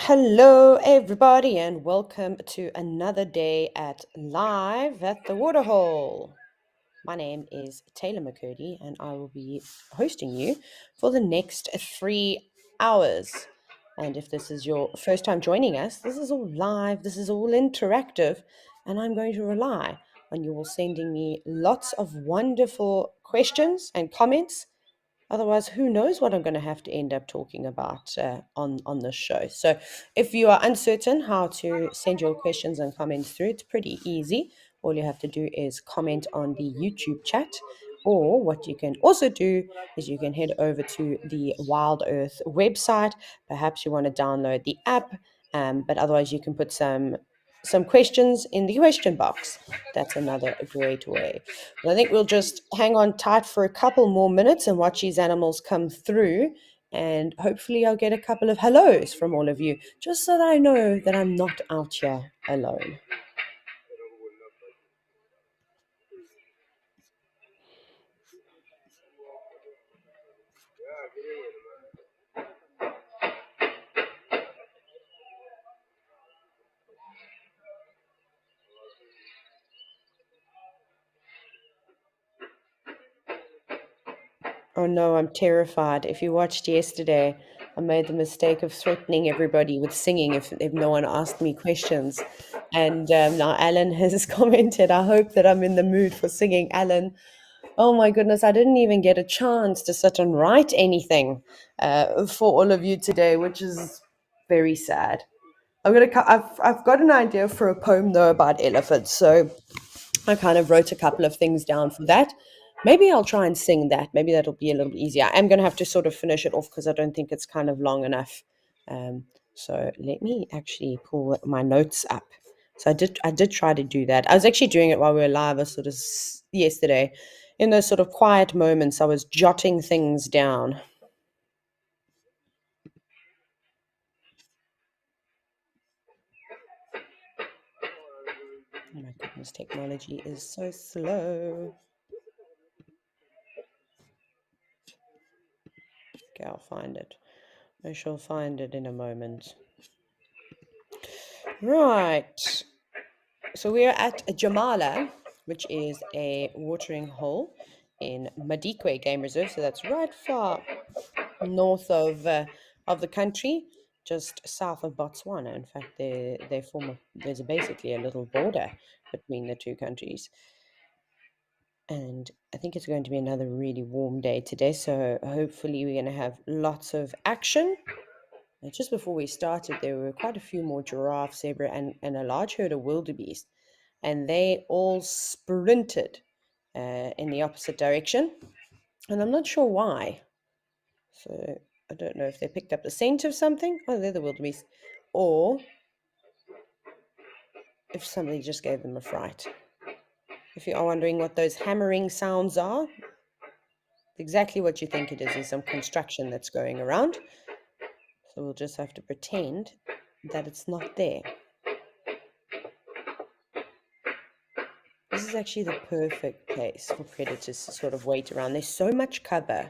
Hello, everybody, and welcome to another day at Live at the Waterhole. My name is Taylor McCurdy, and I will be hosting you for the next 3 hours. And if this is your first time joining us, this is all live, this is all interactive, and I'm going to rely on you all sending me lots of wonderful questions and comments. Otherwise, who knows what I'm going to have to end up talking about on this show. So, if you are uncertain how to send your questions and comments through, it's pretty easy. All you have to do is comment on the YouTube chat, or what you can also do is you can head over to the WildEarth website. Perhaps you want to download the app, but otherwise you can put some questions in the question box. That's another great way. But I think we'll just hang on tight for a couple more minutes and watch these animals come through. And hopefully I'll get a couple of hellos from all of you, just so that I know that I'm not out here alone. Oh no, I'm terrified. If you watched yesterday, I made the mistake of threatening everybody with singing if no one asked me questions. And now Alan has commented, I hope that I'm in the mood for singing. Alan, oh my goodness, I didn't even get a chance to sit and write anything for all of you today, which is very sad. I've got an idea for a poem though about elephants, so I kind of wrote a couple of things down for that. Maybe I'll try and sing that. Maybe that'll be a little easier. I'm going to have to sort of finish it off because I don't think it's kind of long enough. So let me actually pull my notes up. So I did try to do that. I was actually doing it while we were live, sort of yesterday. In those sort of quiet moments, I was jotting things down. Oh my goodness, technology is so slow. Okay, I'll find it. I shall find it in a moment. Right. So we are at Jamala, which is a watering hole in Madikwe Game Reserve. So that's right far north of the country, just south of Botswana. In fact, they form there's basically a little border between the two countries. And I think it's going to be another really warm day today. So hopefully we're going to have lots of action. And just before we started, there were quite a few more giraffes, zebra, and a large herd of wildebeest. And they all sprinted in the opposite direction. And I'm not sure why. So I don't know if they picked up the scent of something. Oh, they're the wildebeest. Or if somebody just gave them a fright. If you are wondering what those hammering sounds are, exactly what you think it is some construction that's going around. So we'll just have to pretend that it's not there. This is actually the perfect place for predators to sort of wait around. There's so much cover.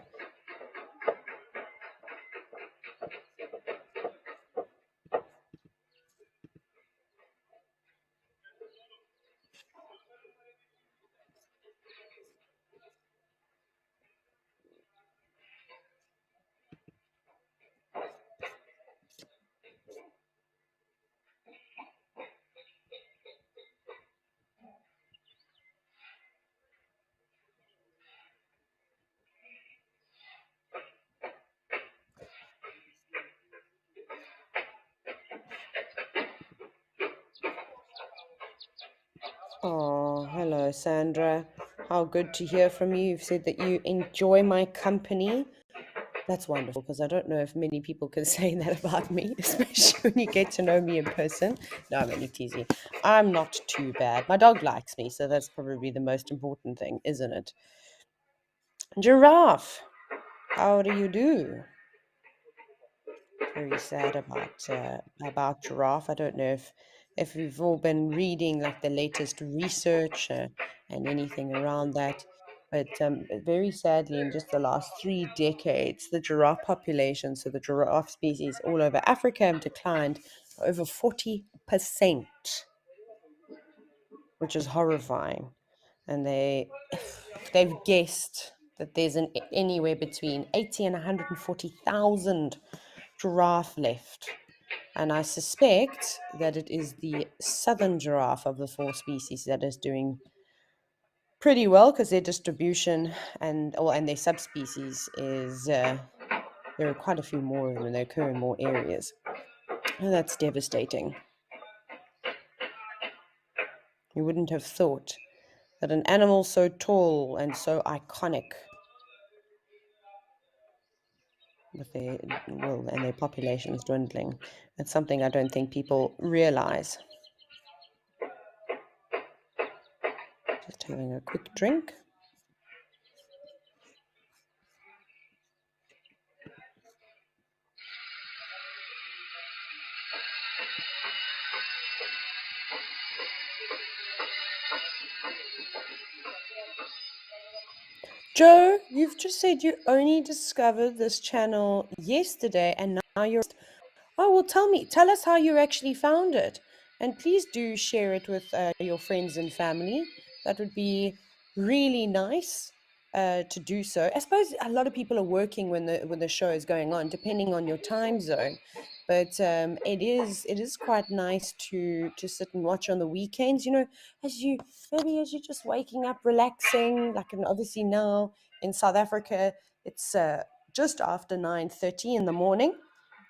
Oh, hello, Sandra. How good to hear from you. You've said that you enjoy my company. That's wonderful because I don't know if many people can say that about me, especially when you get to know me in person. No, I'm only teasing. I'm not too bad. My dog likes me, so that's probably the most important thing, isn't it? Giraffe, how do you do? Very sad about giraffe. I don't know if we've all been reading like the latest research and anything around that. But very sadly, in just the last 3 decades, the giraffe population, so the giraffe species all over Africa, have declined over 40%, which is horrifying. And they've guessed that there's anywhere between 80 and 140,000 giraffe left. And I suspect that it is the southern giraffe of the 4 species that is doing pretty well, because their distribution and their subspecies is there are quite a few more of them, and they occur in more areas. And that's devastating. You wouldn't have thought that an animal so tall and so iconic, with their population is dwindling. It's something I don't think people realize. Just having a quick drink. Joe, you've just said you only discovered this channel yesterday, and now you're... Oh, well, tell us how you actually found it. And please do share it with your friends and family. That would be really nice to do so. I suppose a lot of people are working when the show is going on, depending on your time zone. But it is quite nice to sit and watch on the weekends. As you're just waking up, relaxing. And obviously now in South Africa, it's just after 9:30 in the morning.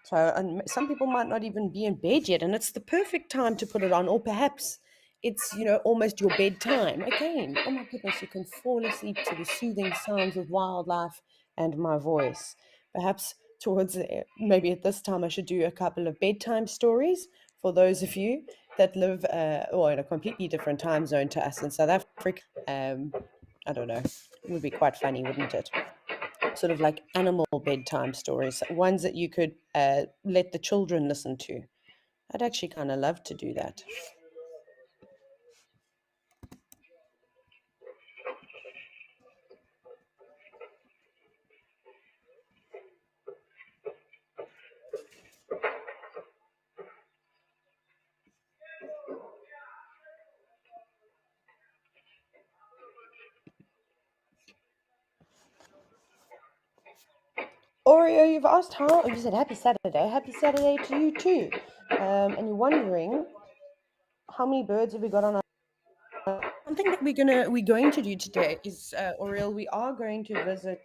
So, and some people might not even be in bed yet, and it's the perfect time to put it on, or perhaps it's, almost your bedtime. Again, oh my goodness, you can fall asleep to the soothing sounds of wildlife and my voice. Perhaps maybe at this time I should do a couple of bedtime stories for those of you that live in a completely different time zone to us in South Africa. I don't know. It would be quite funny, wouldn't it? Sort of like animal bedtime stories, ones that you could let the children listen to. I'd actually kind of love to do that. Oreo, you've asked how. You said happy Saturday. Happy Saturday to you too. And you're wondering how many birds have we got on our... One thing that we're going to do today is, Oriel, we are going to visit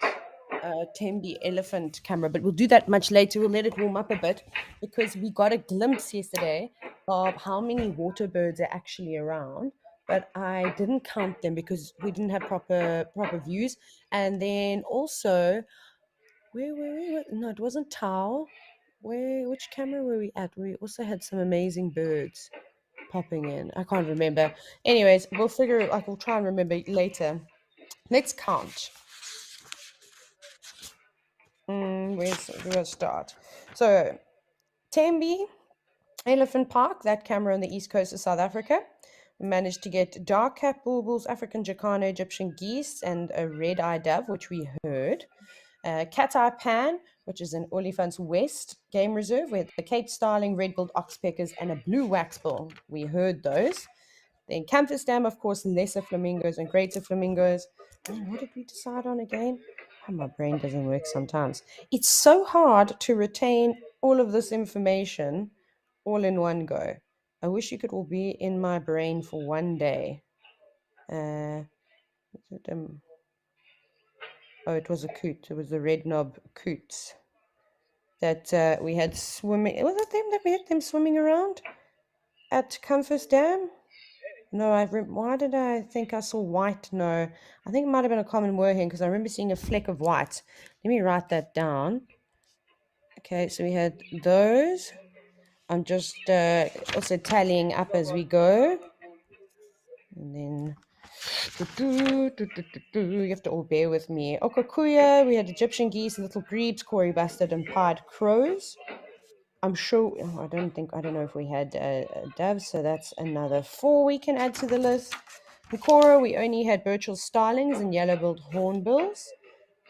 Tembe Elephant Camera, but we'll do that much later. We'll let it warm up a bit, because we got a glimpse yesterday of how many water birds are actually around. But I didn't count them because we didn't have proper views. And then also, where were we? No, it wasn't Tau. Which camera were we at? We also had some amazing birds popping in. I can't remember. Anyways, we'll figure it. We'll try and remember later. Let's count. We'll start. So, Tembe Elephant Park, that camera on the east coast of South Africa. We managed to get dark-capped bulbuls, African jacana, Egyptian geese, and a red-eyed dove, which we heard. Cat-eye pan, which is in Olifants West Game Reserve, with the Cape Starling, red-billed oxpeckers, and a blue waxbill. We heard those. Then Campus Dam, of course, lesser flamingos and greater flamingos. And what did we decide on again? Oh, my brain doesn't work sometimes. It's so hard to retain all of this information all in one go. I wish you could all be in my brain for one day. Oh, it was a coot. It was the red knob coots that we had swimming. Was it them that we had them swimming around at Comfort Dam? No, why did I think I saw white? No, I think it might have been a common moorhen, because I remember seeing a fleck of white. Let me write that down. Okay, so we had those. I'm just also tallying up as we go. And then you have to all bear with me. Okakuya, we had Egyptian geese, little grebes, Corey bustard, and pied crows. I'm sure, I don't know if we had doves, so that's another 4 we can add to the list. In Cora, we only had Birchall starlings and yellow-billed hornbills.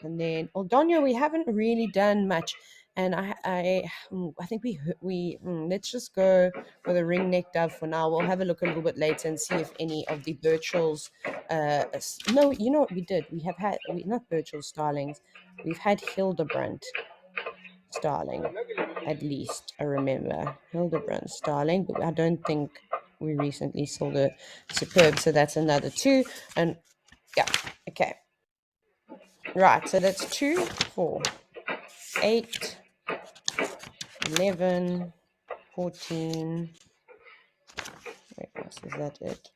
And then Aldonio, we haven't really done much. And I think let's just go with a ring-necked dove for now. We'll have a look a little bit later and see if any of the Birchalls. No, you know what we did? We have had not Birchall starlings. We've had Hildebrand starling, at least I remember Hildebrand starling, but I don't think we recently saw the superb. So that's another 2. And yeah, okay. Right, so that's 2, 4, 8, 11, 14. Wait, is that it?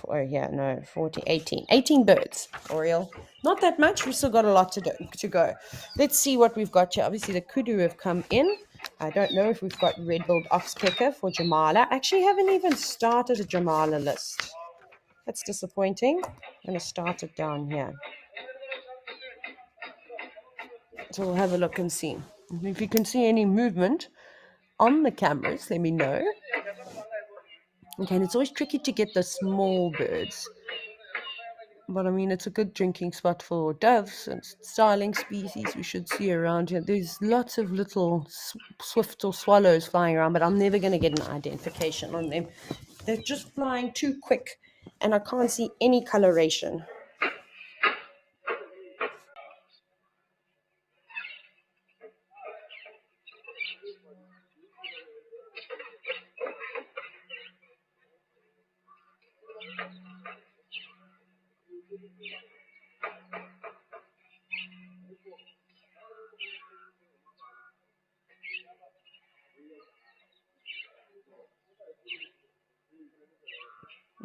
Oh, yeah, no, 14, 18. 18 birds, Oriel. Not that much. We've still got a lot to go. Let's see what we've got here. Obviously, the kudu have come in. I don't know if we've got red-billed oxpecker for Jamala. Actually, haven't even started a Jamala list. That's disappointing. I'm going to start it down here. So we'll have a look and see. If you can see any movement on the cameras, let me know. Okay, and it's always tricky to get the small birds. But I mean, it's a good drinking spot for doves and starling species we should see around here. There's lots of little swift or swallows flying around, but I'm never going to get an identification on them. They're just flying too quick, and I can't see any coloration.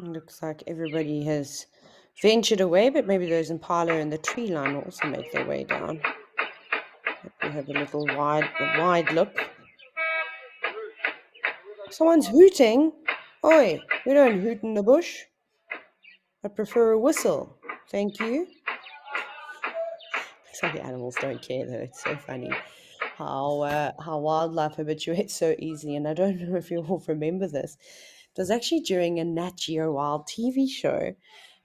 Looks like everybody has ventured away, but maybe those impala in the tree line will also make their way down. We have a little wide look. Someone's hooting. Oi, we don't hoot in the bush. I prefer a whistle. Thank you. Sorry, animals don't care though. It's so funny how wildlife habituates so easily. And I don't know if you all remember this. It was actually during a Nat Geo Wild TV show,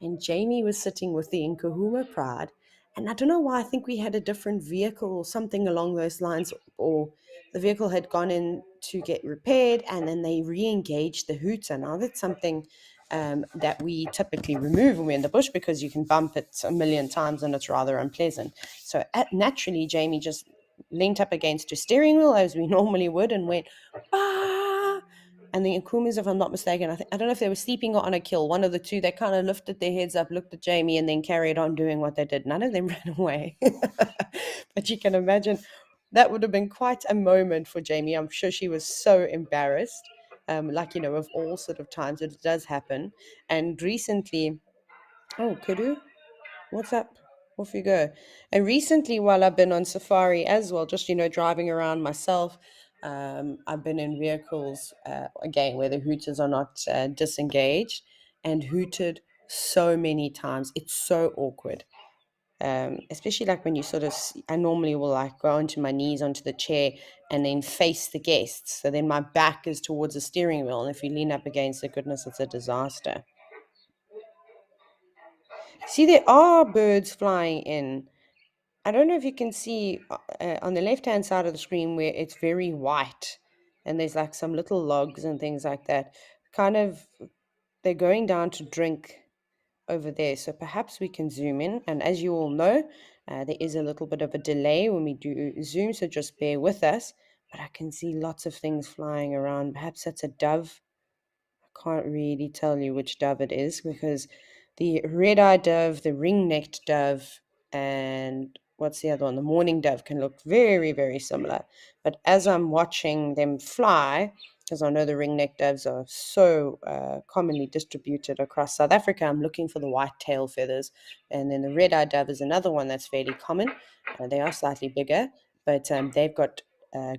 and Jamie was sitting with the Nkahuma Pride. And I don't know why, I think we had a different vehicle or something along those lines, or the vehicle had gone in to get repaired and then they re-engaged the hooter. Now that's something that we typically remove when we're in the bush because you can bump it a million times and it's rather unpleasant. So naturally, Jamie just leaned up against her steering wheel as we normally would and went, bah! And the Nkumas, if I'm not mistaken, I don't know if they were sleeping or on a kill, one of the two, they kind of lifted their heads up, looked at Jamie, and then carried on doing what they did. None of them ran away. But you can imagine that would have been quite a moment for Jamie. I'm sure she was so embarrassed. Of all sort of times it does happen. And recently, oh, Kudu, what's up? Off you go. And recently, while I've been on safari as well, just, driving around myself, I've been in vehicles, again, where the hooters are not disengaged, and hooted so many times. It's so awkward. Especially like when you I normally will like go onto my knees onto the chair and then face the guests. So then my back is towards the steering wheel. And if you lean up against it, goodness, it's a disaster. See, there are birds flying in. I don't know if you can see on the left-hand side of the screen where it's very white and there's like some little logs and things like that. Kind of, they're going down to drink over there. So perhaps we can zoom in. And as you all know, there is a little bit of a delay when we do zoom, so just bear with us. But I can see lots of things flying around. Perhaps that's a dove. I can't really tell you which dove it is because the red-eyed dove, the ring-necked dove, and what's the other one? The mourning dove can look very, very similar. But as I'm watching them fly, because I know the ring-necked doves are so commonly distributed across South Africa, I'm looking for the white tail feathers. And then the red-eyed dove is another one that's fairly common. They are slightly bigger, but they've got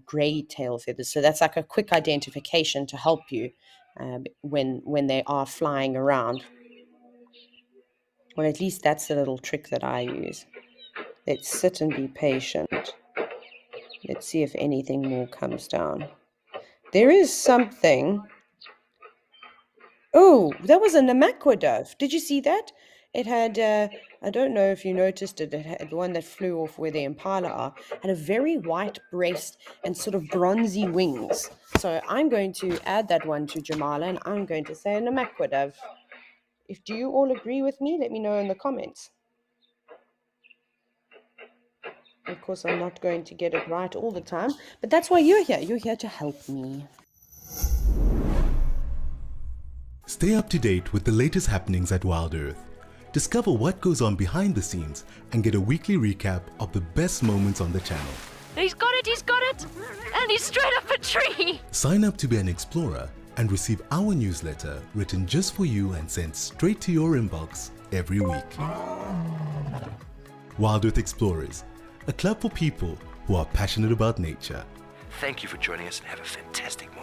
gray tail feathers. So that's like a quick identification to help you when they are flying around. Well, at least that's the little trick that I use. Let's sit and be patient. Let's see if anything more comes down. There is something Oh, that was a Namakwa dove. Did you see that? It had, I don't know if you noticed it, it had the one that flew off where the impala are, had a very white breast and sort of bronzy wings. So I'm going to add that one to Jamala and I'm going to say a Namakwa dove. Do you all agree with me? Let me know in the comments. Of course, I'm not going to get it right all the time, but that's why you're here. You're here to help me. Stay up to date with the latest happenings at WildEarth. Discover what goes on behind the scenes and get a weekly recap of the best moments on the channel. He's got it! And he's straight up a tree! Sign up to be an explorer and receive our newsletter written just for you and sent straight to your inbox every week. WildEarth Explorers, a club for people who are passionate about nature. Thank you for joining us and have a fantastic morning.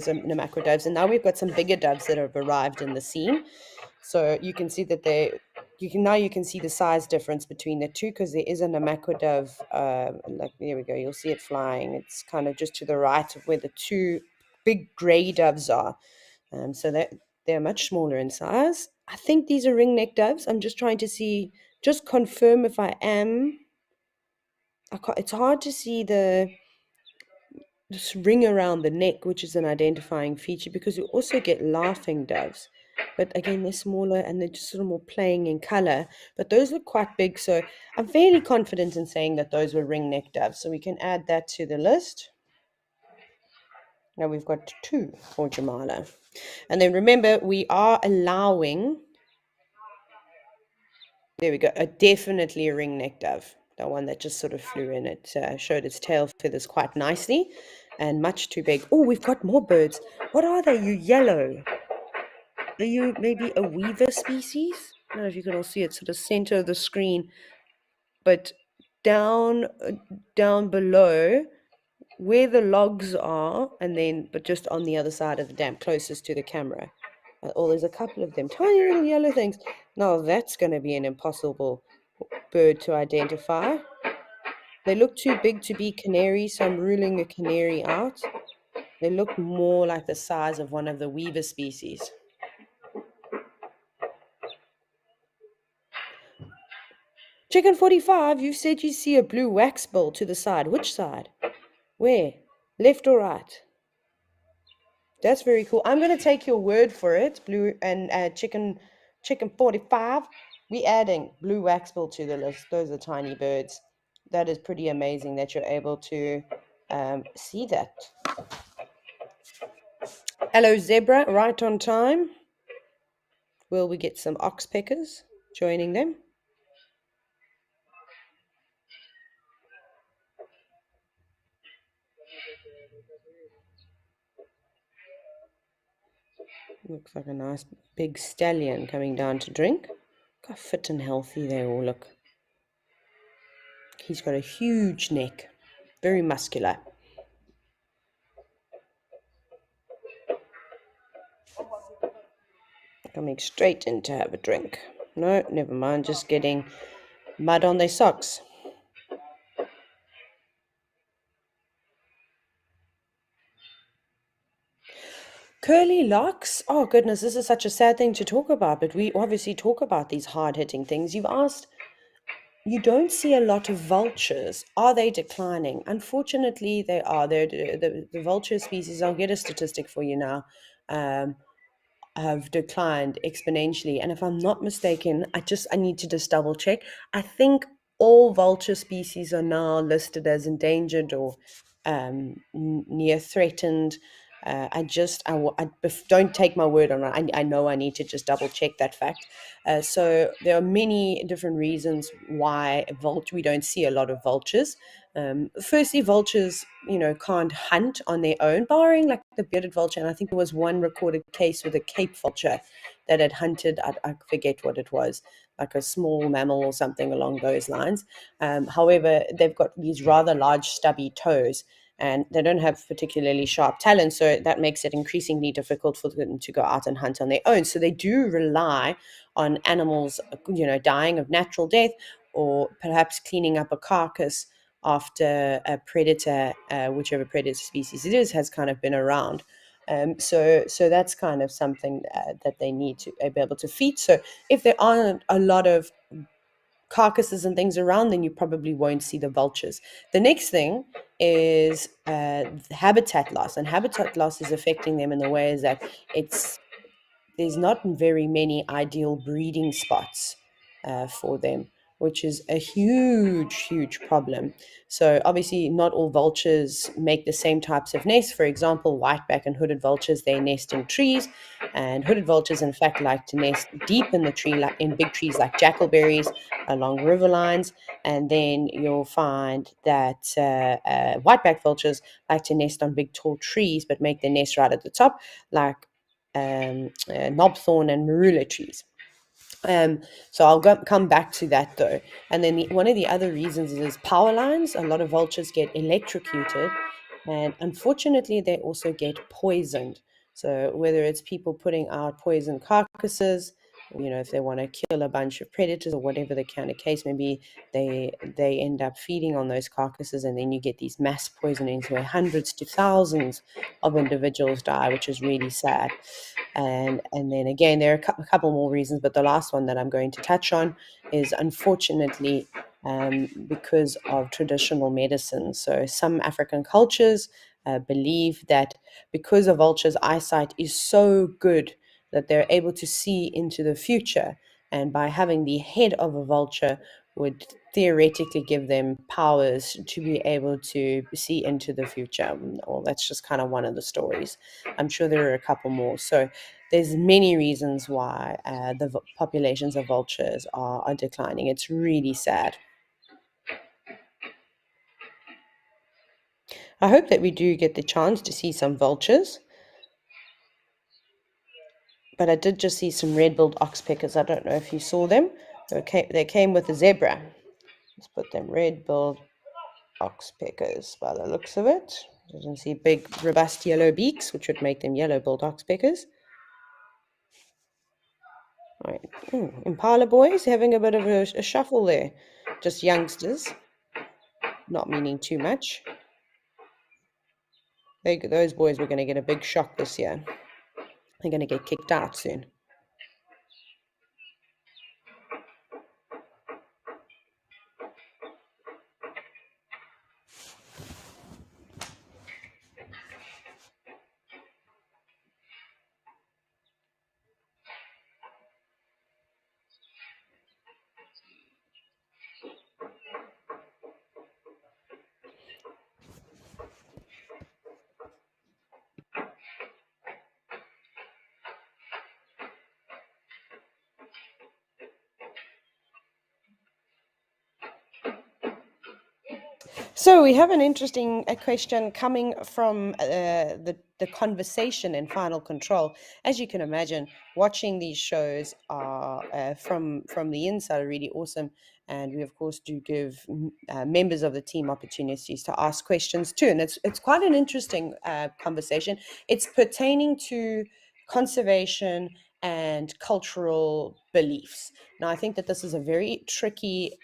Some Namakwa doves, and now we've got some bigger doves that have arrived in the scene. So you can see that you can see the size difference between the two because there is a Namakwa dove. Like there we go, you'll see it flying. It's kind of just to the right of where the two big grey doves are. So that they're much smaller in size. I think these are ringneck doves. I'm just trying to see, just confirm if I am. It's hard to see this ring around the neck, which is an identifying feature because you also get laughing doves. But again, they're smaller and they're just sort of more playing in color. But those look quite big. So I'm fairly confident in saying that those were ringneck doves. So we can add that to the list. Now we've got 2 for Jamala. And then remember, we are allowing, there we go, definitely a ringneck dove. The one that just sort of flew in. It showed its tail feathers quite nicely and much too big. Oh, we've got more birds. What are they? You yellow. Are you maybe a weaver species? I don't know if you can all see it, sort of center of the screen. But down below where the logs are, and then but just on the other side of the dam, closest to the camera. Oh, there's a couple of them, tiny little yellow things. Now that's going to be an impossible bird to identify. They look too big to be canary, so I'm ruling a canary out. They look more like the size of one of the weaver species. Chicken 45, you said you see a blue wax bill to the side. Which side? Where? Left or right? That's very cool. I'm going to take your word for it. Blue and chicken 45. We're adding blue waxbill to the list. Those are tiny birds. That is pretty amazing that you're able to see that. Hello, zebra, right on time. Will we get some oxpeckers joining them? Looks like a nice big stallion coming down to drink. Look how fit and healthy they all look. He's got a huge neck, very muscular. Coming straight in to have a drink. No, never mind, just getting mud on their socks. Curly locks? Oh, goodness, this is such a sad thing to talk about, but we obviously talk about these hard-hitting things. You've asked, you don't see a lot of vultures. Are they declining? Unfortunately, they are. The vulture species, I'll get a statistic for you now, have declined exponentially. And if I'm not mistaken, I need to just double check. I think all vulture species are now listed as endangered or near threatened. Don't take my word on it. I know I need to just double check that fact. So there are many different reasons why we don't see a lot of vultures. Firstly, vultures, can't hunt on their own, barring like the bearded vulture. And I think there was one recorded case with a Cape vulture that had hunted, I forget what it was, like a small mammal or something along those lines. However, they've got these rather large stubby toes and they don't have particularly sharp talons, so that makes it increasingly difficult for them to go out and hunt on their own. So they do rely on animals, dying of natural death or perhaps cleaning up a carcass after a predator, whichever predator species it is, has kind of been around. So that's kind of something that they need to be able to feed. So if there aren't a lot of carcasses and things around, then you probably won't see the vultures. The next thing is habitat loss, and habitat loss is affecting them in the ways that there's not very many ideal breeding spots for them, which is a huge, huge problem. So obviously not all vultures make the same types of nests. For example, whiteback and hooded vultures, they nest in trees, and hooded vultures, in fact, like to nest deep in the tree, like in big trees like jackalberries along river lines. And then you'll find that whiteback vultures like to nest on big tall trees, but make their nest right at the top, like knobthorn and marula trees. So I'll come back to that though. And then one of the other reasons is power lines. A lot of vultures get electrocuted, and unfortunately, they also get poisoned. So whether it's people putting out poisoned carcasses, if they want to kill a bunch of predators or whatever the kind of case may be, they end up feeding on those carcasses, and then you get these mass poisonings where hundreds to thousands of individuals die, which is really sad. And then again, there are a couple more reasons, but the last one that I'm going to touch on is unfortunately because of traditional medicine. So some African cultures believe that because a vulture's eyesight is so good that they're able to see into the future, and by having the head of a vulture would theoretically give them powers to be able to see into the future. Well, that's just kind of one of the stories. I'm sure there are a couple more. So there's many reasons why the populations of vultures are declining. It's really sad. I hope that we do get the chance to see some vultures. But I did just see some red-billed oxpeckers. I don't know if you saw them. They came with a zebra. Let's put them red-billed oxpeckers by the looks of it. You can see big, robust yellow beaks, which would make them yellow-billed oxpeckers. All right. Impala boys having a bit of a shuffle there. Just youngsters, not meaning too much. Those boys were going to get a big shock this year. They're going to get kicked out soon. So we have an interesting question coming from the conversation in Final Control. As you can imagine, watching these shows are from the inside are really awesome, and we of course do give members of the team opportunities to ask questions too. And it's quite an interesting conversation. It's pertaining to conservation and cultural beliefs. Now, I think that this is a very tricky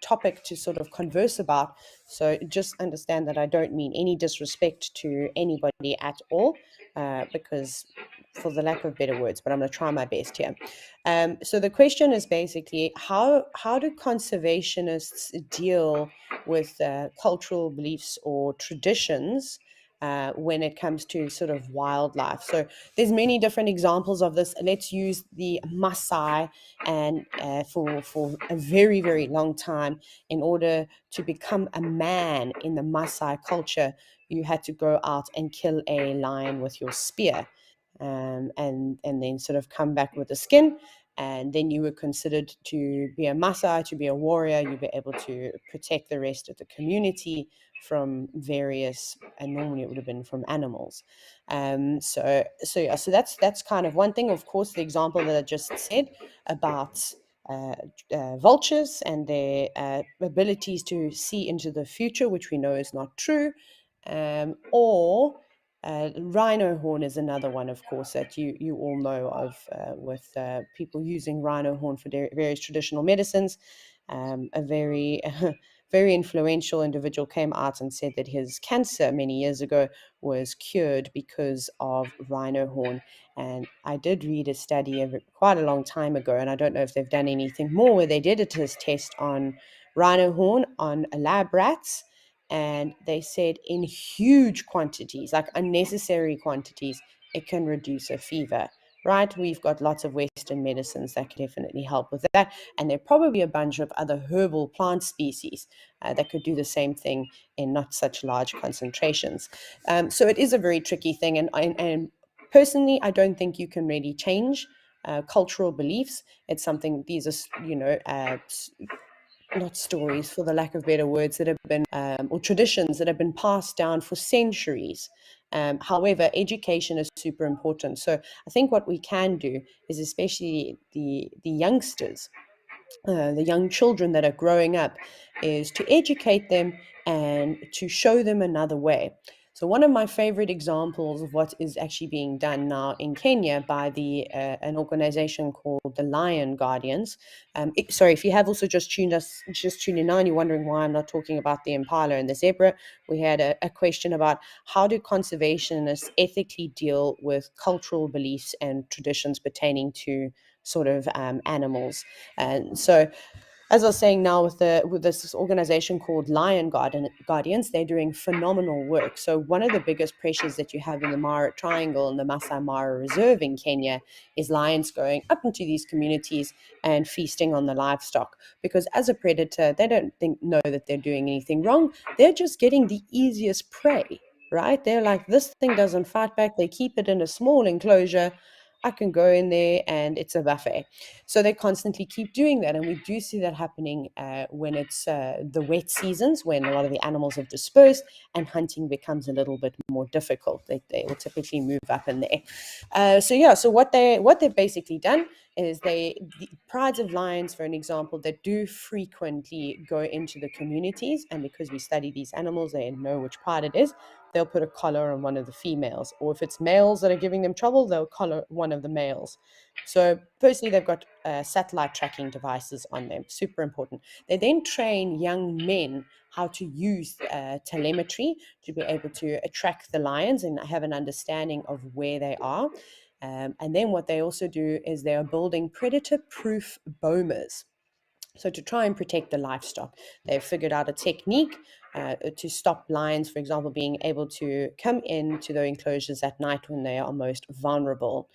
topic to sort of converse about, so just understand that I don't mean any disrespect to anybody at all, because for the lack of better words, but I'm going to try my best here. So the question is basically how do conservationists deal with cultural beliefs or traditions when it comes to sort of wildlife? So there's many different examples of this. Let's use the Maasai, and for a very, very long time, in order to become a man in the Maasai culture, you had to go out and kill a lion with your spear, and then sort of come back with the skin. And then you were considered to be a Maasai, to be a warrior. You'd be able to protect the rest of the community from various, and normally it would have been from animals. So that's kind of one thing. Of course, the example that I just said about uh, vultures and their abilities to see into the future, which we know is not true, or rhino horn is another one, of course, that you all know of, with people using rhino horn for various traditional medicines. A very very influential individual came out and said that his cancer many years ago was cured because of rhino horn. And I did read a study quite a long time ago, and I don't know if they've done anything more, where they did a test on rhino horn on lab rats, and they said in huge quantities, like unnecessary quantities, it can reduce a fever. Right? We've got lots of Western medicines that could definitely help with that. And there are probably a bunch of other herbal plant species that could do the same thing in not such large concentrations. So it is a very tricky thing. And personally, I don't think you can really change cultural beliefs. It's something, these are, not stories, for the lack of better words, that have been, or traditions that have been passed down for centuries. However, education is super important. So I think what we can do is, especially the youngsters, the young children that are growing up, is to educate them and to show them another way. So one of my favorite examples of what is actually being done now in Kenya by an organization called the Lion Guardians. Sorry, if you have also just tuned in now and you're wondering why I'm not talking about the impala and the zebra, we had a question about how do conservationists ethically deal with cultural beliefs and traditions pertaining to sort of animals. And so, as I was saying, now with this organization called Guardians, they're doing phenomenal work. So one of the biggest pressures that you have in the Mara Triangle and the Masai Mara Reserve in Kenya is lions going up into these communities and feasting on the livestock. Because as a predator, they don't know that they're doing anything wrong. They're just getting the easiest prey, right? They're like, this thing doesn't fight back. They keep it in a small enclosure. I can go in there and it's a buffet. So they constantly keep doing that. And we do see that happening when it's the wet seasons, when a lot of the animals have dispersed and hunting becomes a little bit more difficult. They will typically move up in there. So what they've basically done is the prides of lions, for an example, that do frequently go into the communities, and because we study these animals, they know which pride it is. They'll put a collar on one of the females, or if it's males that are giving them trouble, they'll collar one of the males. So firstly, they've got satellite tracking devices on them, super important. They then train young men how to use telemetry to be able to track the lions and have an understanding of where they are. And then what they also do is they are building predator-proof bomas. So to try and protect the livestock, they've figured out a technique to stop lions, for example, being able to come into the enclosures at night when they are most vulnerable.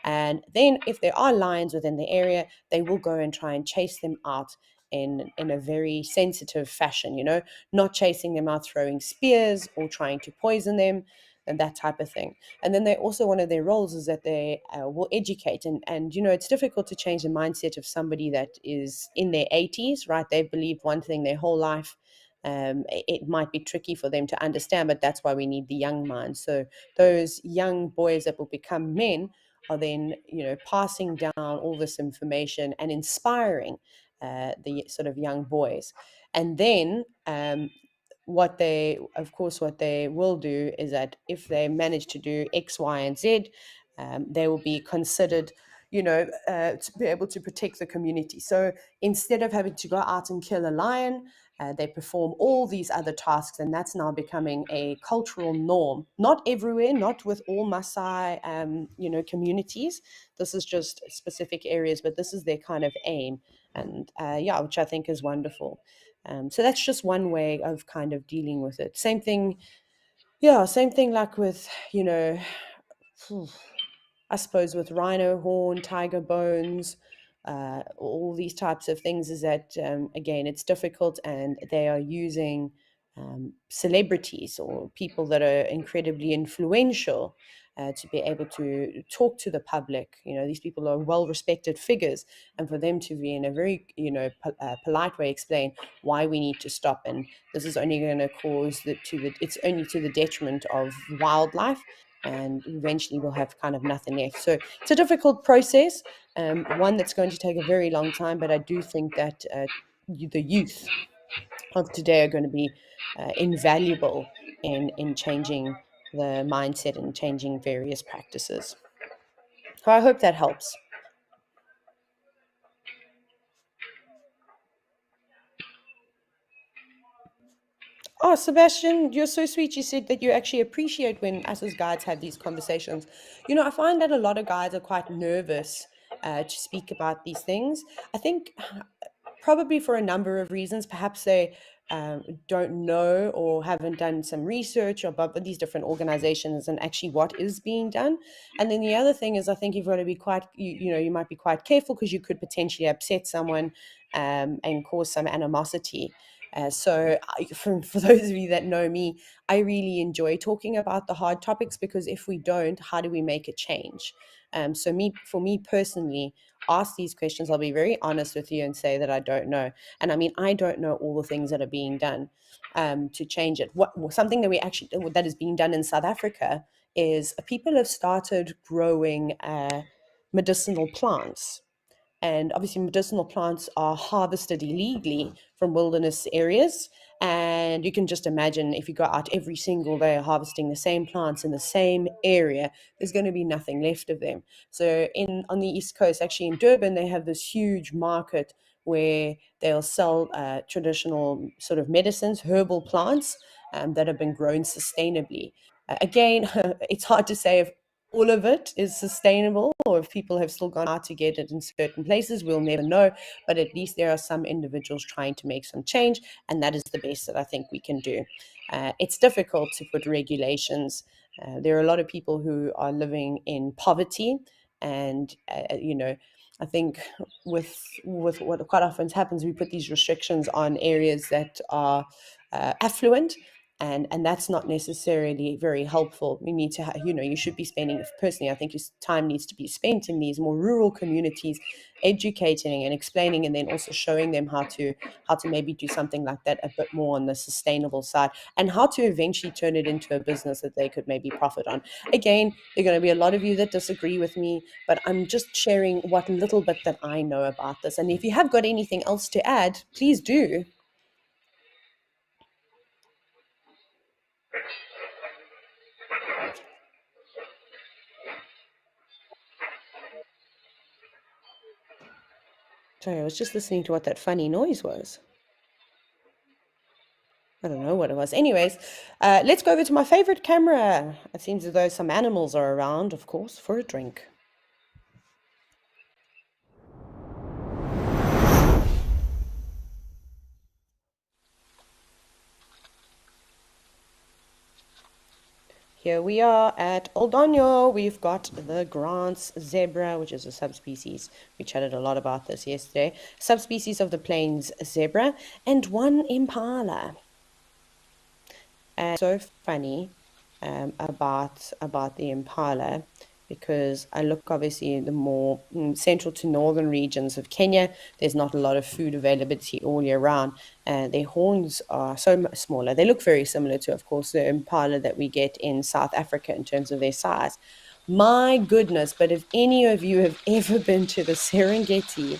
And then if there are lions within the area, they will go and try and chase them out in a very sensitive fashion, not chasing them out, throwing spears or trying to poison them and that type of thing. And then they also, one of their roles is that they will educate. And it's difficult to change the mindset of somebody that is in their 80s, right? They've believed one thing their whole life. it might be tricky for them to understand, but that's why we need the young minds. So those young boys that will become men are then, passing down all this information and inspiring the sort of young boys. And then what they will do is that if they manage to do X, Y, and Z, they will be considered, to be able to protect the community. So instead of having to go out and kill a lion, they perform all these other tasks, and that's now becoming a cultural norm. Not everywhere, not with all Maasai, communities. This is just specific areas, but this is their kind of aim, and which I think is wonderful. So that's just one way of kind of dealing with it. Same thing like with, I suppose with rhino horn, tiger bones, all these types of things, is that, again, it's difficult, and they are using celebrities or people that are incredibly influential to be able to talk to the public. These people are well-respected figures, and for them to be in a very, polite way explain why we need to stop, and this is only going to cause it's only to the detriment of wildlife, and eventually we'll have kind of nothing left. So it's a difficult process, one that's going to take a very long time, but I do think that the youth of today are going to be invaluable in changing the mindset and changing various practices. So I hope that helps. Oh, Sebastian, you're so sweet. You said that you actually appreciate when us as guides have these conversations. I find that a lot of guides are quite nervous to speak about these things. I think probably for a number of reasons. Perhaps they don't know or haven't done some research about these different organizations and actually what is being done. And then the other thing is, I think you've got to be quite, you might be quite careful, because you could potentially upset someone and cause some animosity. For those of you that know me, I really enjoy talking about the hard topics, because if we don't, how do we make a change? For me personally, ask these questions. I'll be very honest with you and say that I don't know. And I mean, I don't know all the things that are being done to change it. Something that is being done in South Africa is people have started growing medicinal plants. And obviously, medicinal plants are harvested illegally from wilderness areas. And you can just imagine, if you go out every single day harvesting the same plants in the same area, there's going to be nothing left of them. So on the East Coast, actually in Durban, they have this huge market where they'll sell traditional sort of medicines, herbal plants that have been grown sustainably. Again, it's hard to say if all of it is sustainable, or if people have still gone out to get it in certain places, we'll never know. But at least there are some individuals trying to make some change, and that is the best that I think we can do. It's difficult to put regulations. There are a lot of people who are living in poverty, and I think with what quite often happens, we put these restrictions on areas that are affluent, and that's not necessarily very helpful. We need to you should be spending, personally, I think your time needs to be spent in these more rural communities, educating and explaining, and then also showing them how to maybe do something like that a bit more on the sustainable side, and how to eventually turn it into a business that they could maybe profit on. Again, there are going to be a lot of you that disagree with me, but I'm just sharing what little bit that I know about this. And if you have got anything else to add, please do. Sorry, I was just listening to what that funny noise was. I don't know what it was. Anyways, let's go over to my favorite camera. It seems as though some animals are around, of course, for a drink. Here we are at Old Donyo. We've got the Grant's zebra, which is a subspecies. We chatted a lot about this yesterday. Subspecies of the plains zebra, and one impala. And so funny about the impala because I look obviously in the more central to northern regions of Kenya, there's not a lot of food availability all year round, and their horns are so much smaller. They look very similar to, of course, the impala that we get in South Africa in terms of their size. My goodness, but if any of you have ever been to the Serengeti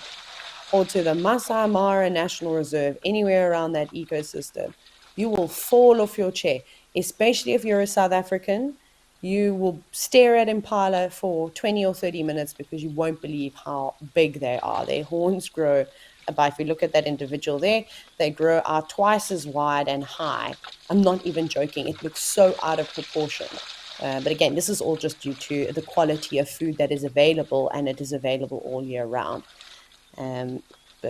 or to the Masai Mara National Reserve, anywhere around that ecosystem, you will fall off your chair, especially if you're a South African. You will stare at impala for 20 or 30 minutes because you won't believe how big they are. Their horns grow about, if you look at that individual there, they grow out twice as wide and high. I'm not even joking. It looks so out of proportion. But again, this is all just due to the quality of food that is available, and it is available all year round. Um,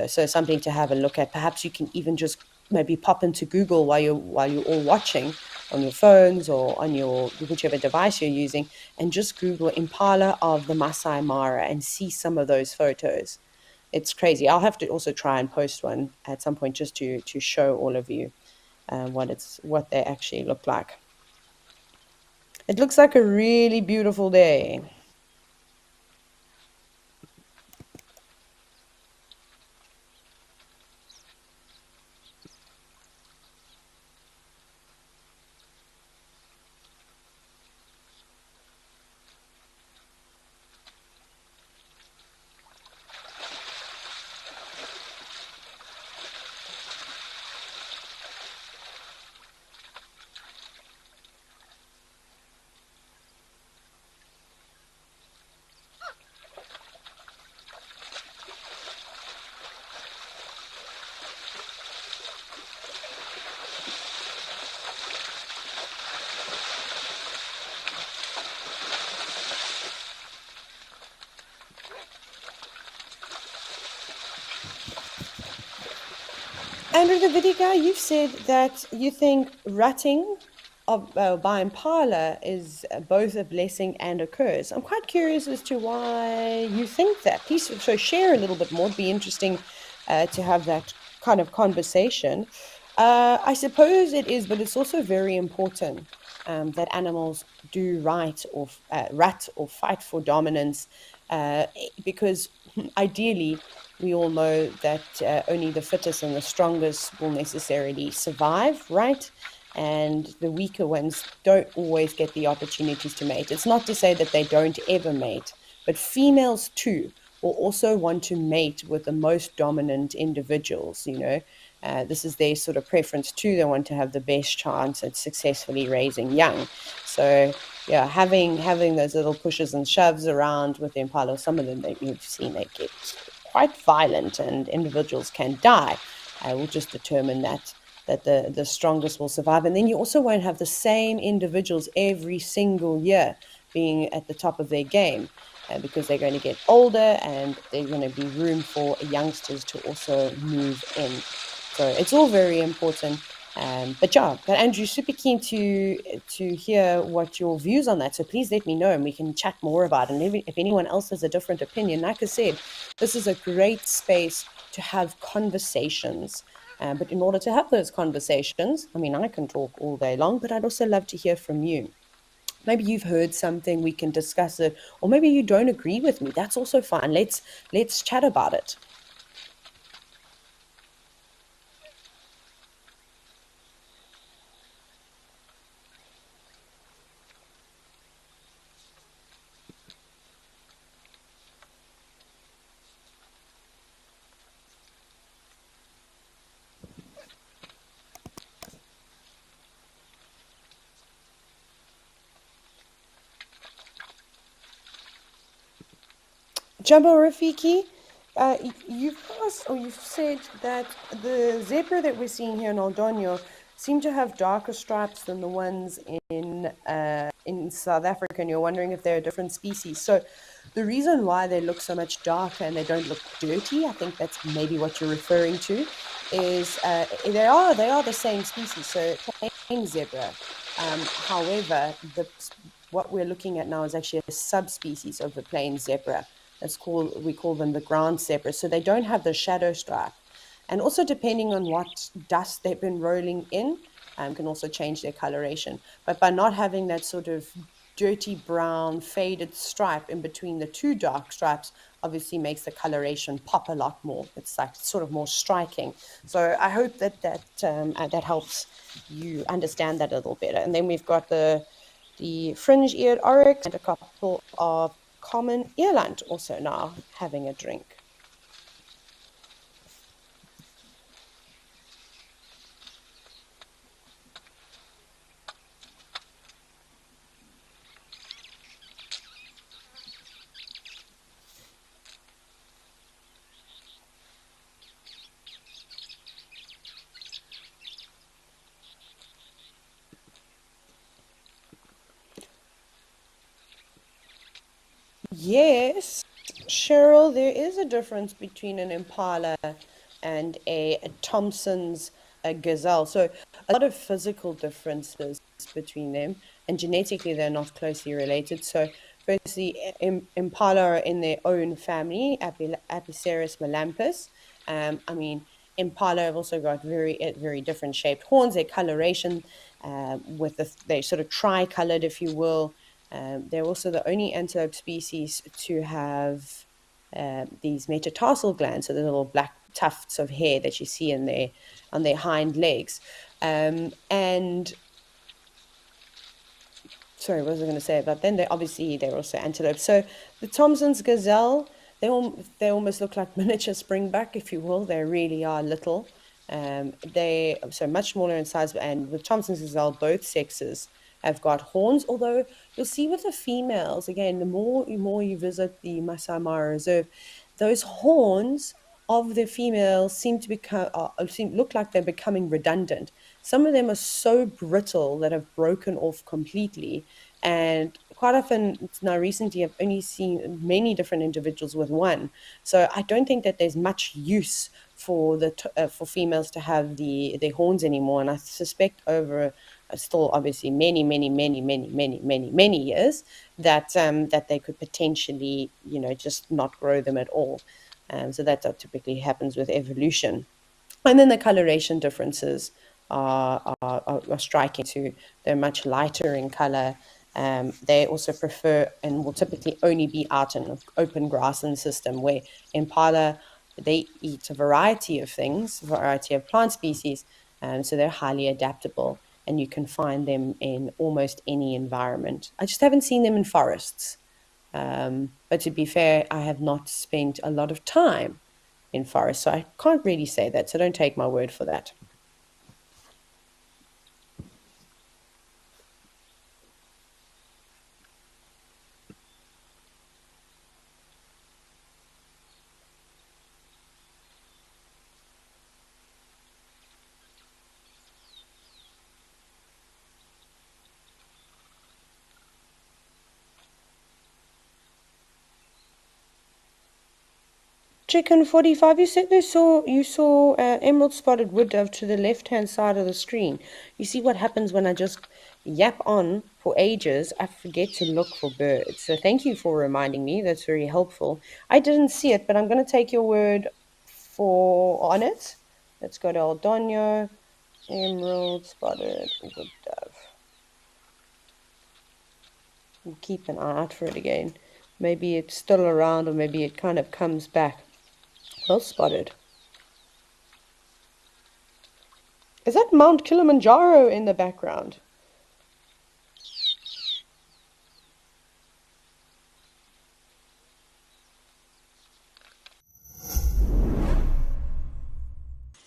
so something to have a look at. Perhaps you can even just maybe pop into Google while you're all watching on your phones or on your whichever device you're using, and just Google impala of the Masai Mara and see some of those photos. It's crazy. I'll have to also try and post one at some point just to show all of you what they actually look like. It looks like a really beautiful day. Andrew, the video guy, you've said that you think rutting by impala is both a blessing and a curse. I'm quite curious as to why you think that. Please so share a little bit more. It'd be interesting to have that kind of conversation. I suppose it is, but it's also very important that animals do rut or fight for dominance, because ideally we all know that only the fittest and the strongest will necessarily survive, right? And the weaker ones don't always get the opportunities to mate. It's not to say that they don't ever mate, but females too will also want to mate with the most dominant individuals, you know. This is their sort of preference too. They want to have the best chance at successfully raising young. So yeah, having those little pushes and shoves around with the impala, some of them that you've seen, they get quite violent and individuals can die. I will just determine that the strongest will survive. And then you also won't have the same individuals every single year being at the top of their game, because they're going to get older and there's going to be room for youngsters to also move in. So it's all very important. But Andrew, super keen to hear what your views on that. So please let me know and we can chat more about it. And if anyone else has a different opinion, like I said, this is a great space to have conversations. But in order to have those conversations, I mean, I can talk all day long, but I'd also love to hear from you. Maybe you've heard something, we can discuss it, or maybe you don't agree with me. That's also fine. Let's chat about it. Jumbo Rafiki, you've asked or you've said that the zebra that we're seeing here in Aldonio seem to have darker stripes than the ones in South Africa, and you're wondering if they're a different species. So the reason why they look so much darker and they don't look dirty, I think that's maybe what you're referring to, is they are the same species, so plain zebra. However, what we're looking at now is actually a subspecies of the plain zebra. We call them the ground zebra. So they don't have the shadow stripe. And also depending on what dust they've been rolling in, can also change their coloration. But by not having that sort of dirty brown faded stripe in between the two dark stripes obviously makes the coloration pop a lot more. It's like sort of more striking. So I hope that helps you understand that a little better. And then we've got the fringe-eared oryx and a couple of common earlant also now having a drink. Yes, Cheryl, there is a difference between an impala and a Thompson's gazelle. So a lot of physical differences between them, and genetically they're not closely related. So firstly, impala are in their own family, Apiceras melampus. I mean, impala have also got very different shaped horns. Their coloration, they sort of tri-colored, if you will. They're also the only antelope species to have these metatarsal glands, so the little black tufts of hair that you see on their hind legs. And sorry, what was I going to say about them? They're also antelopes. So the Thompson's gazelle, they almost look like miniature springbuck, if you will. They really are little. They so much smaller in size, and with Thompson's gazelle, both sexes have got horns. Although you'll see with the females, again, the more you visit the Masai Mara Reserve, those horns of the females look like they're becoming redundant. Some of them are so brittle that have broken off completely, and quite often now recently I've only seen many different individuals with one. So I don't think that there's much use for for females to have their horns anymore, and I suspect over still obviously many years that they could potentially just not grow them at all. So that's what typically happens with evolution. And then the coloration differences are striking too. They're much lighter in color. They also prefer and will typically only be out in open grassland system, where impala, they eat a variety of things, a variety of plant species, so they're highly adaptable, and you can find them in almost any environment. I just haven't seen them in forests. But to be fair, I have not spent a lot of time in forests, so I can't really say that, so don't take my word for that. Chicken 45, you said you saw emerald spotted wood dove to the left-hand side of the screen. You see what happens when I just yap on for ages, I forget to look for birds. So thank you for reminding me. That's very helpful. I didn't see it, but I'm going to take your word on it. Let's go to Aldonio, emerald spotted wood dove. We'll keep an eye out for it again. Maybe it's still around, or maybe it kind of comes back. Well spotted. Is that Mount Kilimanjaro in the background?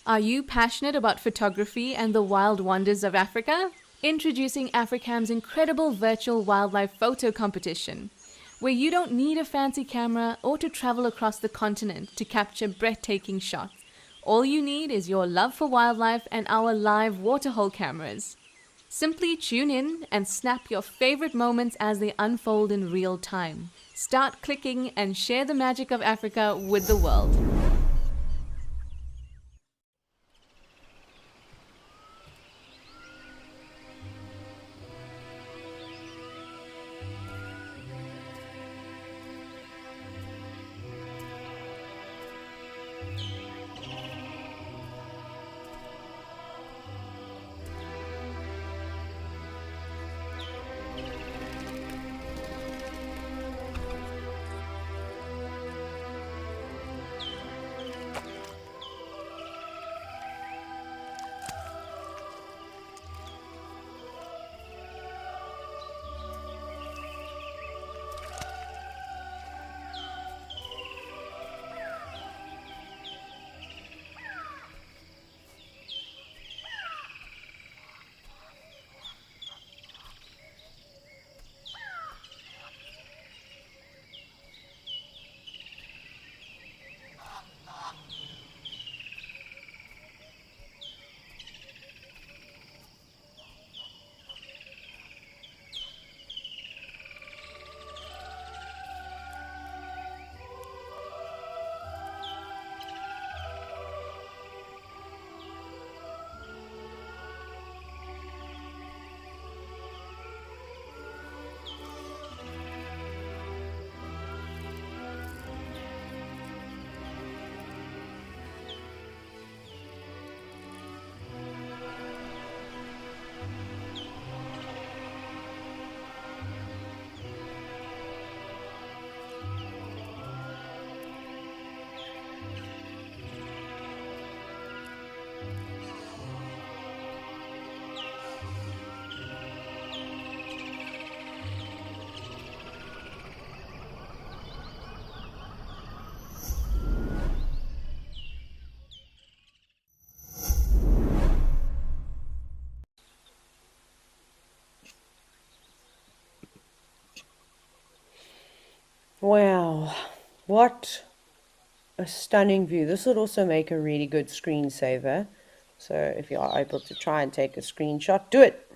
Are you passionate about photography and the wild wonders of Africa? Introducing Africam's incredible virtual wildlife photo competition, where you don't need a fancy camera or to travel across the continent to capture breathtaking shots. All you need is your love for wildlife and our live Waterhole cameras. Simply tune in and snap your favorite moments as they unfold in real time. Start clicking and share the magic of Africa with the world. Wow, what a stunning view. This would also make a really good screensaver. So if you are able to try and take a screenshot, do it.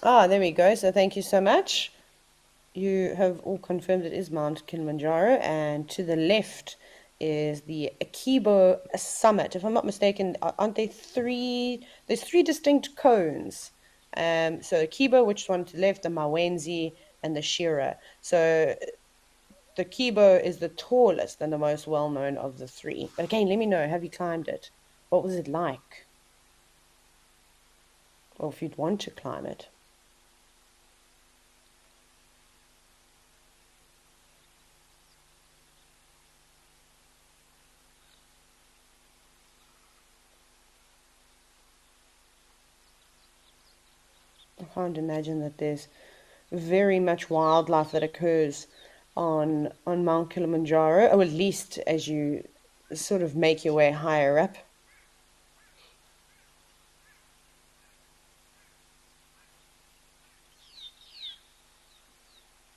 Ah, there we go. So thank you so much. You have all confirmed it is Mount Kilimanjaro, and to the left is the Akibo summit. If I'm not mistaken, aren't there three? There's three distinct cones. So Akibo, which one to the left, the Mawenzi, and the Shira. So the Kibo is the tallest and the most well known of the three. But again, let me know, have you climbed it? What was it like? Or if you'd want to climb it. I can't imagine that there's very much wildlife that occurs on Mount Kilimanjaro, or at least as you sort of make your way higher up.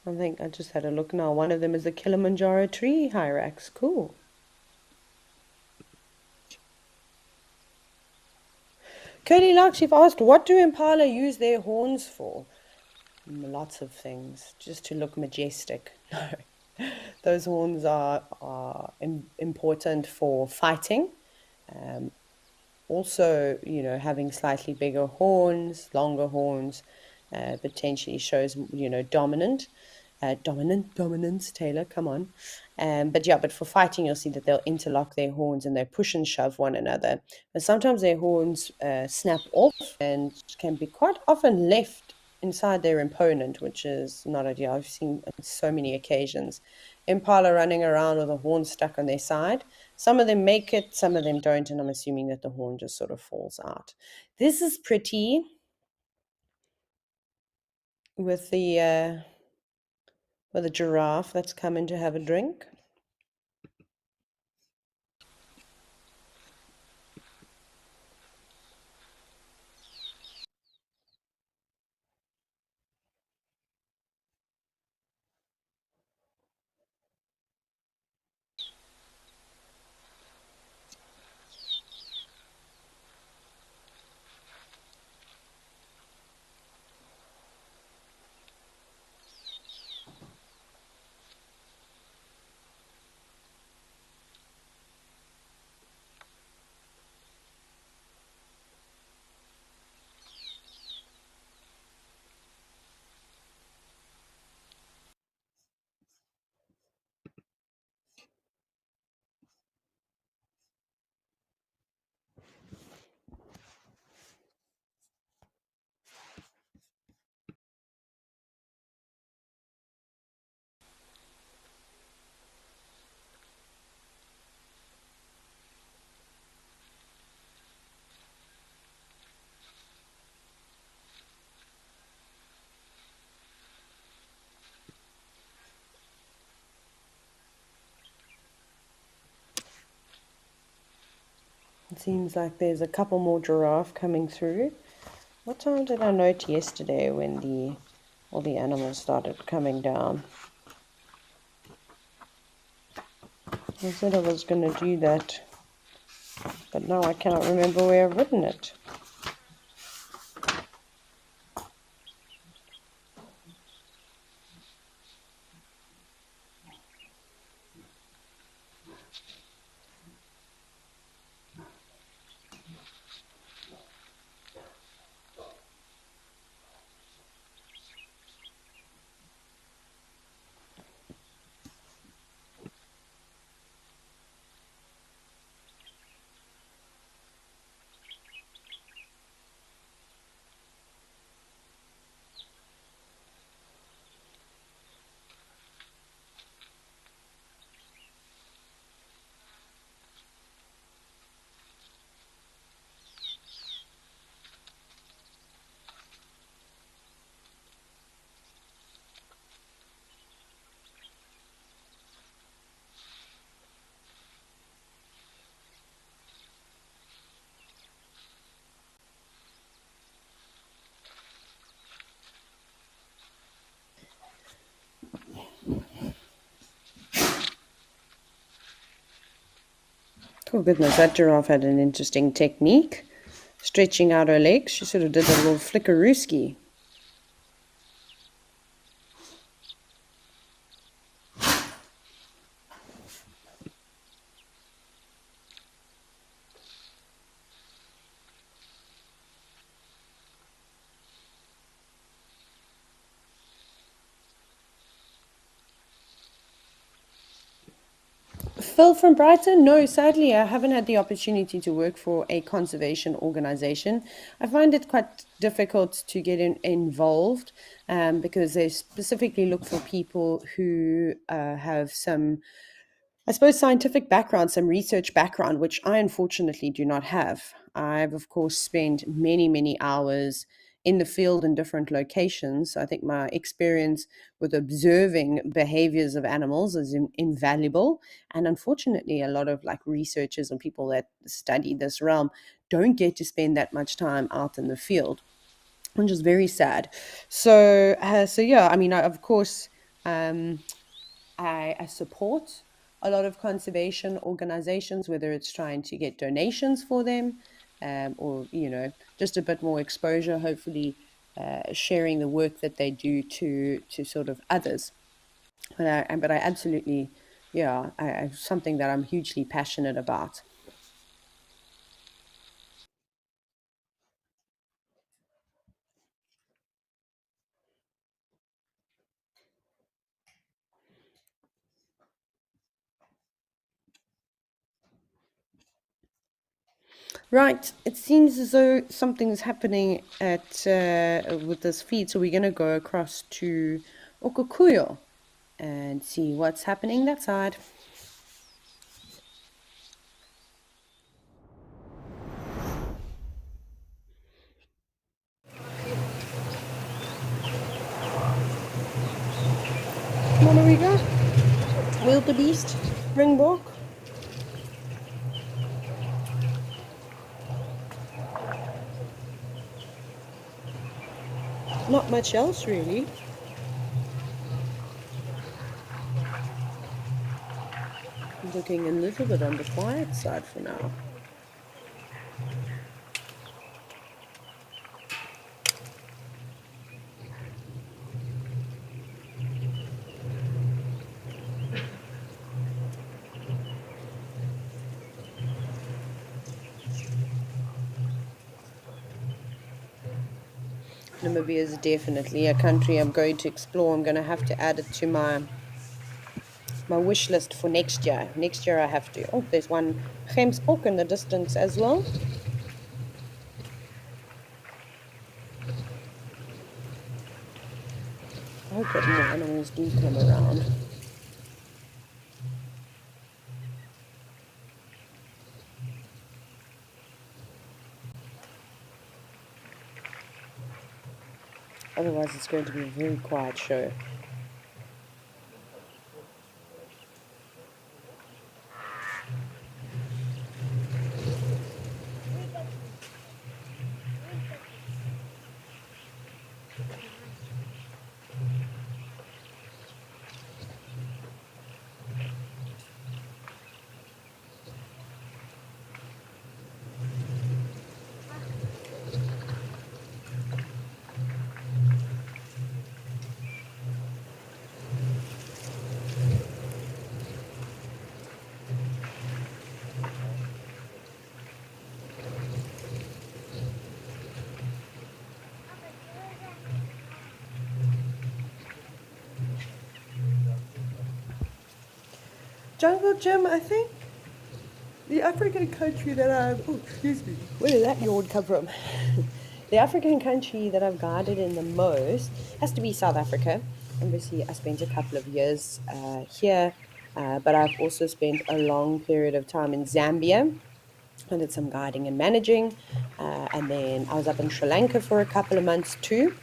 I think I just had a look now. One of them is the Kilimanjaro tree hyrax. Cool. Cody Lux, you've asked, what do impala use their horns for? Lots of things, just to look majestic. No, those horns are important for fighting. Also, having slightly bigger horns, longer horns, potentially shows, dominance, Taylor, come on. But for fighting, you'll see that they'll interlock their horns and they push and shove one another. And sometimes their horns snap off and can be quite often left inside their opponent, which is not ideal. I've seen on so many occasions impala running around with a horn stuck on their side. Some of them make it, some of them don't, and I'm assuming that the horn just sort of falls out. This is pretty with the giraffe that's coming to have a drink. It seems like there's a couple more giraffe coming through. What time did I note yesterday when all the animals started coming down? I said I was going to do that, but now I cannot remember where I've written it. Oh goodness, that giraffe had an interesting technique. Stretching out her legs, she sort of did a little flickerooski. Phil from Brighton? No, sadly, I haven't had the opportunity to work for a conservation organization. I find it quite difficult to get involved because they specifically look for people who have some, I suppose, scientific background, some research background, which I unfortunately do not have. I've, of course, spent many, many hours in the field in different locations. So I think my experience with observing behaviors of animals is invaluable. And unfortunately, a lot of like researchers and people that study this realm don't get to spend that much time out in the field, which is very sad. So yeah, I mean, of course, I support a lot of conservation organizations, whether it's trying to get donations for them or, just a bit more exposure, hopefully sharing the work that they do to sort of others. But I absolutely, yeah, something that I'm hugely passionate about. Right. It seems as though something's happening at with this feed, so we're going to go across to Okukuyo and see what's happening that side. What do we got? Wildebeest, springbok. Not much else really. Looking a little bit on the quiet side for now. Namibia is definitely a country I'm going to explore. I'm going to have to add it to my wish list for next year. Next year I have to. Oh, there's one gemsbok in the distance as well. I hope that more animals do come around. Otherwise it's going to be a very quiet show. Jungle Gym, I think the African country that where did that yawn come from? The African country that I've guided in the most has to be South Africa. Obviously, I spent a couple of years here, but I've also spent a long period of time in Zambia. I did some guiding and managing, and then I was up in Sri Lanka for a couple of months too.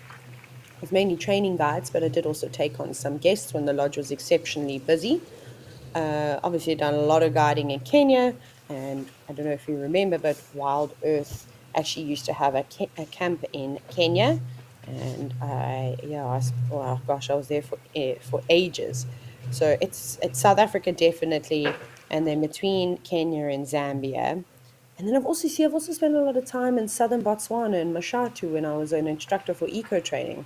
It was mainly training guides, but I did also take on some guests when the lodge was exceptionally busy. Obviously done a lot of guiding in Kenya, and I don't know if you remember, but WildEarth actually used to have a camp in Kenya, and I was there for ages. So it's South Africa definitely, and then between Kenya and Zambia. And then I've also spent a lot of time in southern Botswana and Mashatu when I was an instructor for eco training.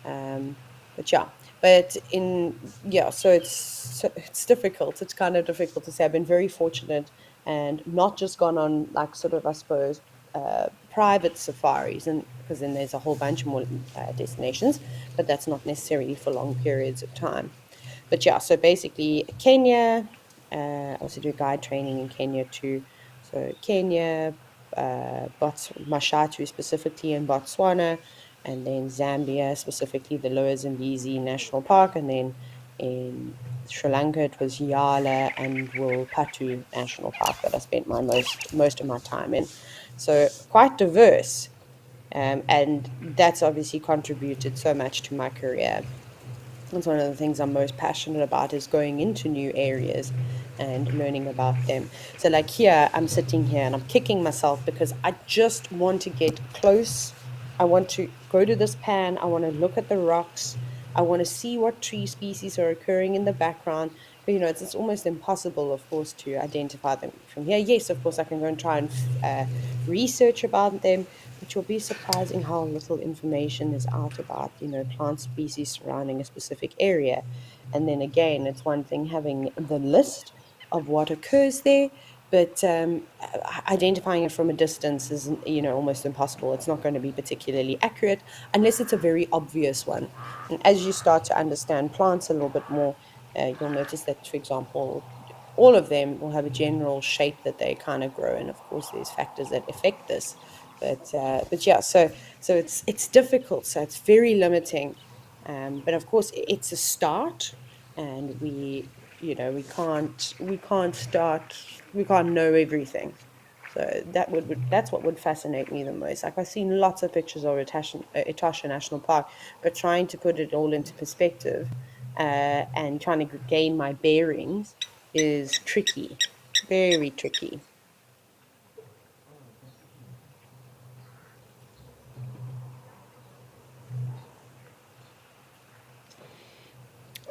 Um, but yeah, but in yeah, it's difficult. It's kind of difficult to say. I've been very fortunate and not just gone on like sort of, I suppose, private safaris, and because then there's a whole bunch more destinations, but that's not necessarily for long periods of time. But yeah, so basically Kenya. I also do guide training in Kenya too. So Kenya, Mashatu specifically in Botswana, and then Zambia, specifically the Lower Zambezi National Park, and then in Sri Lanka it was Yala and Wilpatu National Park that I spent my most of my time in. So quite diverse, and that's obviously contributed so much to my career. That's one of the things I'm most passionate about, is going into new areas and learning about them. So like here, I'm sitting here and I'm kicking myself because I just want to get close. I want to go to this pan. I want to look at the rocks. I want to see what tree species are occurring in the background. But it's almost impossible, of course, to identify them from here. Yes, of course, I can go and try and research about them, but you'll be surprising how little information is out about, plant species surrounding a specific area. And then again, it's one thing having the list of what occurs there, but identifying it from a distance is, almost impossible. It's not going to be particularly accurate unless it's a very obvious one. And as you start to understand plants a little bit more, you'll notice that, for example, all of them will have a general shape that they kind of grow, and of course, there's factors that affect this. But yeah, so it's difficult. So it's very limiting. But of course, it's a start, and we can't know everything. So that's what would fascinate me the most. Like, I've seen lots of pictures of Etosha National Park, but trying to put it all into perspective and trying to gain my bearings is tricky, very tricky.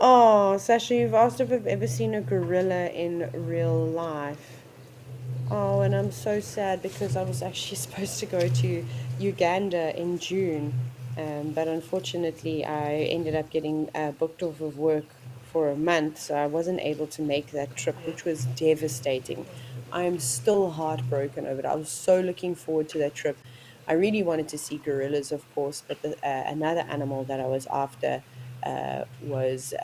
Oh, Sasha, you've asked if I've ever seen a gorilla in real life. Oh, and I'm so sad because I was actually supposed to go to Uganda in June, but unfortunately, I ended up getting booked off of work for a month, so I wasn't able to make that trip, which was devastating. I am still heartbroken over it. I was so looking forward to that trip. I really wanted to see gorillas, of course, but another animal that I was after was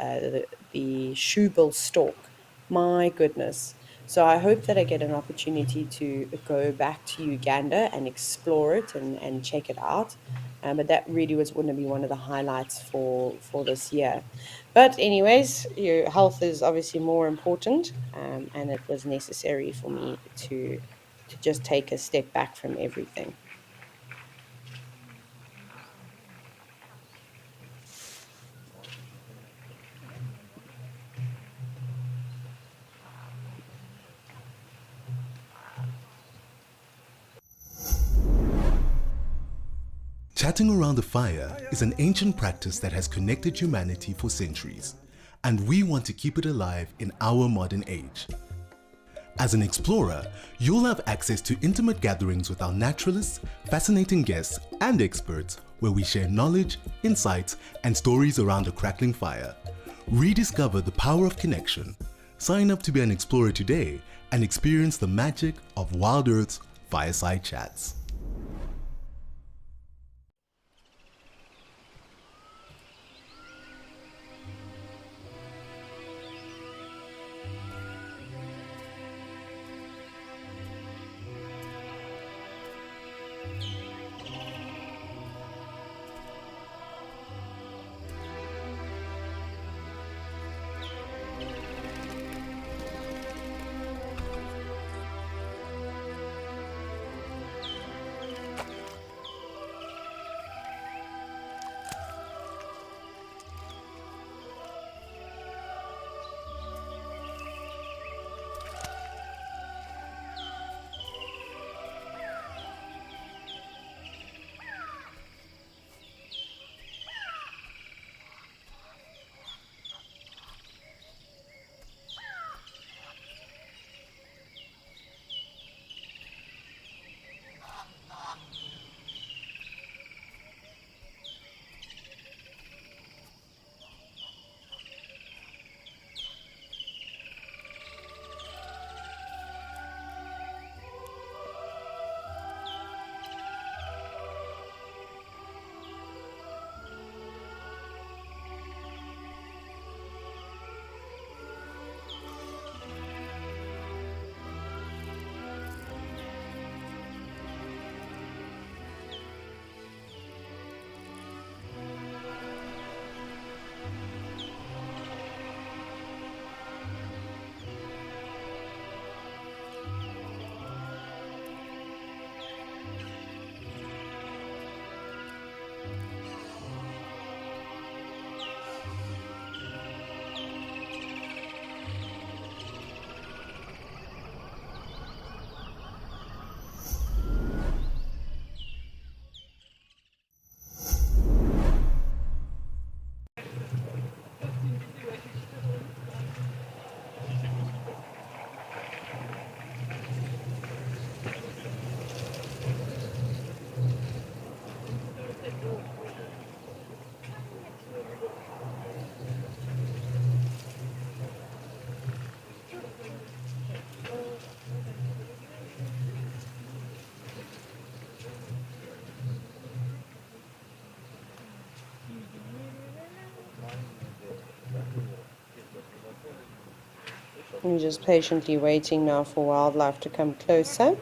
the shoebill stork. My goodness. So I hope that I get an opportunity to go back to Uganda and explore it and check it out. But that really was going to be one of the highlights for this year. But anyways, your health is obviously more important, and it was necessary for me to just take a step back from everything. Chatting around a fire is an ancient practice that has connected humanity for centuries, and we want to keep it alive in our modern age. As an explorer, you'll have access to intimate gatherings with our naturalists, fascinating guests, and experts where we share knowledge, insights, and stories around a crackling fire. Rediscover the power of connection. Sign up to be an explorer today and experience the magic of WildEarth's Fireside Chats. We're just patiently waiting now for wildlife to come closer.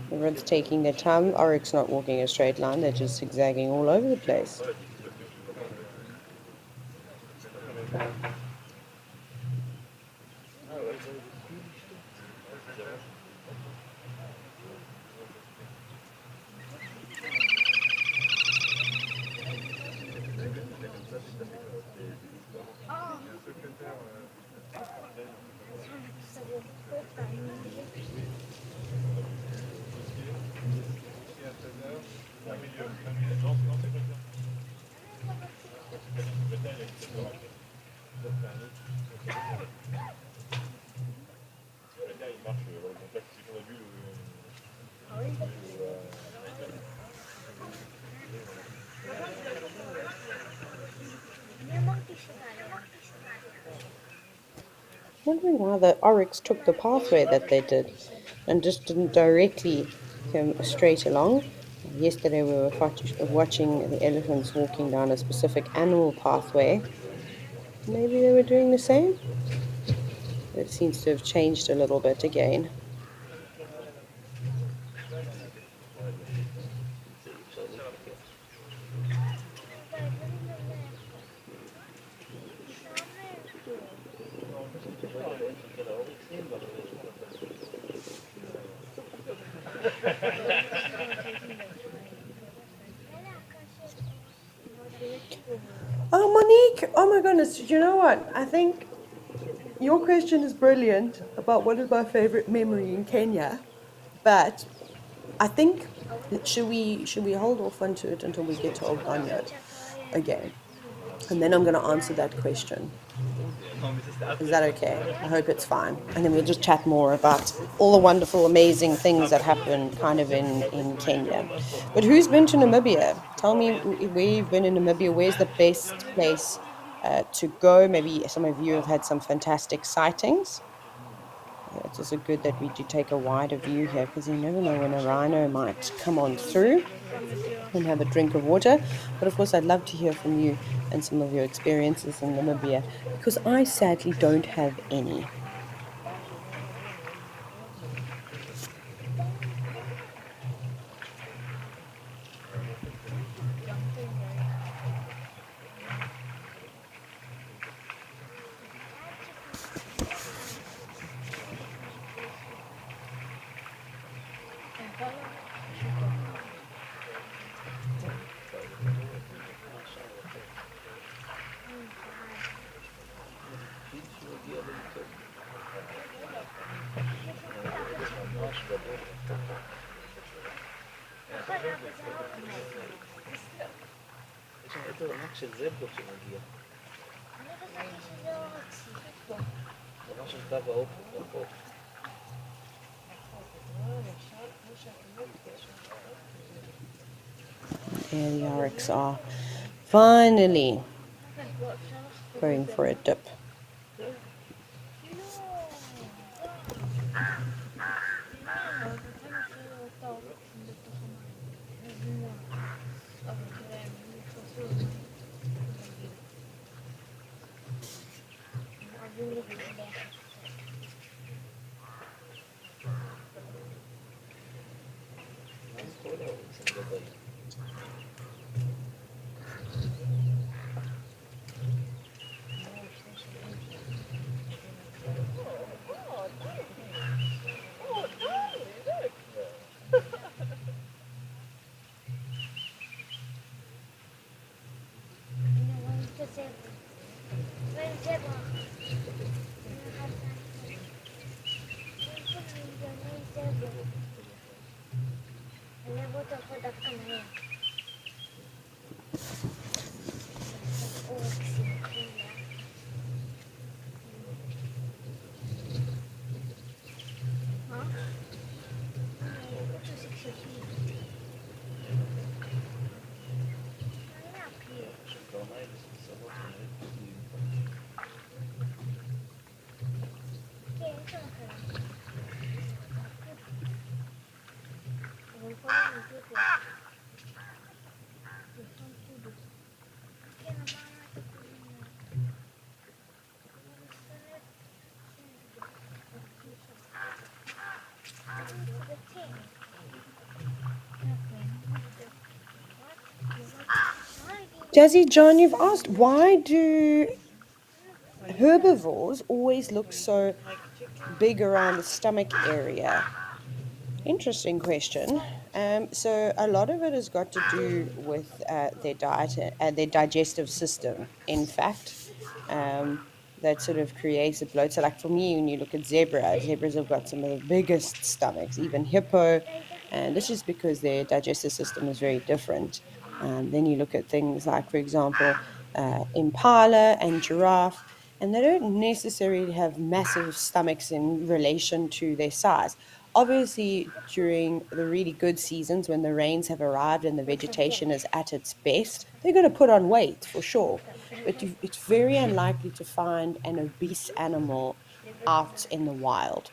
Everyone's taking their time. Oryx not walking a straight line, they're just zigzagging all over the place. Wondering why the oryx took the pathway that they did and just didn't directly come straight along. Yesterday we were watching the elephants walking down a specific animal pathway. Maybe they were doing the same? It seems to have changed a little bit again. Oh, Monique! Oh my goodness! You know what? I think your question is brilliant about what is my favorite memory in Kenya, but I think should we hold off onto it until we get to Old Banyo again, and then I'm going to answer that question. Is that okay? I hope it's fine. And then we'll just chat more about all the wonderful, amazing things that happen kind of in Kenya. But who's been to Namibia? Tell me where you've been in Namibia. Where's the best place to go? Maybe some of you have had some fantastic sightings. It's also good that we do take a wider view here because you never know when a rhino might come on through and have a drink of water. But of course, I'd love to hear from you and some of your experiences in Namibia because I sadly don't have any. There the oryx are finally going for a dip. Jazzy John, you've asked, why do herbivores always look so big around the stomach area? Interesting question. So a lot of it has got to do with their diet and their digestive system. In fact, that sort of creates a bloat. So, like for me, when you look at zebras have got some of the biggest stomachs, even hippo, and this is because their digestive system is very different. Then you look at things like, for example, impala and giraffe, and they don't necessarily have massive stomachs in relation to their size. Obviously, during the really good seasons when the rains have arrived and the vegetation is at its best, they're going to put on weight for sure. But it's very unlikely to find an obese animal out in the wild.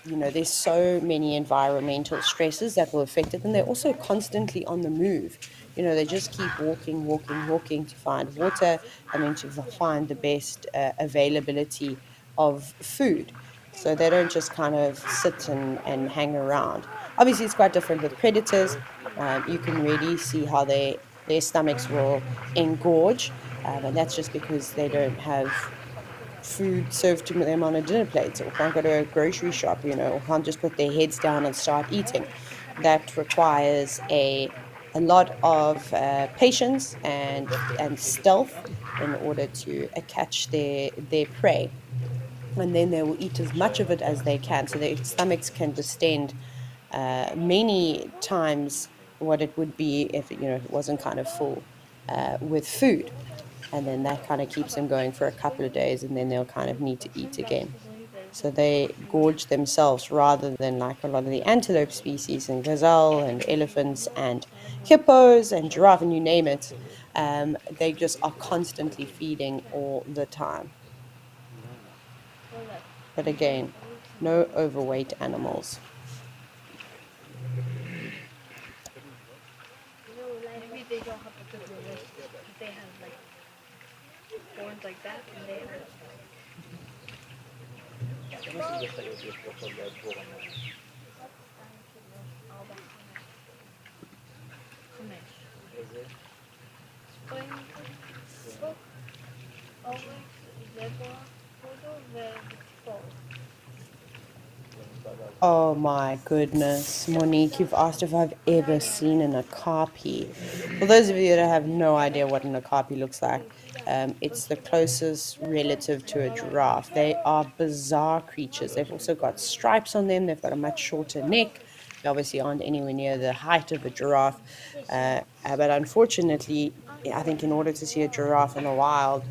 There's so many environmental stresses that will affect it, and they're also constantly on the move. They just keep walking, walking, walking to find water and then to find the best availability of food. So they don't just kind of sit and hang around. Obviously, it's quite different with predators. You can really see how their stomachs will engorge, and that's just because they don't have food served to them on a dinner plate, or can't go to a grocery shop, or can't just put their heads down and start eating. That requires a lot of patience and stealth in order to catch their prey, and then they will eat as much of it as they can, so their stomachs can distend many times what it would be if it wasn't kind of full with food. And then that kind of keeps them going for a couple of days, and then they'll kind of need to eat again. So they gorge themselves rather than like a lot of the antelope species and gazelle and elephants and hippos and giraffe and you name it. They just are constantly feeding all the time. But again, no overweight animals. Maybe they don't have to do this. They have like horns like that, and they have. Oh my goodness, Monique, you've asked if I've ever seen an okapi. For those of you that have no idea what an okapi looks like, it's the closest relative to a giraffe. They are bizarre creatures. They've also got stripes on them. They've got a much shorter neck. They obviously aren't anywhere near the height of a giraffe. But unfortunately, I think in order to see a giraffe in the wild,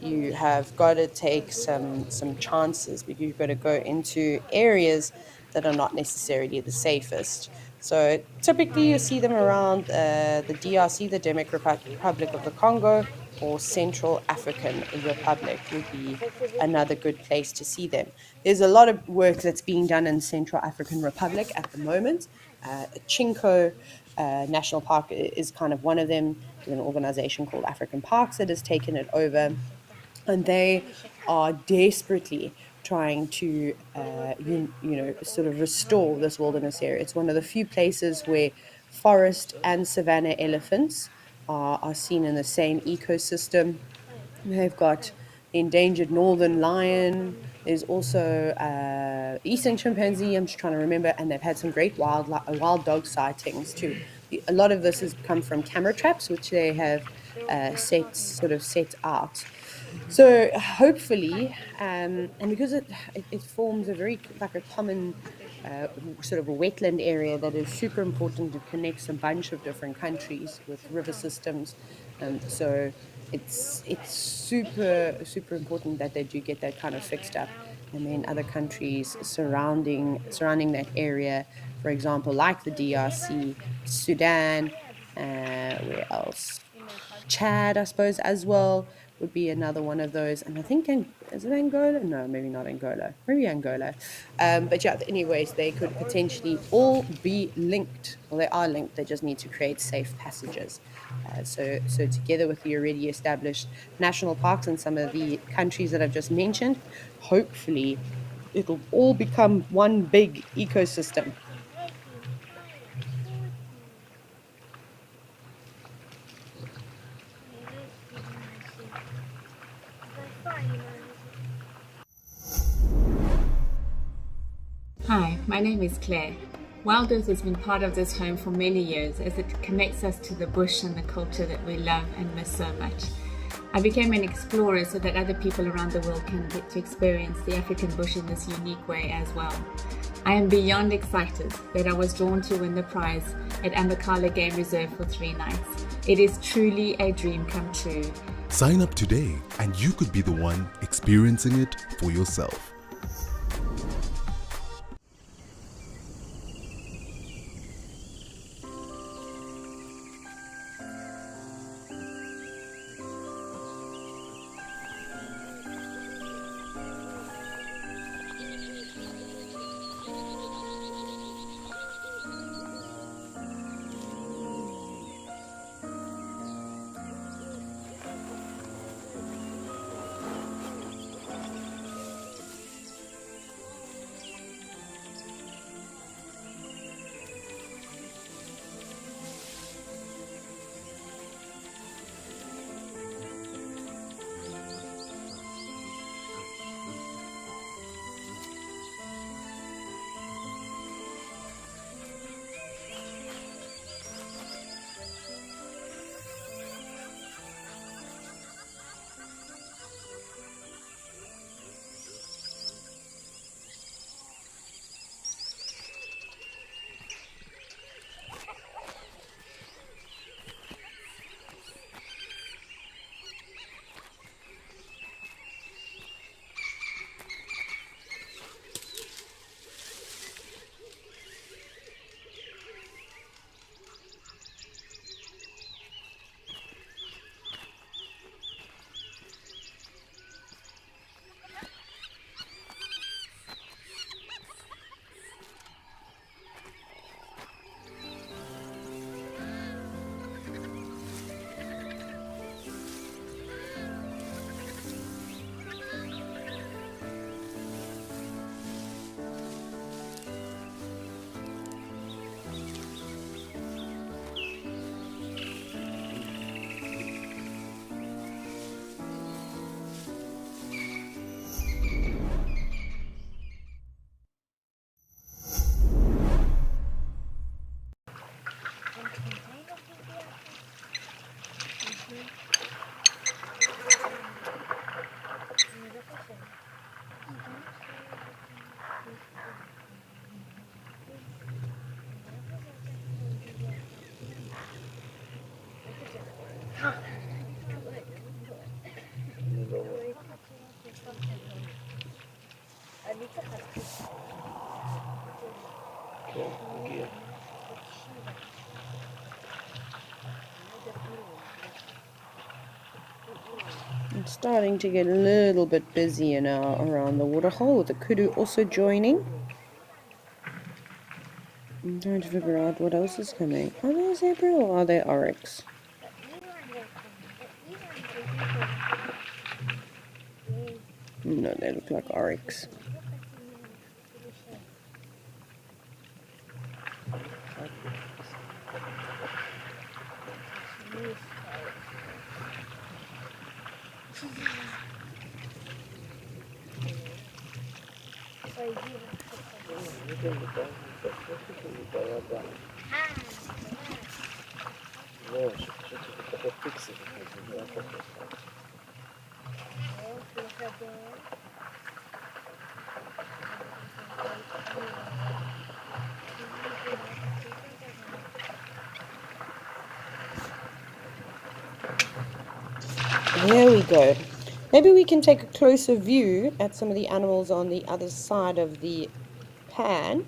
you have got to take some chances, because you've got to go into areas that are not necessarily the safest. So typically you see them around the DRC, the Democratic Republic of the Congo, or Central African Republic would be another good place to see them. There's a lot of work that's being done in Central African Republic at the moment. Chinko National Park is kind of one of them. There's an organization called African Parks that has taken it over, and they are desperately trying to sort of restore this wilderness area. It's one of the few places where forest and savanna elephants are seen in the same ecosystem. They've got the endangered northern lion. There's also eastern chimpanzee. I'm just trying to remember, and they've had some great wild dog sightings too. A lot of this has come from camera traps, which they have set out. So hopefully, and because it forms a very like a common sort of a wetland area that is super important to connects a bunch of different countries with river systems. So it's super important that they do get that kind of fixed up, and then other countries surrounding that area, for example, like the DRC, Sudan, where else? Chad, I suppose, as well, would be another one of those. And I think, is it Angola? No, maybe not Angola. Maybe Angola. But yeah, anyways, they could potentially all be linked. Well, they are linked. They just need to create safe passages. So together with the already established national parks and some of the countries that I've just mentioned, hopefully it'll all become one big ecosystem. my name is Claire. WildEarth has been part of this home for many years as it connects us to the bush and the culture that we love and miss so much. I became an explorer so that other people around the world can get to experience the African bush in this unique way as well. I am beyond excited that I was drawn to win the prize at Ambakala Game Reserve for 3 nights. It is truly a dream come true. Sign up today and you could be the one experiencing it for yourself. It's starting to get a little bit busier now around the waterhole, with the kudu also joining. I'm trying to figure out what else is coming. Are they zebra or are they oryx? No, they look like oryx. There we go. Maybe we can take a closer view at some of the animals on the other side of the pan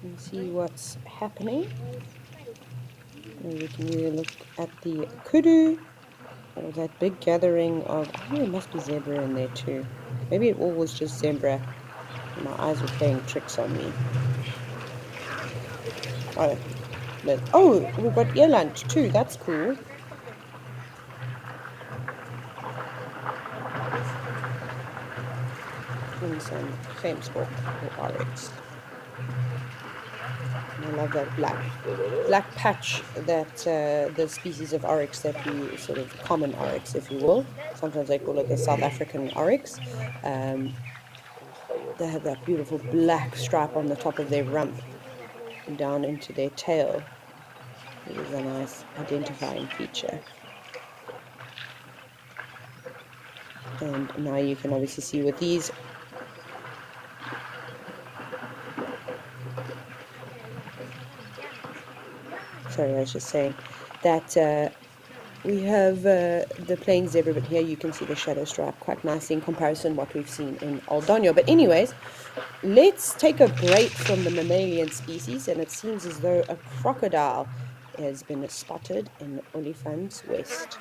and see what's happening. And we can either look at the kudu or that big gathering of, I think there must be zebra in there too. Maybe it all was just zebra. My eyes were playing tricks on me. Oh, we've got eland too. That's cool. And some famous or oryx. And I love that black patch that the species of oryx that we sort of common oryx, if you will. Sometimes they call it the South African oryx. they have that beautiful black stripe on the top of their rump and down into their tail. It is a nice identifying feature. And now you can obviously see with these, sorry, I was just saying that we have the plain zebra, but here you can see the shadow stripe quite nicely in comparison to what we've seen in Old Donyo. But anyways, let's take a break from the mammalian species, and it seems as though a crocodile has been spotted in Olifants West.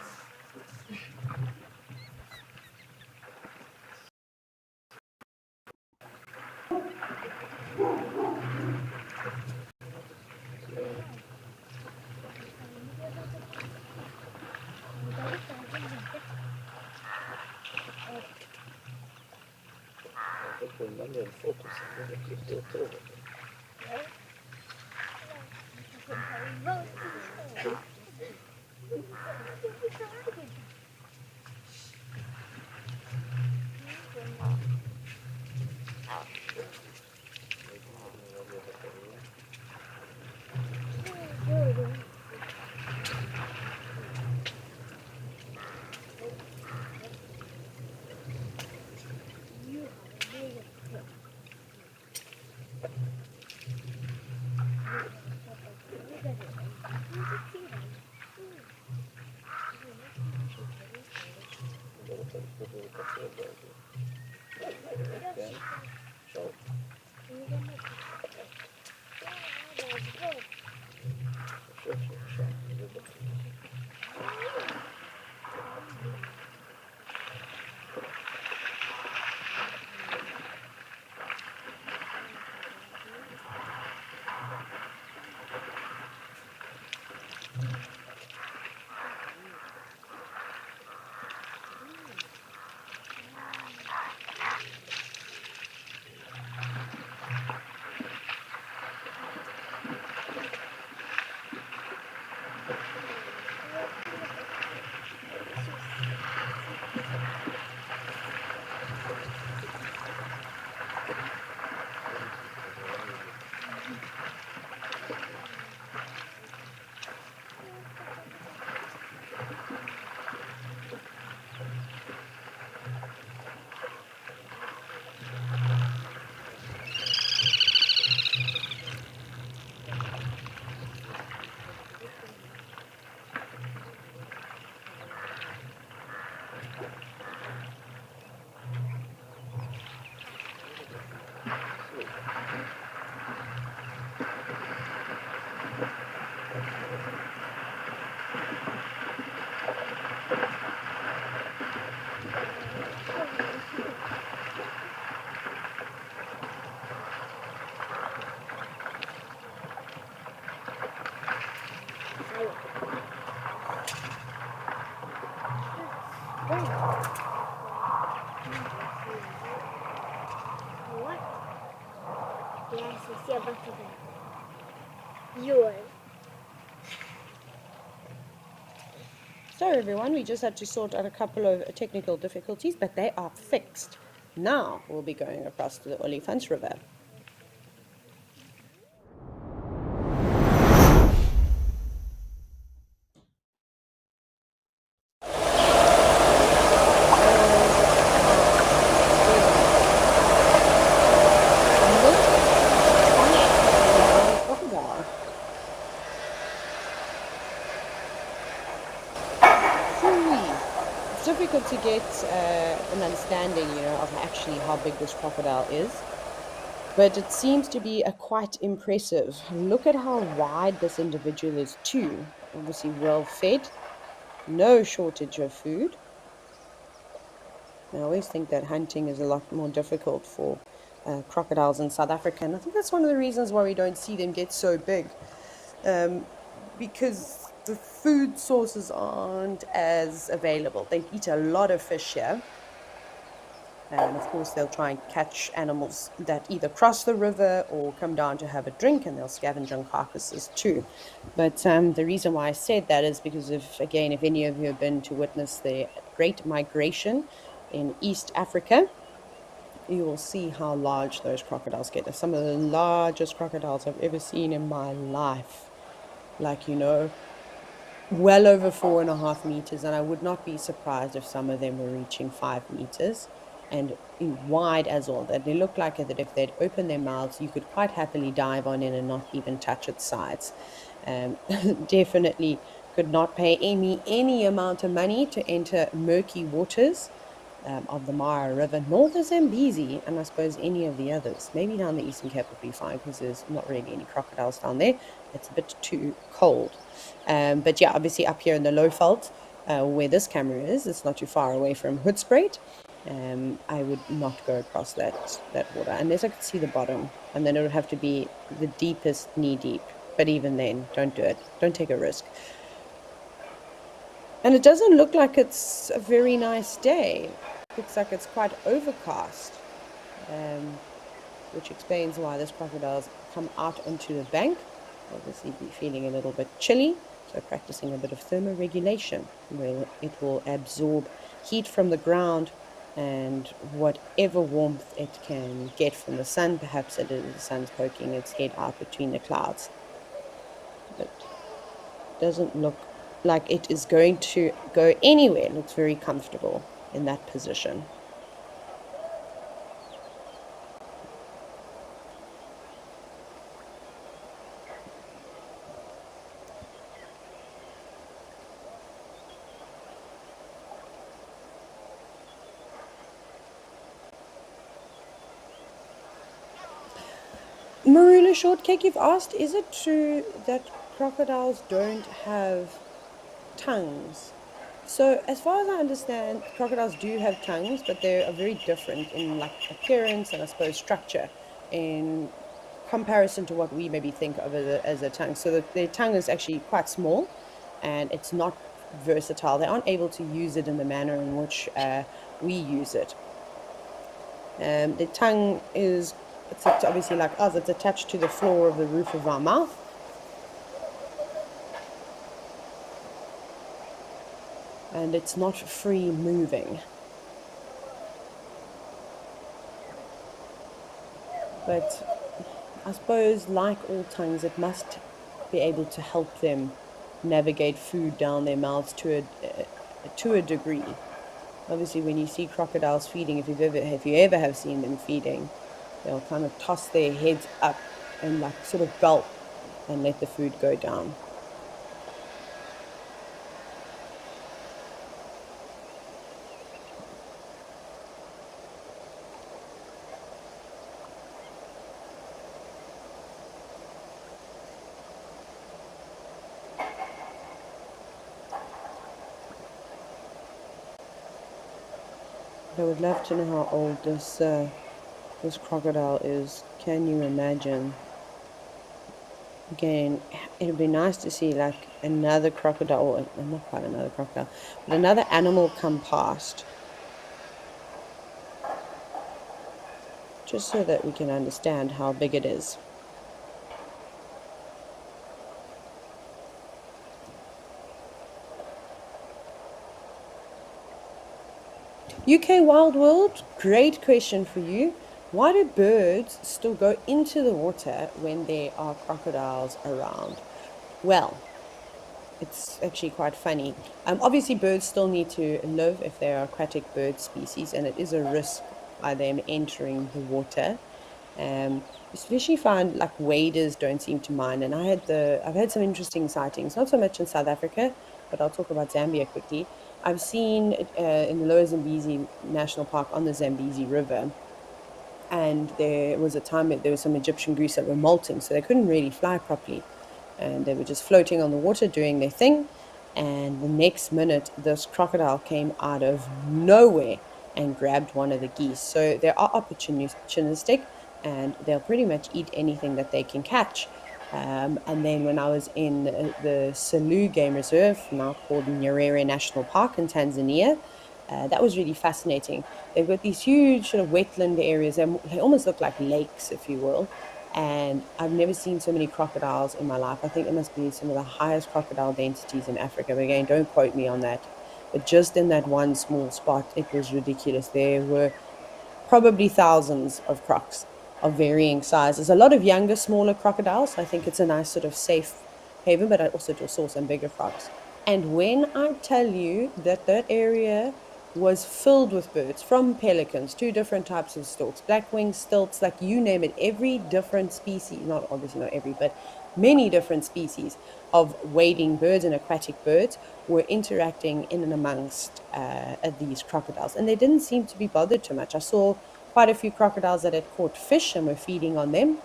Yes, I see a bunch of them. Yours. So everyone, we just had to sort out a couple of technical difficulties, but they are fixed. Now we'll be going across to the Olifants River. Crocodile. It's difficult to get an understanding, of actually how big this crocodile is, but it seems to be quite impressive. Look at how wide this individual is too. Obviously well fed, no shortage of food. I always think that hunting is a lot more difficult for crocodiles in South Africa, and I think that's one of the reasons why we don't see them get so big, because the food sources aren't as available. They eat a lot of fish here, and of course they'll try and catch animals that either cross the river or come down to have a drink, and they'll scavenge on carcasses too. But the reason why I said that is because if any of you have been to witness the Great Migration in East Africa, you will see how large those crocodiles get. They're some of the largest crocodiles I've ever seen in my life. Like, well over 4.5 meters, and I would not be surprised if some of them were reaching 5 meters and wide as well. That they look like that if they'd open their mouths, you could quite happily dive on in and not even touch its sides. Definitely could not pay any amount of money to enter murky waters of the Mara River, north of Zambezi, and I suppose any of the others. Maybe down the Eastern Cape would be fine because there's not really any crocodiles down there. It's a bit too cold. But yeah, obviously up here in the Lowveld, where this camera is, it's not too far away from Hoedspruit. I would not go across that water unless I could see the bottom, and then it would have to be the deepest knee deep. But even then, don't do it. Don't take a risk. And it doesn't look like it's a very nice day. It looks like it's quite overcast, which explains why this crocodile's come out onto the bank. Obviously be feeling a little bit chilly, so practicing a bit of thermoregulation, where it will absorb heat from the ground and whatever warmth it can get from the sun. Perhaps the sun's poking its head out between the clouds. But it doesn't look like it is going to go anywhere. It looks very comfortable in that position. Marula Shortcake, you've asked, is it true that crocodiles don't have tongues? So as far as I understand, crocodiles do have tongues, but they are very different in like appearance and I suppose structure in comparison to what we maybe think of as a tongue. So their tongue is actually quite small and it's not versatile. They aren't able to use it in the manner in which we use it. The tongue is, it's obviously like us, it's attached to the floor of the roof of our mouth. And it's not free moving. But I suppose, like all tongues, it must be able to help them navigate food down their mouths to a degree. Obviously, when you see crocodiles feeding, if you ever have seen them feeding, they'll kind of toss their heads up and like sort of gulp and let the food go down. I would love to know how old this crocodile is. Can you imagine? Again, it would be nice to see like another crocodile, or not quite another crocodile, but another animal come past. Just so that we can understand how big it is. UK Wild World, great question for you. Why do birds still go into the water when there are crocodiles around? Well, it's actually quite funny. Obviously, birds still need to live if they are aquatic bird species, and it is a risk by them entering the water. Especially find like waders don't seem to mind, and I've had some interesting sightings, not so much in South Africa, but I'll talk about Zambia quickly. I've seen in the Lower Zambezi National Park on the Zambezi River, and there was a time that there were some Egyptian geese that were molting, so they couldn't really fly properly, and they were just floating on the water doing their thing, and the next minute this crocodile came out of nowhere and grabbed one of the geese. So they are opportunistic, and they'll pretty much eat anything that they can catch. And then when I was in the Selous Game Reserve, now called Nyerere National Park in Tanzania, that was really fascinating. They've got these huge sort of wetland areas, and they almost look like lakes, if you will. And I've never seen so many crocodiles in my life. I think it must be some of the highest crocodile densities in Africa. But again, don't quote me on that. But just in that one small spot, it was ridiculous. There were probably thousands of crocs of varying sizes. A lot of younger, smaller crocodiles. I think it's a nice sort of safe haven, but I also just saw some bigger crocs. And when I tell you that that area was filled with birds, from pelicans to different types of storks, black-winged stilts, like you name it, every different species, not obviously not every, but many different species of wading birds and aquatic birds were interacting in and amongst these crocodiles. And they didn't seem to be bothered too much. I saw quite a few crocodiles that had caught fish and were feeding on them.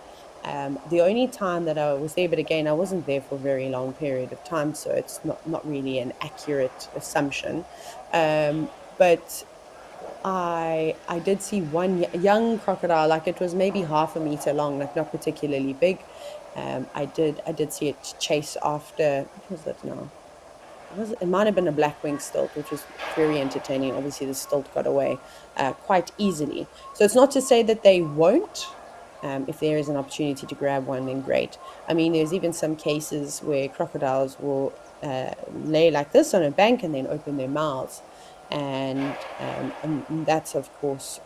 The only time that I was there, but again, I wasn't there for a very long period of time, so it's not really an accurate assumption. But I did see one young crocodile, like it was maybe half a meter long, like not particularly big. I did see it chase after, what was that now? It might have been a black-winged stilt, which was very entertaining. Obviously, the stilt got away quite easily. So it's not to say that they won't. If there is an opportunity to grab one, then great. I mean, there's even some cases where crocodiles will lay like this on a bank and then open their mouths. And that's, of course,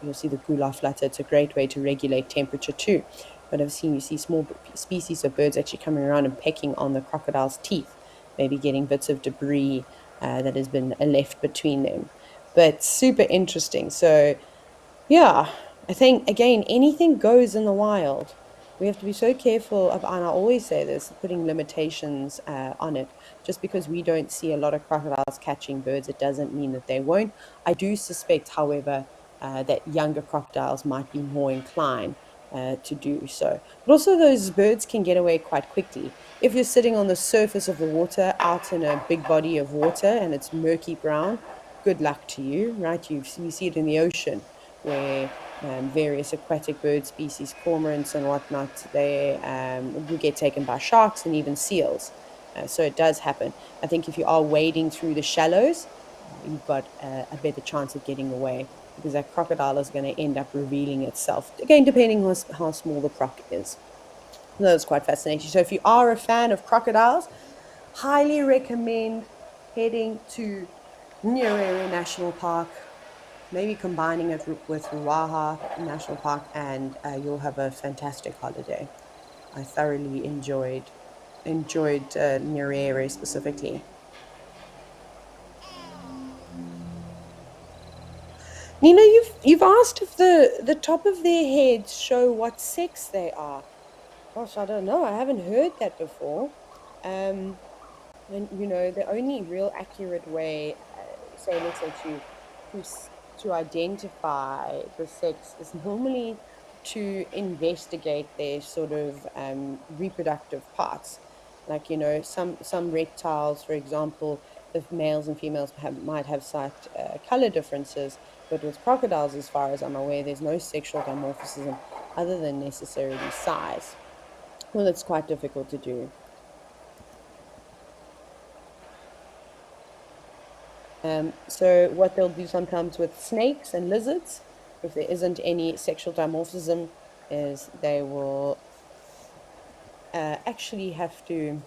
you'll see the goula flutter. It's a great way to regulate temperature too. But you see small species of birds actually coming around and pecking on the crocodile's teeth, maybe getting bits of debris that has been left between them. But super interesting. So, yeah, I think, again, anything goes in the wild. We have to be so careful, and I always say this, putting limitations on it. Just because we don't see a lot of crocodiles catching birds, it doesn't mean that they won't. I do suspect, however, that younger crocodiles might be more inclined to do so. But also those birds can get away quite quickly. If you're sitting on the surface of the water out in a big body of water and it's murky brown, good luck to you, right? You see it in the ocean where various aquatic bird species, cormorants and whatnot, they will get taken by sharks and even seals. So it does happen. I think if you are wading through the shallows, you've got a better chance of getting away, because that crocodile is going to end up revealing itself, again, depending on how small the croc is. So that's quite fascinating. So if you are a fan of crocodiles, highly recommend heading to Nyerere National Park, maybe combining it with Ruaha National Park, and you'll have a fantastic holiday. I thoroughly enjoyed Nyerere specifically. Nina, you've asked if the top of their heads show what sex they are. Gosh, I don't know. I haven't heard that before. And the only real accurate way, say, let's say to identify the sex is normally to investigate their sort of reproductive parts. Like, some reptiles, for example, the males and females might have slight color differences, but with crocodiles, as far as I'm aware, there's no sexual dimorphism other than necessarily size. Well, it's quite difficult to do. So what they'll do sometimes with snakes and lizards, if there isn't any sexual dimorphism, is they will actually have to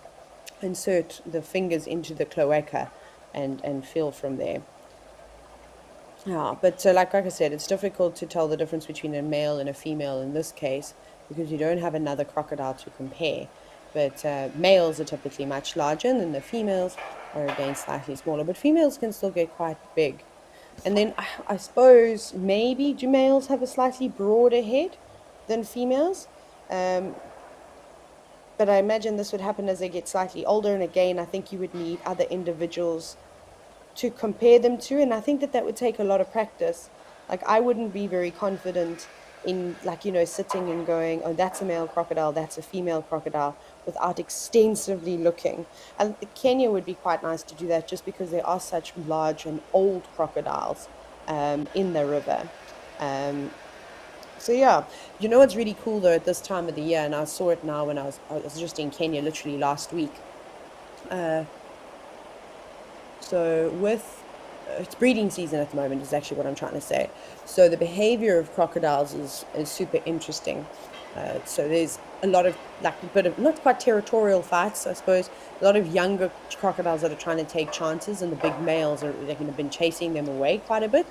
insert the fingers into the cloaca and feel from there. Yeah, but so like I said, it's difficult to tell the difference between a male and a female in this case, because you don't have another crocodile to compare. But males are typically much larger, and then the females are again slightly smaller. But females can still get quite big. And then I suppose maybe do males have a slightly broader head than females? But I imagine this would happen as they get slightly older. And again, I think you would need other individuals to compare them to. And I think that would take a lot of practice. Like, I wouldn't be very confident in, sitting and going, oh, that's a male crocodile, that's a female crocodile, without extensively looking. And Kenya would be quite nice to do that, just because there are such large and old crocodiles in the river. So yeah, what's really cool though at this time of the year, and I saw it now when I was just in Kenya literally last week. So with it's breeding season at the moment is actually what I'm trying to say. So the behavior of crocodiles is super interesting. So there's a lot of, like, a bit of, not quite territorial fights, I suppose. A lot of younger crocodiles that are trying to take chances, and the big males have been chasing them away quite a bit.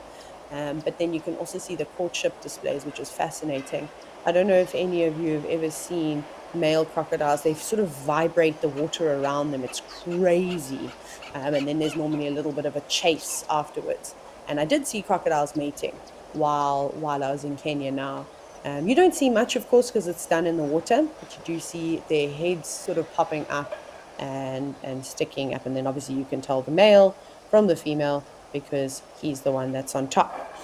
But then you can also see the courtship displays, which is fascinating. I don't know if any of you have ever seen male crocodiles. They sort of vibrate the water around them. It's crazy. And then there's normally a little bit of a chase afterwards. And I did see crocodiles mating while I was in Kenya now. You don't see much, of course, because it's done in the water, but you do see their heads sort of popping up and sticking up. And then obviously you can tell the male from the female because he's the one that's on top.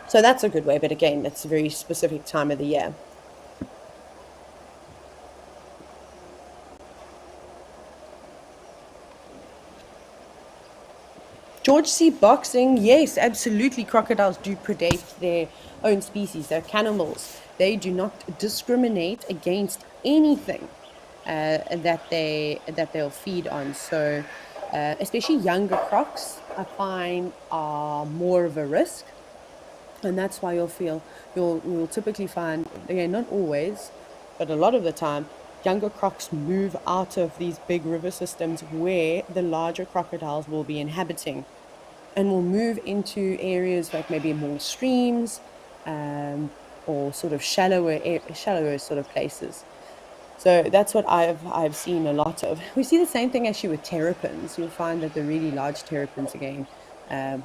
So that's a good way, but again, that's a very specific time of the year. George C. Boxing, yes, absolutely. Crocodiles do predate their own species. They're cannibals. They do not discriminate against anything that they'll feed on. So, especially younger crocs, I find are more of a risk, and that's why you'll typically find, again, not always, but a lot of the time, younger crocs move out of these big river systems where the larger crocodiles will be inhabiting, and will move into areas like maybe more streams, or sort of shallower sort of places. So that's what I've seen a lot of. We see the same thing actually with terrapins. You'll find that the really large terrapins again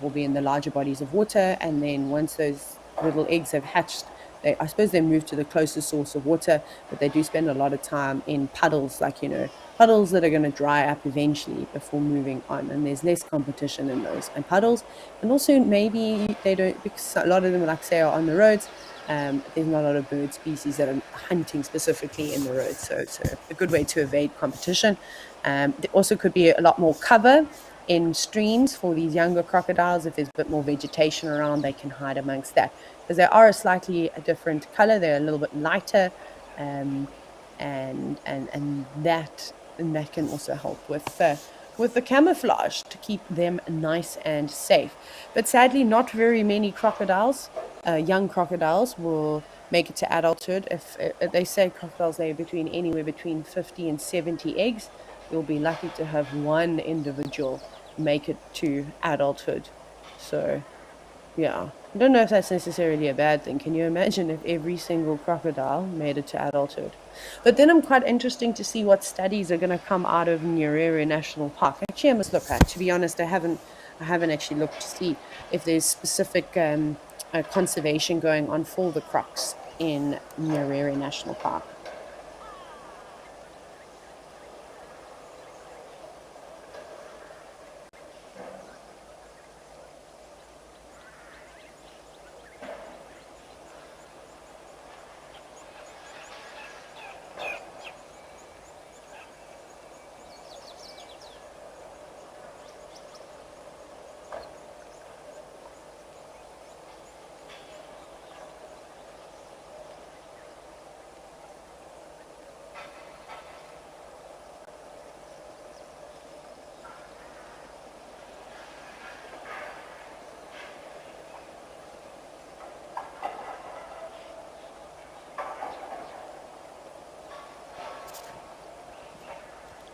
will be in the larger bodies of water, and then once those little eggs have hatched, I suppose they move to the closest source of water, but they do spend a lot of time in puddles, like puddles that are going to dry up eventually before moving on. And there's less competition in those and puddles, and also maybe they don't, because a lot of them, like say, are on the roads. There's not a lot of bird species that are hunting specifically in the road, so it's a good way to evade competition. There also could be a lot more cover in streams for these younger crocodiles. If there's a bit more vegetation around, they can hide amongst that, because they are a different color. They're a little bit lighter, and that can also help with the camouflage to keep them nice and safe. But sadly, not very many crocodiles, young crocodiles, will make it to adulthood. If they say crocodiles lay anywhere between 50 and 70 eggs, you'll be lucky to have one individual make it to adulthood. So yeah, I don't know if that's necessarily a bad thing. Can you imagine if every single crocodile made it to adulthood? But then I'm quite interesting to see what studies are going to come out of Nyerere National Park. Actually, I must look at. To be honest, I haven't actually looked to see if there's specific conservation going on for the crocs in Nyerere National Park.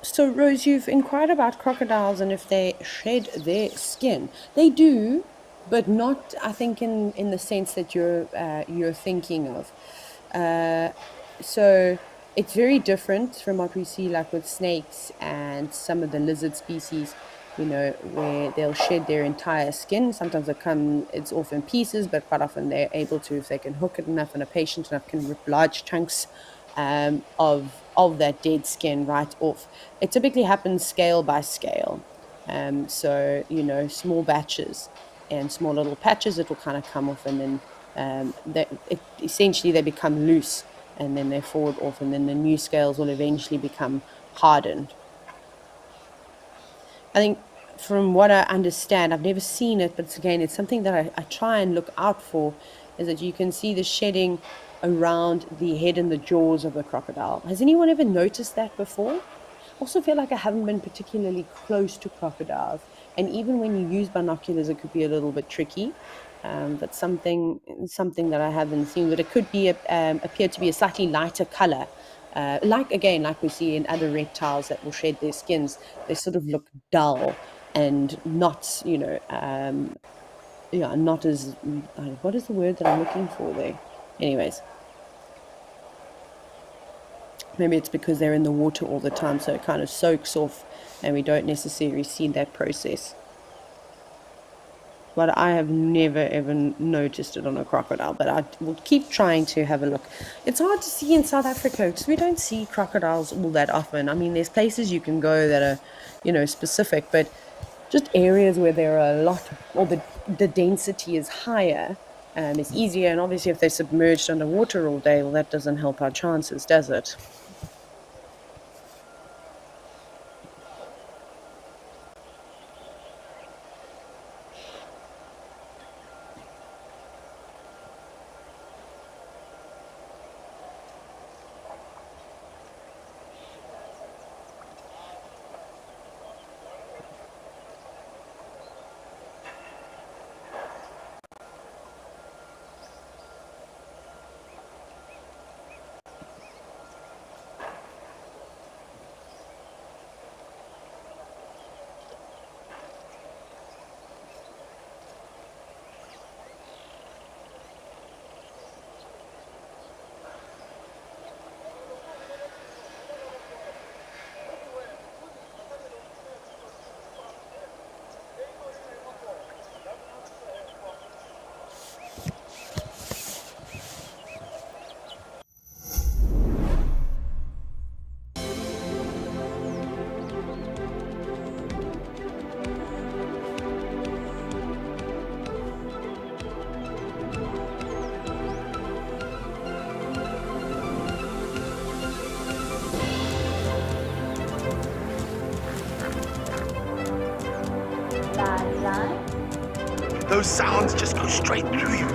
So, Rose, you've inquired about crocodiles and if they shed their skin. They do, but not, I think, in the sense that you're thinking of. Uh, so it's very different from what we see, like with snakes and some of the lizard species, where they'll shed their entire skin. Sometimes it's off in pieces, but quite often they're able to, if they can hook it enough and are patient enough, can rip large chunks of that dead skin right off. It typically happens scale by scale. So, small batches and small little patches, it will kind of come off, and then essentially they become loose, and then they fall off, and then the new scales will eventually become hardened. I think, from what I understand, I've never seen it, but it's something that I try and look out for, is that you can see the shedding around the head and the jaws of the crocodile. Has anyone ever noticed that before? Also feel like I haven't been particularly close to crocodiles, and even when you use binoculars, it could be a little bit tricky. That's something that I haven't seen, but it could be appear to be a slightly lighter color. Like we see in other reptiles that will shed their skins, they sort of look dull and not, yeah, not as, what is the word that I'm looking for there? Anyways, maybe it's because they're in the water all the time, so it kind of soaks off and we don't necessarily see that process. But I have never ever noticed it on a crocodile, but I will keep trying to have a look. It's hard to see in South Africa because we don't see crocodiles all that often. I mean, there's places you can go that are, specific, but just areas where there are a lot, or the density is higher, is easier. And obviously, if they're submerged underwater all day, well, that doesn't help our chances, does it? Those sounds just go straight through you.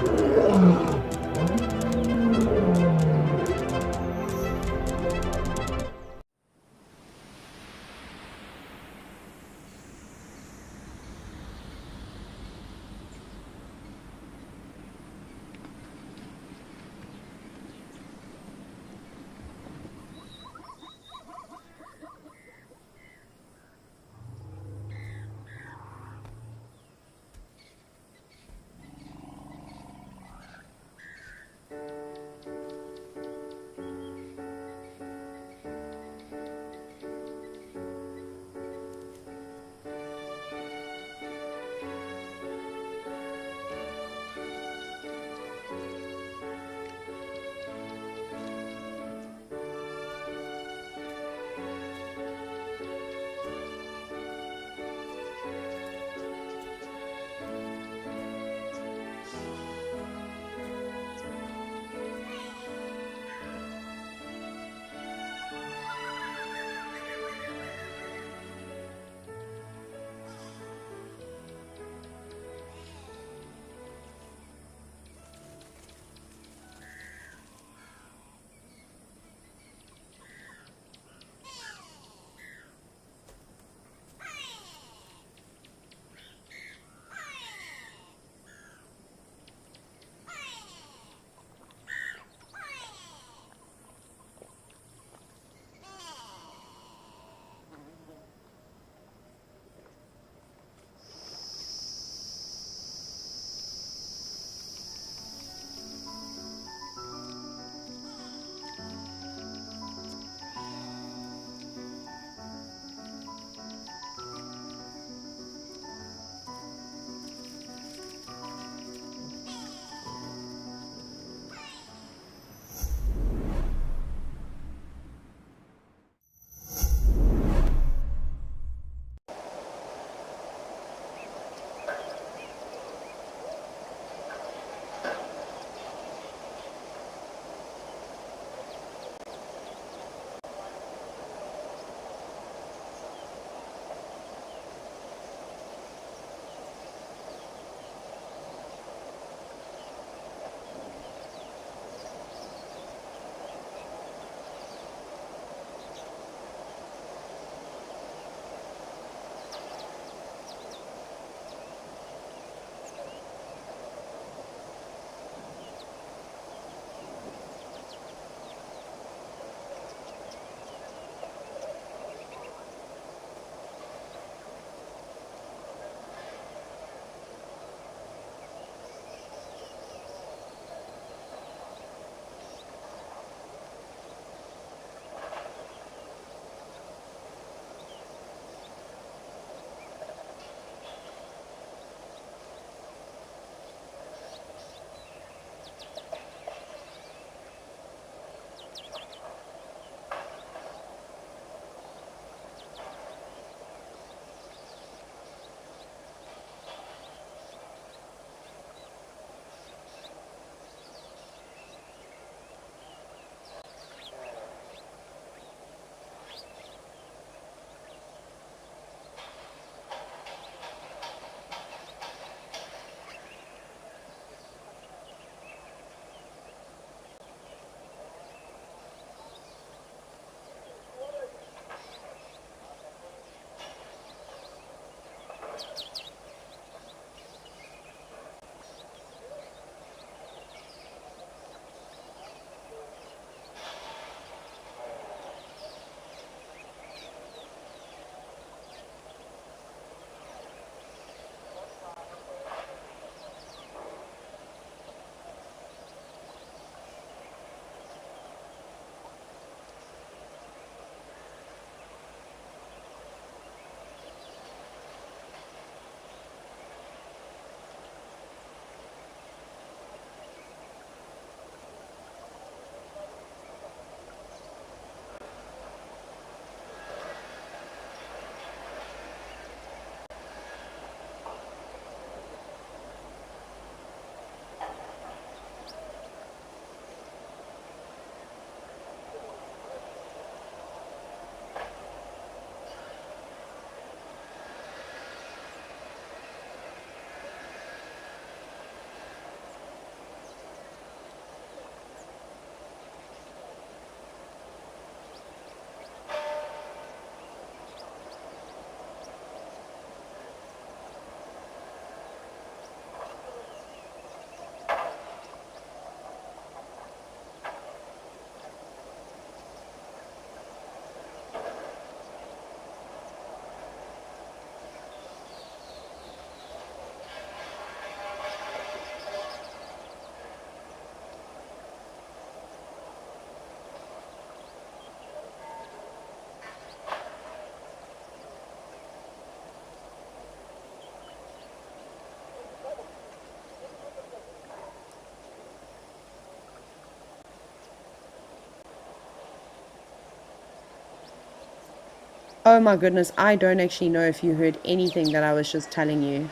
Oh my goodness, I don't actually know if you heard anything that I was just telling you.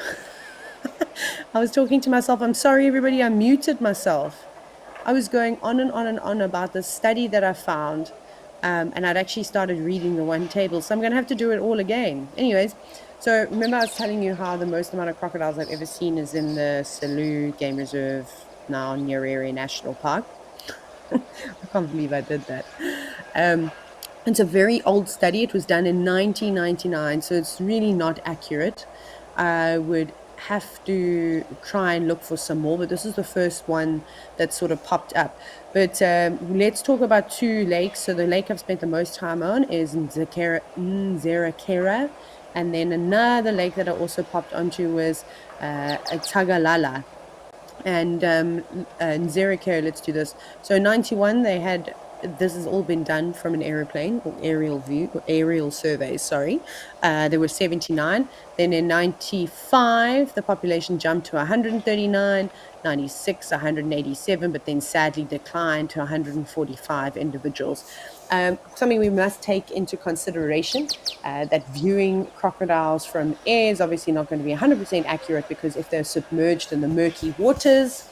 I was talking to myself. I'm sorry, everybody, I muted myself. I was going on and on and on about this study that I found, and I'd actually started reading the one table, so I'm going to have to do it all again. Anyways, so remember I was telling you how the most amount of crocodiles I've ever seen is in the Selous Game Reserve, now Nyerere National Park. I can't believe I did that. It's a very old study. It was done in 1999, so it's really not accurate. I would have to try and look for some more, but this is the first one that sort of popped up. But let's talk about two lakes. So the lake I've spent the most time on is Nzerekera, and then another lake that I also popped onto was Tagalala. And Nzerekere, let's do this. So 91, they had, this has all been done from an aeroplane or aerial view, or aerial surveys, sorry. There were 79. Then in 95, the population jumped to 139, 96, 187, but then sadly declined to 145 individuals. Something we must take into consideration, that viewing crocodiles from air is obviously not going to be 100% accurate, because if they're submerged in the murky waters,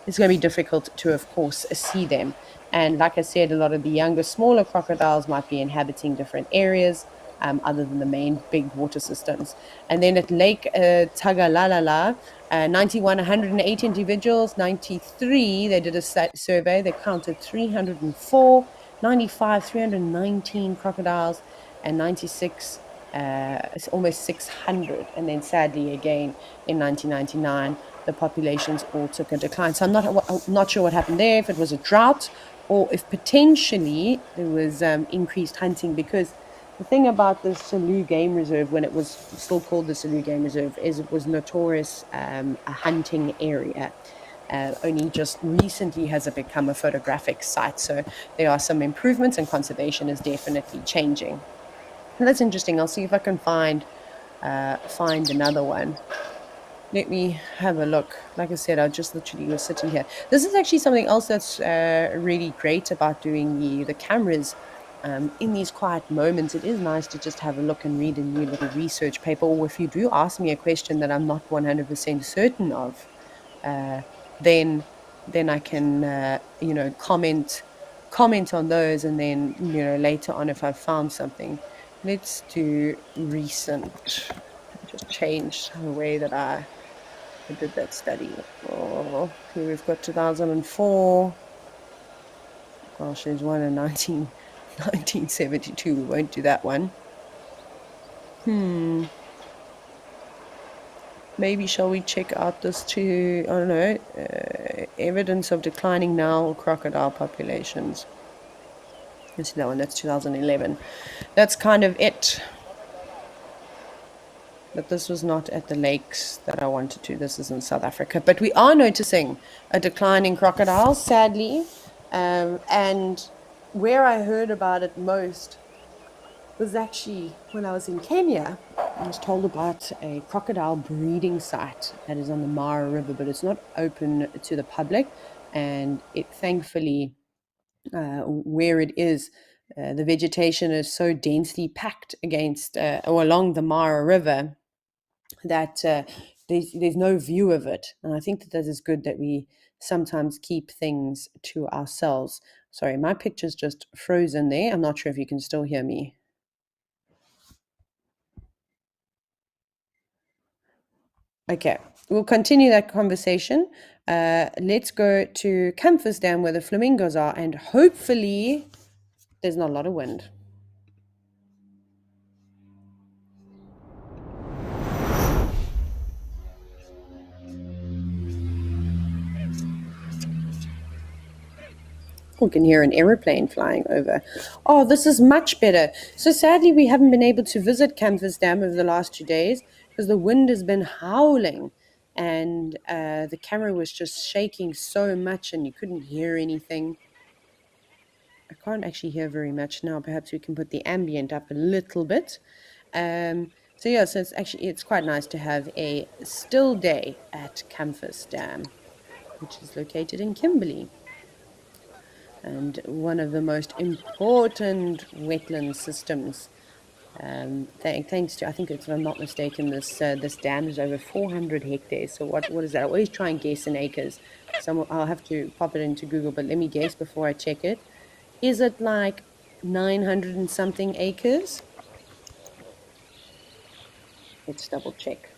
it's going to be difficult to, of course, see them. And like I said, a lot of the younger, smaller crocodiles might be inhabiting different areas other than the main big water systems. And then at Lake Tagalalala, 91, 108 individuals. 93, they did a survey. They counted 304. 95, 319 crocodiles. And 96, it's almost 600. And then sadly, again, in 1999, the populations all took a decline. So I'm not sure what happened there, if it was a drought or if potentially there was increased hunting, because the thing about the Selous Game Reserve, when it was still called the Selous Game Reserve, is it was notorious a hunting area. Only just recently has it become a photographic site. So there are some improvements, and conservation is definitely changing. And that's interesting. I'll see if I can find another one. Let me have a look. Like I said, I just literally was sitting here. This is actually something else that's really great about doing the cameras in these quiet moments. It is nice to just have a look and read a new little research paper, or if you do ask me a question that I'm not 100% certain of, then I can comment on those, and then later on, if I've found something. Let's do recent. I just changed the way that I did that study. Oh, here we've got 2004. Gosh, there's one in 1972. We won't do that one. Maybe shall we check out this too? I don't know. Evidence of declining Nile crocodile populations. Let's see that one. That's 2011. That's kind of it. But this was not at the lakes that I wanted to. This is in South Africa. But we are noticing a decline in crocodiles, sadly. And where I heard about it most was actually when I was in Kenya. I was told about a crocodile breeding site that is on the Mara River, but it's not open to the public. And it thankfully, where it is, the vegetation is so densely packed against or along the Mara River that there's no view of it. And I think that is good, that we sometimes keep things to ourselves. Sorry, my picture's just frozen there. I'm not sure if you can still hear me. Okay, we'll continue that conversation. Let's go to Campus Dam where the flamingos are, and hopefully there's not a lot of wind. We can hear an aeroplane flying over. Oh, this is much better. So sadly, we haven't been able to visit Campus Dam over the last 2 days because the wind has been howling, and the camera was just shaking so much and you couldn't hear anything. I can't actually hear very much now. Perhaps we can put the ambient up a little bit. So it's quite nice to have a still day at Campus Dam, which is located in Kimberley, and one of the most important wetland systems Thanks to, I think, if I'm not mistaken, this dam is over 400 hectares. So what is that? I always try and guess in acres. I'll have to pop it into Google, but let me guess before I check it. Is it like 900 and something acres? Let's double check.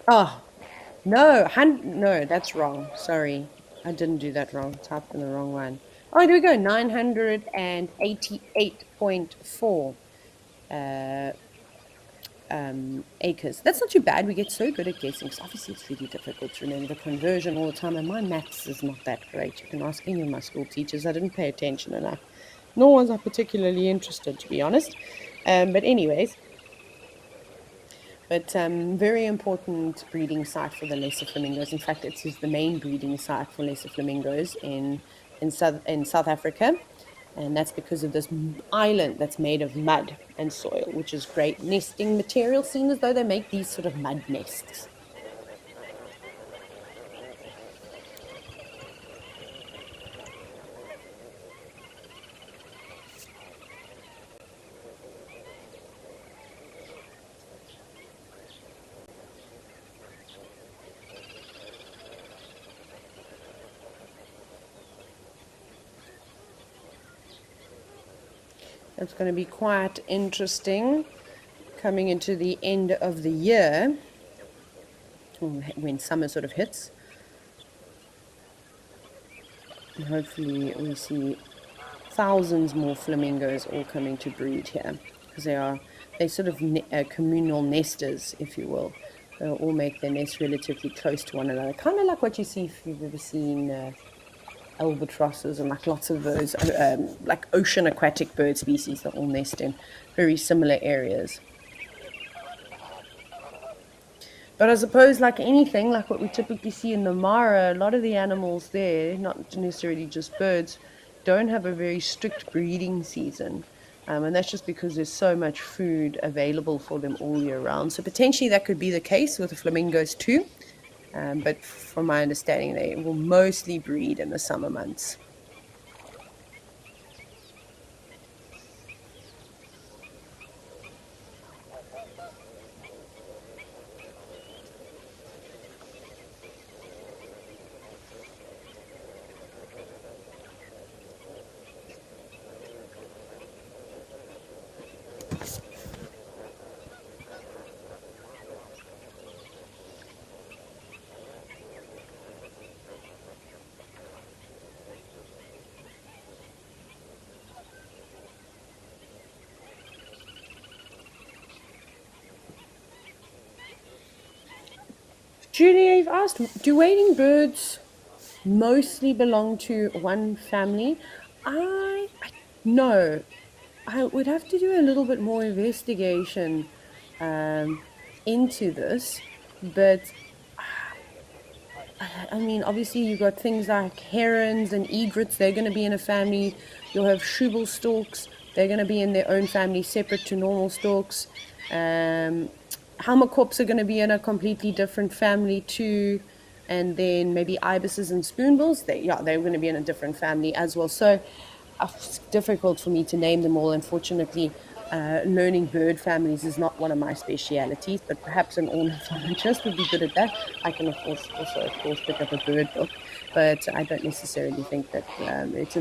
Oh, no, no, that's wrong. Sorry, I didn't do that wrong. Typed in the wrong one. Oh, there we go. 988.4 acres. That's not too bad. We get so good at guessing. So obviously, it's really difficult to remember conversion all the time, and my maths is not that great. You can ask any of my school teachers. I didn't pay attention enough, nor was I particularly interested, to be honest. But anyways. But very important breeding site for the lesser flamingos. In fact, it is the main breeding site for lesser flamingos in South Africa, and that's because of this island that's made of mud and soil, which is great nesting material, seen as though they make these sort of mud nests. It's going to be quite interesting coming into the end of the year when summer sort of hits. And hopefully we see thousands more flamingos all coming to breed here, because they're sort of communal nesters, if you will. They'll all make their nests relatively close to one another, kind of like what you see if you've ever seen albatrosses and like lots of those like ocean aquatic bird species that all nest in very similar areas. But I suppose, like anything, like what we typically see in the Mara, a lot of the animals there, not necessarily just birds, don't have a very strict breeding season. And that's just because there's so much food available for them all year round. So potentially that could be the case with the flamingos too. But from my understanding, they will mostly breed in the summer months. Julia, you've asked, do wading birds mostly belong to one family? No. I would have to do a little bit more investigation into this, but I mean, obviously you've got things like herons and egrets, they're going to be in a family. You'll have shubel storks, they're going to be in their own family, separate to normal storks. Hammerkops are going to be in a completely different family too. And then maybe ibises and spoonbills, they're going to be in a different family as well. So it's difficult for me to name them all, unfortunately. Learning bird families is not one of my specialities, but perhaps an ornithologist would be good at that. I can, of course, pick up a bird book, but I don't necessarily think that it's,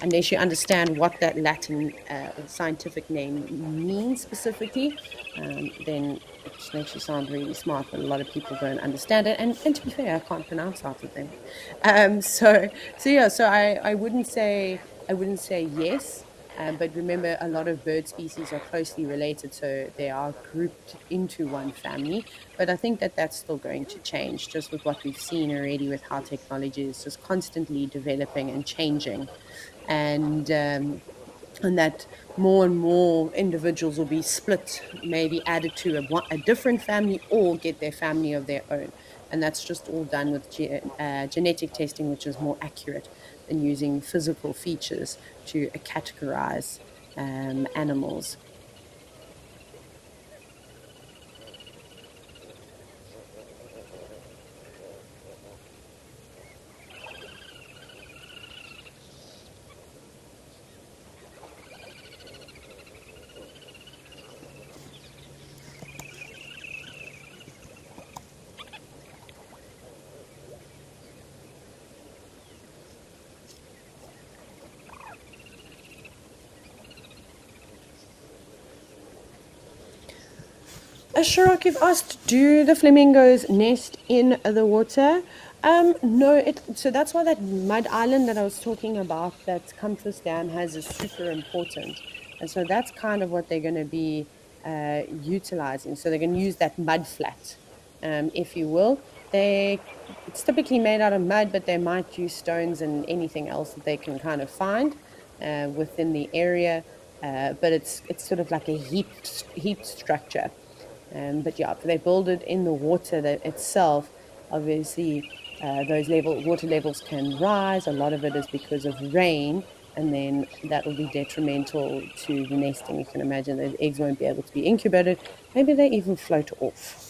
unless you understand what that Latin or scientific name means specifically, then it just makes you sound really smart, but a lot of people don't understand it. And to be fair, I can't pronounce half of them. So I wouldn't say yes. But remember, a lot of bird species are closely related, so they are grouped into one family. But I think that that's still going to change, just with what we've seen already with how technology is just constantly developing and changing. And that more and more individuals will be split, maybe added to a different family, or get their family of their own. And that's just all done with genetic testing, which is more accurate than using physical features to categorize animals. Shirok, you've asked, do the flamingos nest in the water? No, so that's why that mud island that I was talking about that Compass Dam has is super important. And so that's kind of what they're going to be utilizing. So they're going to use that mud flat, if you will. It's typically made out of mud, but they might use stones and anything else that they can kind of find within the area. But it's sort of like a heap structure. But yeah, if they build it in the water itself, obviously those water levels can rise. A lot of it is because of rain, and then that will be detrimental to the nesting. You can imagine the eggs won't be able to be incubated. Maybe they even float off.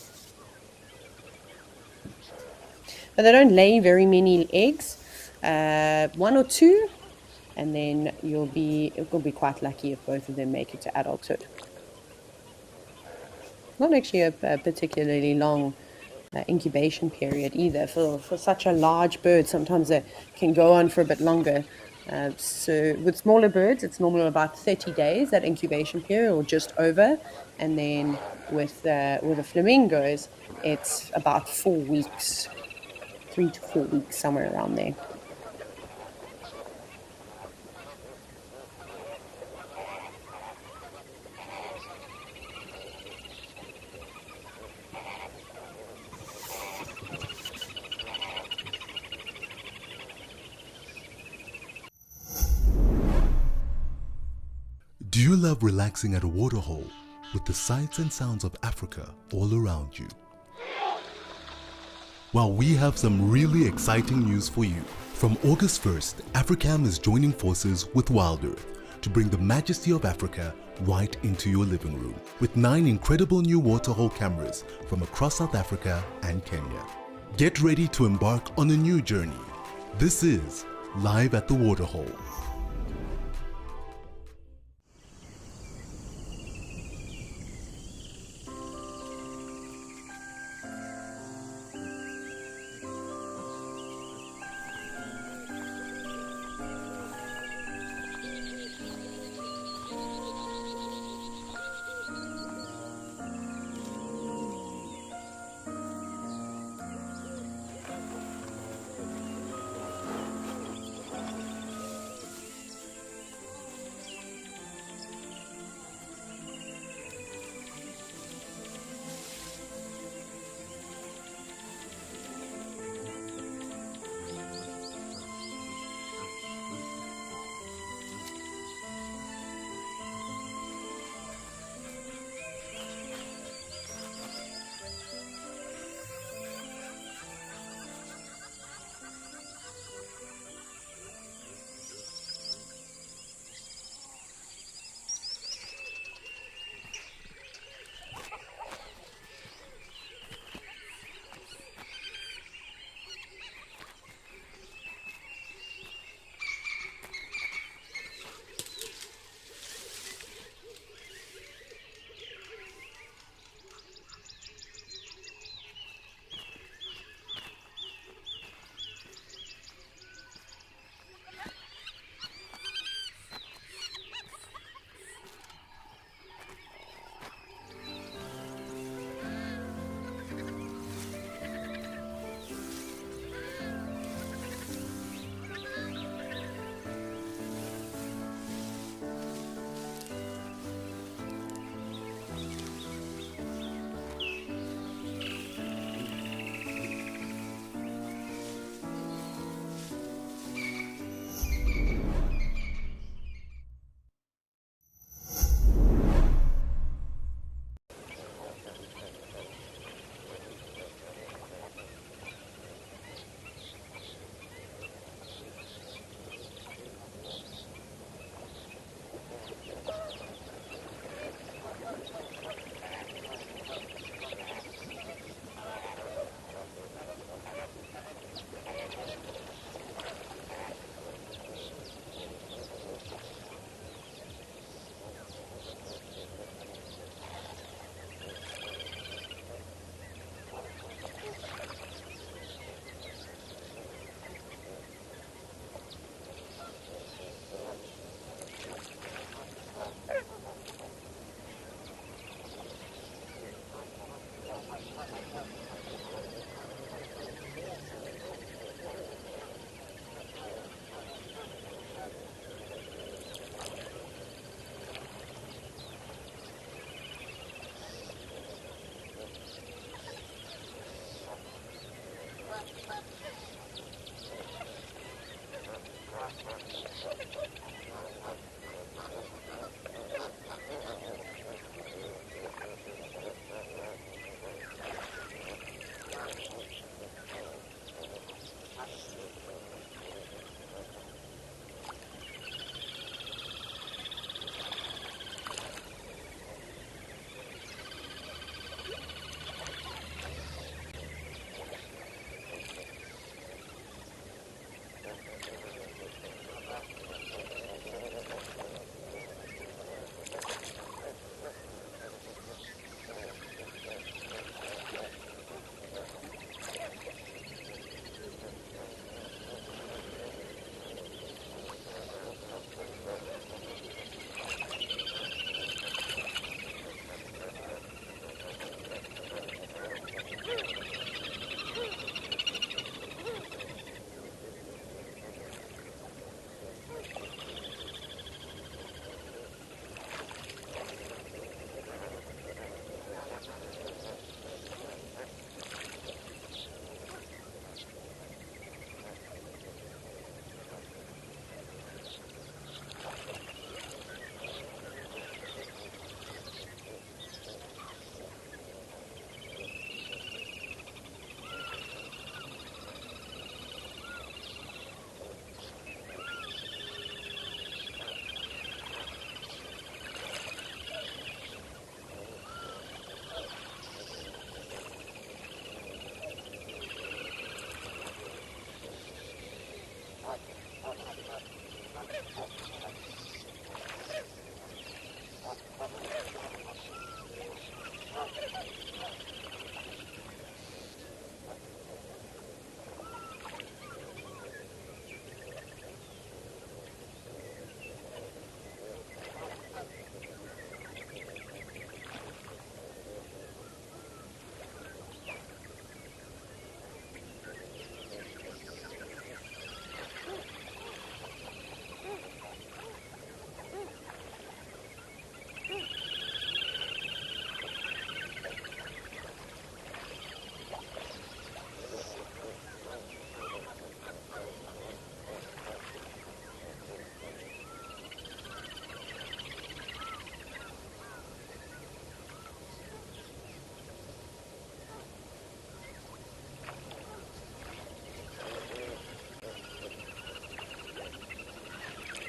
But they don't lay very many eggs, one or two, and then it will be quite lucky if both of them make it to adulthood. Not actually a particularly long incubation period either for such a large bird. Sometimes they can go on for a bit longer. So with smaller birds, it's normally about 30 days, that incubation period, or just over. And then with the flamingos, it's about 4 weeks, 3 to 4 weeks, somewhere around there. Do you love relaxing at a waterhole with the sights and sounds of Africa all around you? Well, we have some really exciting news for you. From August 1st, Africam is joining forces with WildEarth to bring the majesty of Africa right into your living room with 9 incredible new waterhole cameras from across South Africa and Kenya. Get ready to embark on a new journey. This is Live at the Waterhole.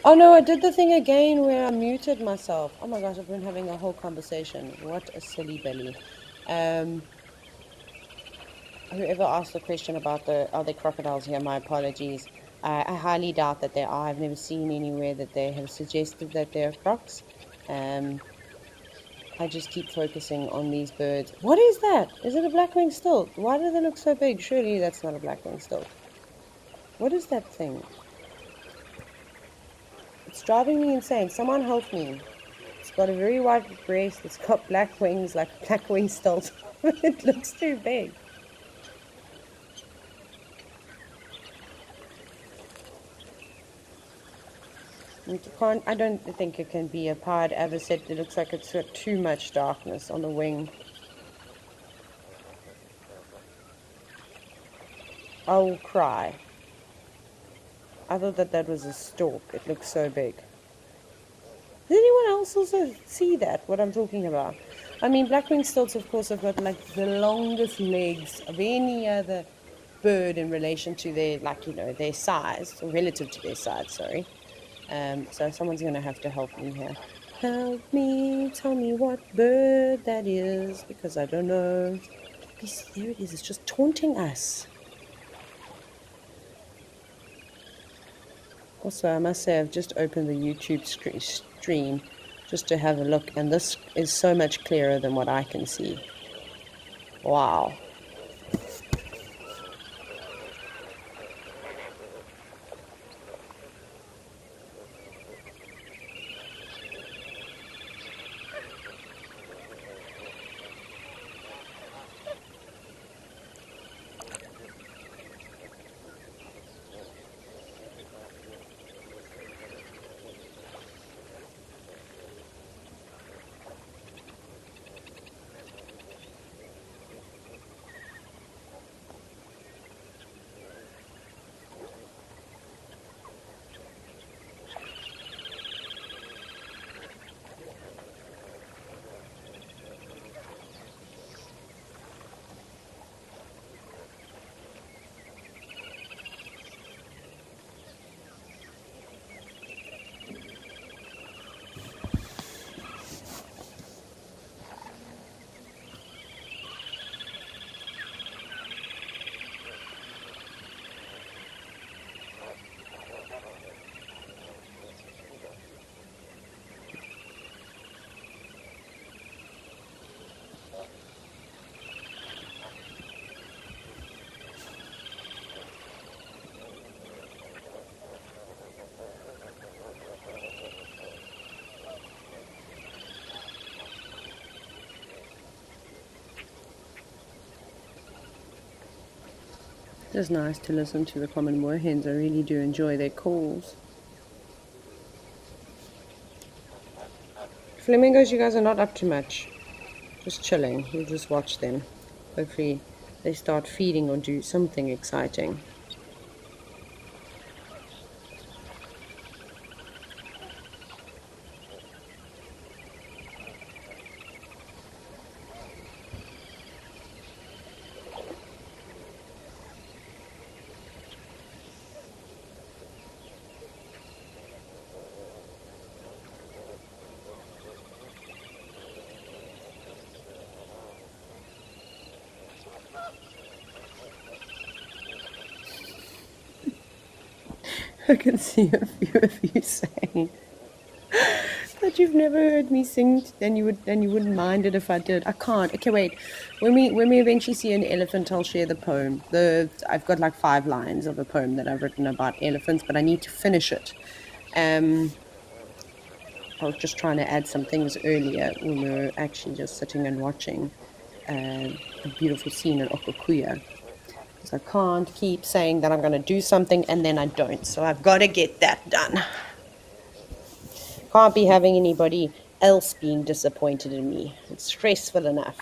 Oh no, I did the thing again where I muted myself. Oh my gosh, I've been having a whole conversation. What a silly belly. Whoever asked the question about are there crocodiles here, my apologies. I highly doubt that there are. I've never seen anywhere that they have suggested that there are crocs. I just keep focusing on these birds. What is that? Is it a black-winged stilt? Why do they look so big? Surely that's not a black-winged stilt. What is that thing? It's driving me insane. Someone help me. It's got a very wide breast. It's got black wings, like a black-winged stilt. It looks too big. I don't think it can be a pied avocet. It looks like it's got too much darkness on the wing. I'll cry. I thought that was a stork. It looks so big. Does anyone else also see that, what I'm talking about? I mean, black-winged stilts, of course, have got like the longest legs of any other bird in relation to their, like, you know, their size, or relative to their size, sorry. So someone's going to have to help me here. Help me, tell me what bird that is, because I don't know. There it is, it's just taunting us. Also, I must say, I've just opened the YouTube stream just to have a look, and this is so much clearer than what I can see. Wow. It's nice to listen to the common moorhens. I really do enjoy their calls. Flamingos, you guys are not up to much. Just chilling. We'll just watch them. Hopefully they start feeding or do something exciting. I can see a few of you saying that you've never heard me sing, then you wouldn't mind it if I did. I can't. Okay, wait. When we eventually see an elephant, I'll share the poem. I've got like 5 lines of a poem that I've written about elephants, but I need to finish it. I was just trying to add some things earlier when we were actually just sitting and watching the beautiful scene in Okakuya. Because I can't keep saying that I'm going to do something and then I don't. So I've got to get that done. Can't be having anybody else being disappointed in me. It's stressful enough.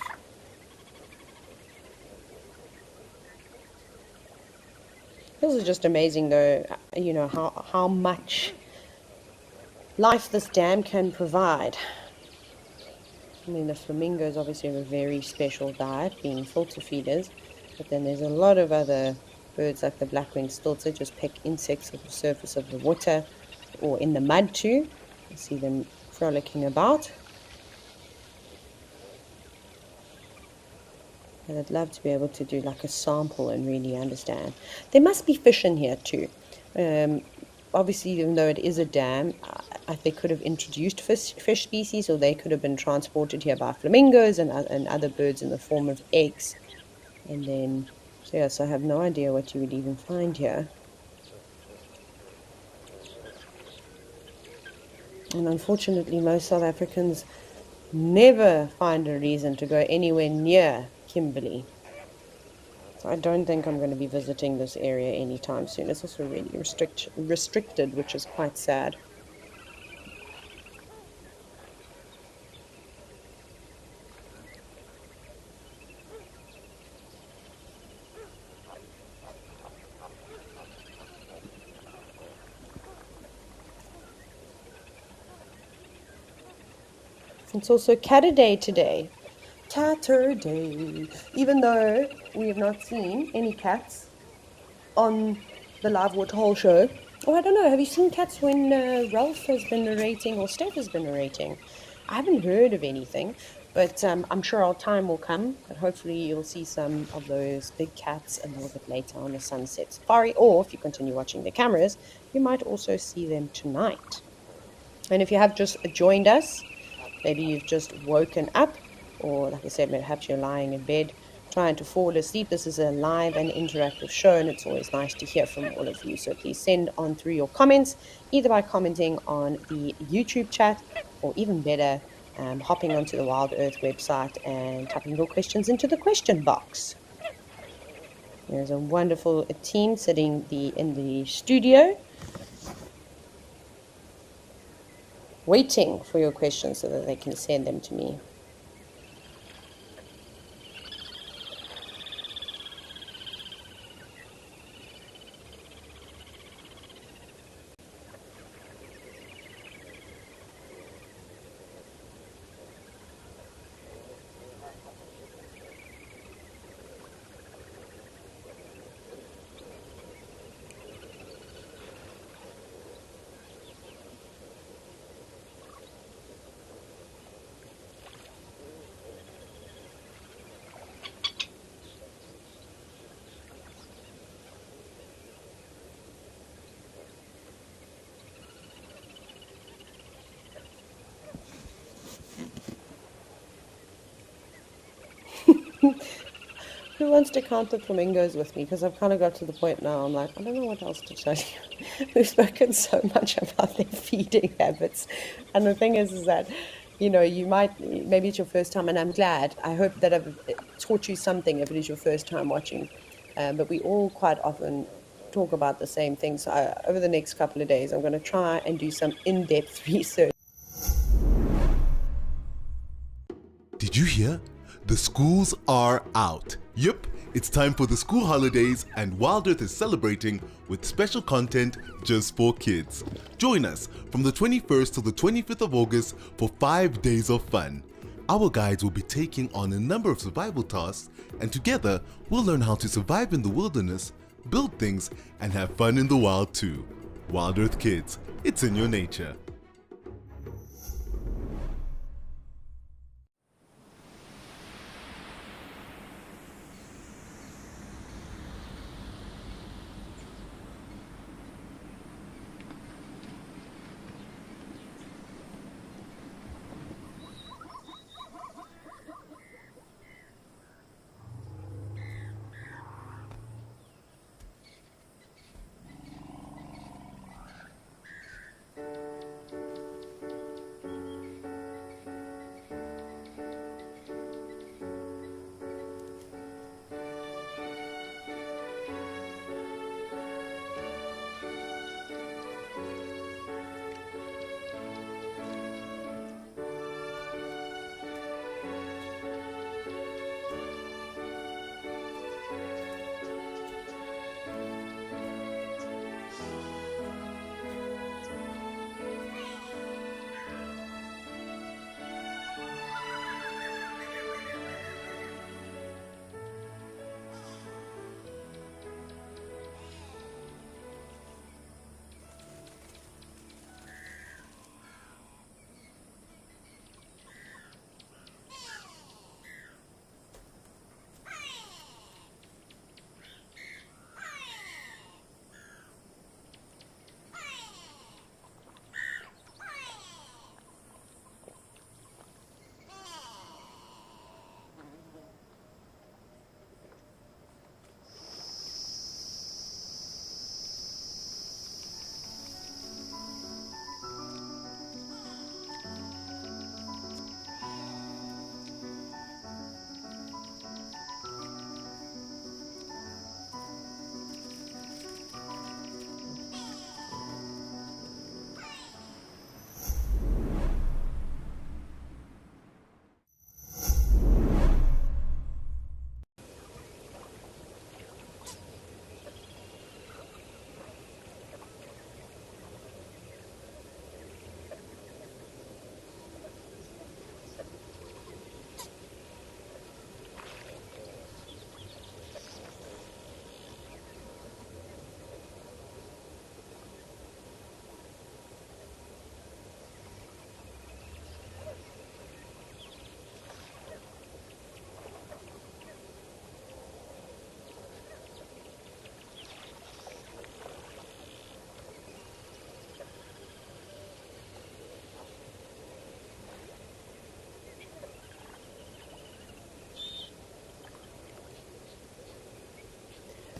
This is just amazing, though, you know, how much life this dam can provide. I mean, the flamingos obviously have a very special diet, being filter feeders, but then there's a lot of other birds like the black-winged stilts that just pick insects off the surface of the water or in the mud too. You see them frolicking about. And I'd love to be able to do like a sample and really understand. There must be fish in here too. Obviously, even though it is a dam, they could have introduced fish species, or they could have been transported here by flamingos and other birds in the form of eggs. And then, so yes, I have no idea what you would even find here. And unfortunately, most South Africans never find a reason to go anywhere near Kimberley. So I don't think I'm going to be visiting this area anytime soon. It's also really restricted, which is quite sad. It's also Catter Day today. Catter Day. Even though we have not seen any cats on the live Waterhole show. Oh, I don't know. Have you seen cats when Ralph has been narrating or Steph has been narrating? I haven't heard of anything, but I'm sure our time will come. But hopefully you'll see some of those big cats a little bit later on the Sunset Safari. Or if you continue watching the cameras, you might also see them tonight. And if you have just joined us, maybe you've just woken up, or like I said, perhaps you're lying in bed trying to fall asleep. This is a live and interactive show, and it's always nice to hear from all of you. So please send on through your comments, either by commenting on the YouTube chat, or even better, hopping onto the WildEarth website and typing your questions into the question box. There's a wonderful team sitting in the studio, waiting for your questions so that they can send them to me. Who wants to count the flamingos with me? Because I've kind of got to the point now, I'm like, I don't know what else to tell you. We've spoken so much about their feeding habits. And the thing is that, you know, maybe it's your first time, and I'm glad. I hope that I've taught you something if it is your first time watching. But we all quite often talk about the same things. So over the next couple of days, I'm going to try and do some in-depth research. Did you hear? The schools are out. Yep, it's time for the school holidays, and WildEarth is celebrating with special content just for kids. Join us from the 21st to the 25th of August for 5 days of fun. Our guides will be taking on a number of survival tasks, and together we'll learn how to survive in the wilderness, build things, and have fun in the wild too. WildEarth Kids, it's in your nature.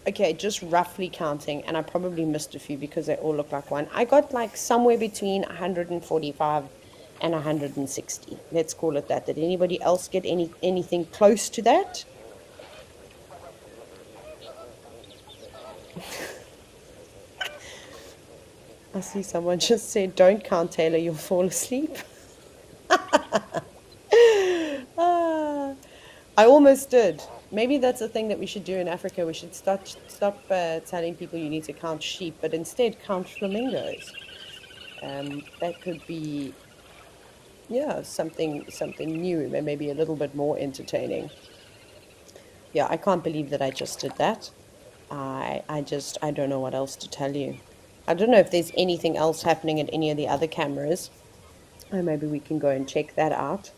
okay, just roughly counting, and I probably missed a few because they all look like one. I got like somewhere between 145 and 160. Let's call it that. Did anybody else get anything close to that? I see someone just said, "Don't count, Taylor, you'll fall asleep." Ah, I almost did. Maybe that's a thing that we should do in Africa. We should stop telling people you need to count sheep, but instead count flamingos. That could be, yeah, something new and maybe a little bit more entertaining. Yeah, I can't believe that I just did that. I don't know what else to tell you. I don't know if there's anything else happening at any of the other cameras. Maybe we can go and check that out.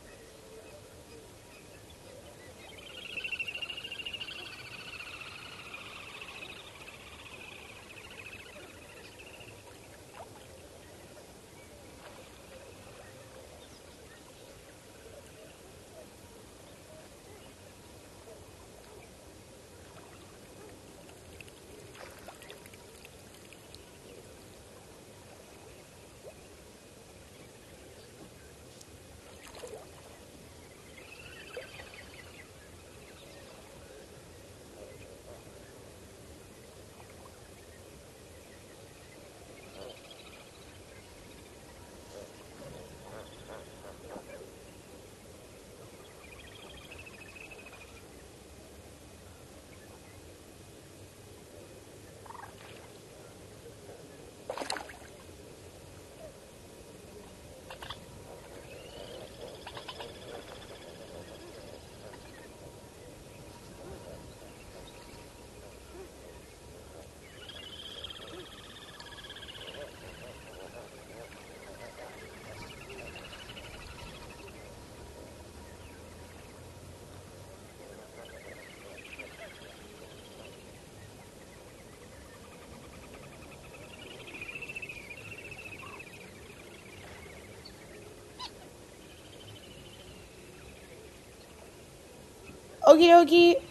Okie dokie.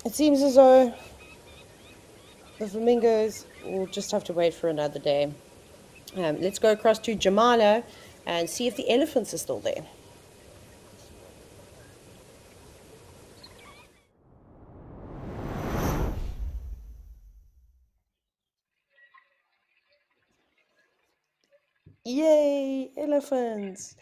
It seems as though the flamingos will just have to wait for another day. Let's go across to Jamala and see if the elephants are still there. Yay, elephants.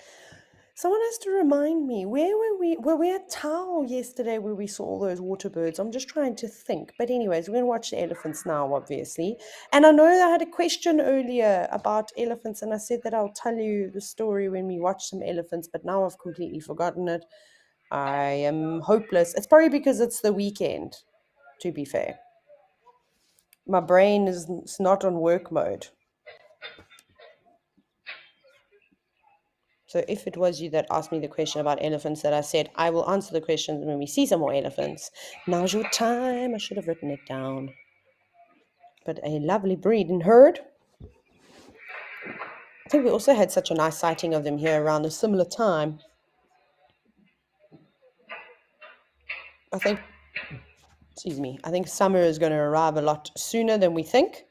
Someone has to remind me, where were we? Were we at Tao yesterday where we saw all those water birds? I'm just trying to think. But anyways, we're going to watch the elephants now, obviously. And I know I had a question earlier about elephants, and I said that I'll tell you the story when we watch some elephants, but now I've completely forgotten it. I am hopeless. It's probably because it's the weekend, to be fair. My brain is not on work mode. So if it was you that asked me the question about elephants that I said, I will answer the questions when we see some more elephants. Now's your time. I should have written it down. But a lovely breed and herd. I think we also had such a nice sighting of them here around a similar time. I think summer is going to arrive a lot sooner than we think.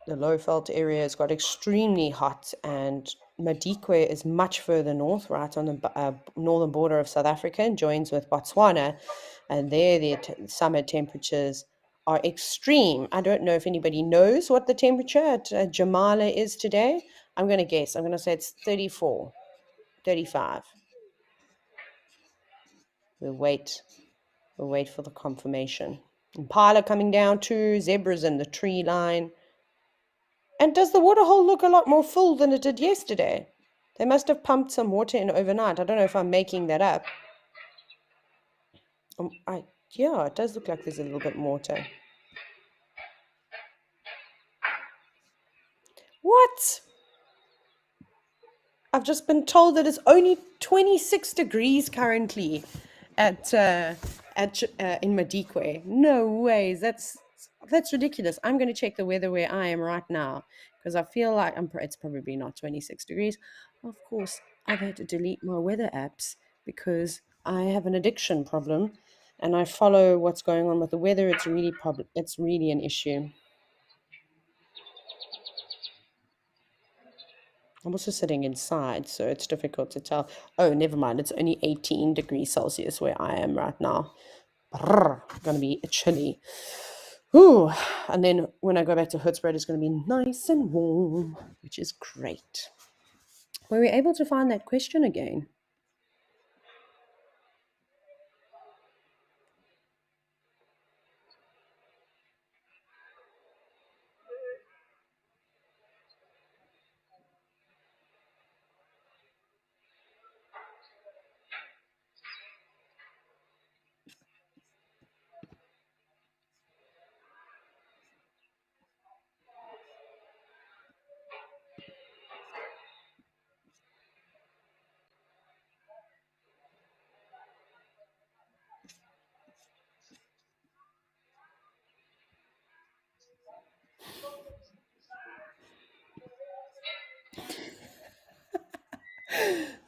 The Lowveld area has got extremely hot, and Madikwe is much further north, right on the northern border of South Africa, and joins with Botswana. And there, the summer temperatures are extreme. I don't know if anybody knows what the temperature at Jamala is today. I'm going to guess. I'm going to say it's 34, 35. We'll wait for the confirmation. Impala coming down too, zebras in the tree line. And does the waterhole look a lot more full than it did yesterday? They must have pumped some water in overnight. I don't know if I'm making that up. Yeah, it does look like there's a little bit more water. What? I've just been told that it's only 26 degrees currently at in Madikwe. No ways. That's ridiculous. I'm going to check the weather where I am right now because I feel like it's probably not 26 degrees. Of course, I've had to delete my weather apps because I have an addiction problem and I follow what's going on with the weather, it's really an issue. I'm also sitting inside, so it's difficult to tell. Oh, never mind. It's only 18 degrees Celsius where I am right now. Gonna be chilly. Ooh. And then when I go back to Hoedspruit, it's gonna be nice and warm, which is great. Were we able to find that question again?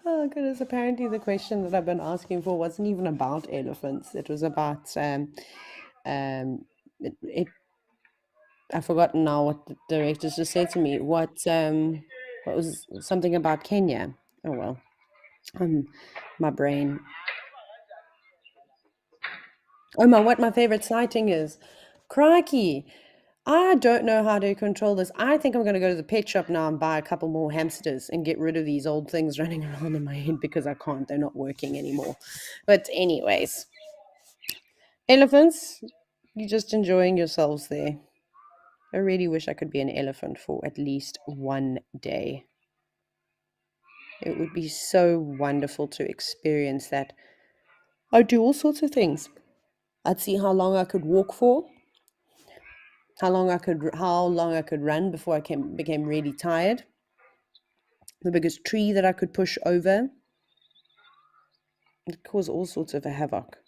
Oh goodness, apparently the question that I've been asking for wasn't even about elephants. It was about I've forgotten now what the directors just said to me. What was something about Kenya? Oh well. My brain. Oh my, what my favorite sighting is. Crikey. I don't know how to control this. I think I'm going to go to the pet shop now and buy a couple more hamsters and get rid of these old things running around in my head because I can't. They're not working anymore. But anyways, elephants, you're just enjoying yourselves there. I really wish I could be an elephant for at least one day. It would be so wonderful to experience that. I'd do all sorts of things. I'd see how long I could walk for, how long I could run before I became really tired. The biggest tree that I could push over. It caused all sorts of a havoc.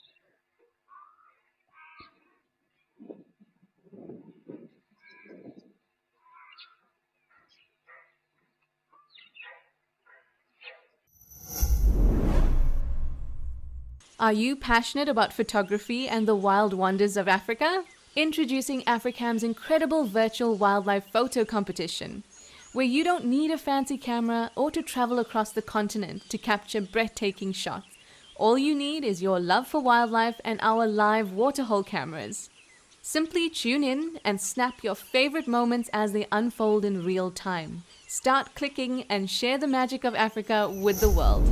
Are you passionate about photography and the wild wonders of Africa? Introducing Africam's incredible virtual wildlife photo competition, where you don't need a fancy camera or to travel across the continent to capture breathtaking shots. All you need is your love for wildlife and our live Waterhole cameras. Simply tune in and snap your favorite moments as they unfold in real time. Start clicking and share the magic of Africa with the world.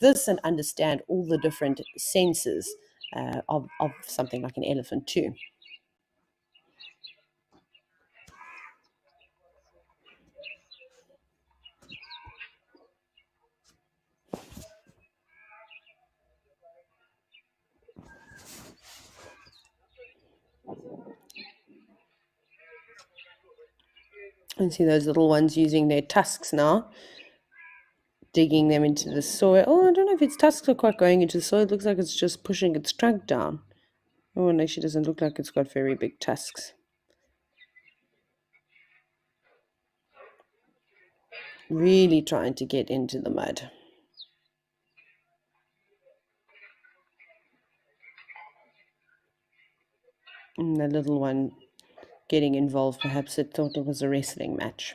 this and understand all the different senses of something like an elephant too. And see those little ones using their tusks now, digging them into the soil. Oh, I don't know if its tusks are quite going into the soil. It looks like it's just pushing its trunk down. Oh, and actually doesn't look like it's got very big tusks. Really trying to get into the mud. And the little one getting involved, perhaps it thought it was a wrestling match.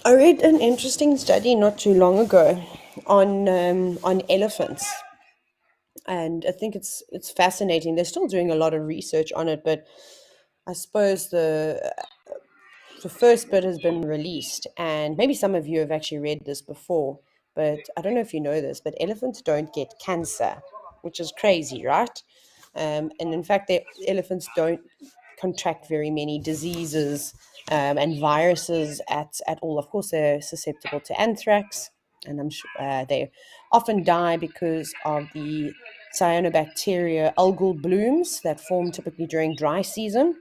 I read an interesting study not too long ago on elephants, and I think it's fascinating. They're still doing a lot of research on it, but I suppose the first bit has been released, and maybe some of you have actually read this before, but I don't know if you know this, but elephants don't get cancer, which is crazy, right? And in fact, elephants don't contract very many diseases and viruses at all. Of course, they're susceptible to anthrax, and I'm sure they often die because of the cyanobacteria algal blooms that form typically during dry season.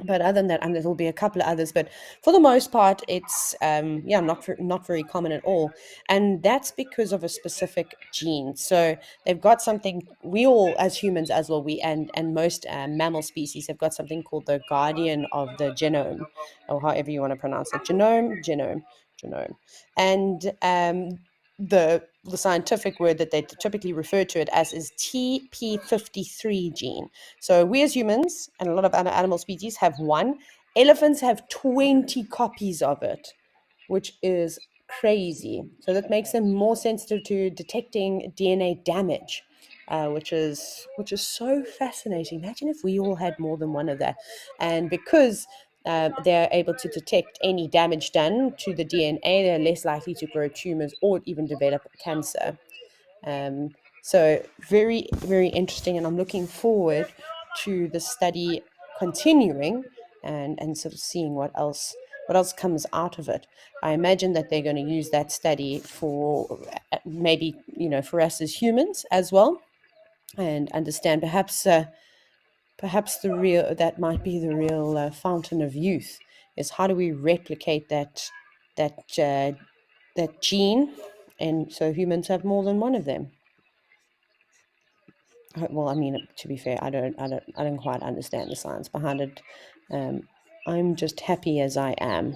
But other than that, and there'll be a couple of others, but for the most part, it's not very common at all, and that's because of a specific gene. So they've got something. We all, as humans, as well, we and most mammal species have got something called the guardian of the genome, or however you want to pronounce it, genome, and the scientific word that they typically refer to it as is TP53 gene. So we as humans and a lot of other animal species have one. Elephants have 20 copies of it, which is crazy. So that makes them more sensitive to detecting DNA damage, which is so fascinating. Imagine if we all had more than one of that. And because they're able to detect any damage done to the DNA, they're less likely to grow tumors or even develop cancer. So very, very interesting, and I'm looking forward to the study continuing and sort of seeing what else comes out of it. I imagine that they're going to use that study for maybe for us as humans as well, and understand perhaps that might be the real fountain of youth, is how do we replicate that gene, and so humans have more than one of them. Well, I mean, to be fair, I don't quite understand the science behind it. I'm just happy as I am.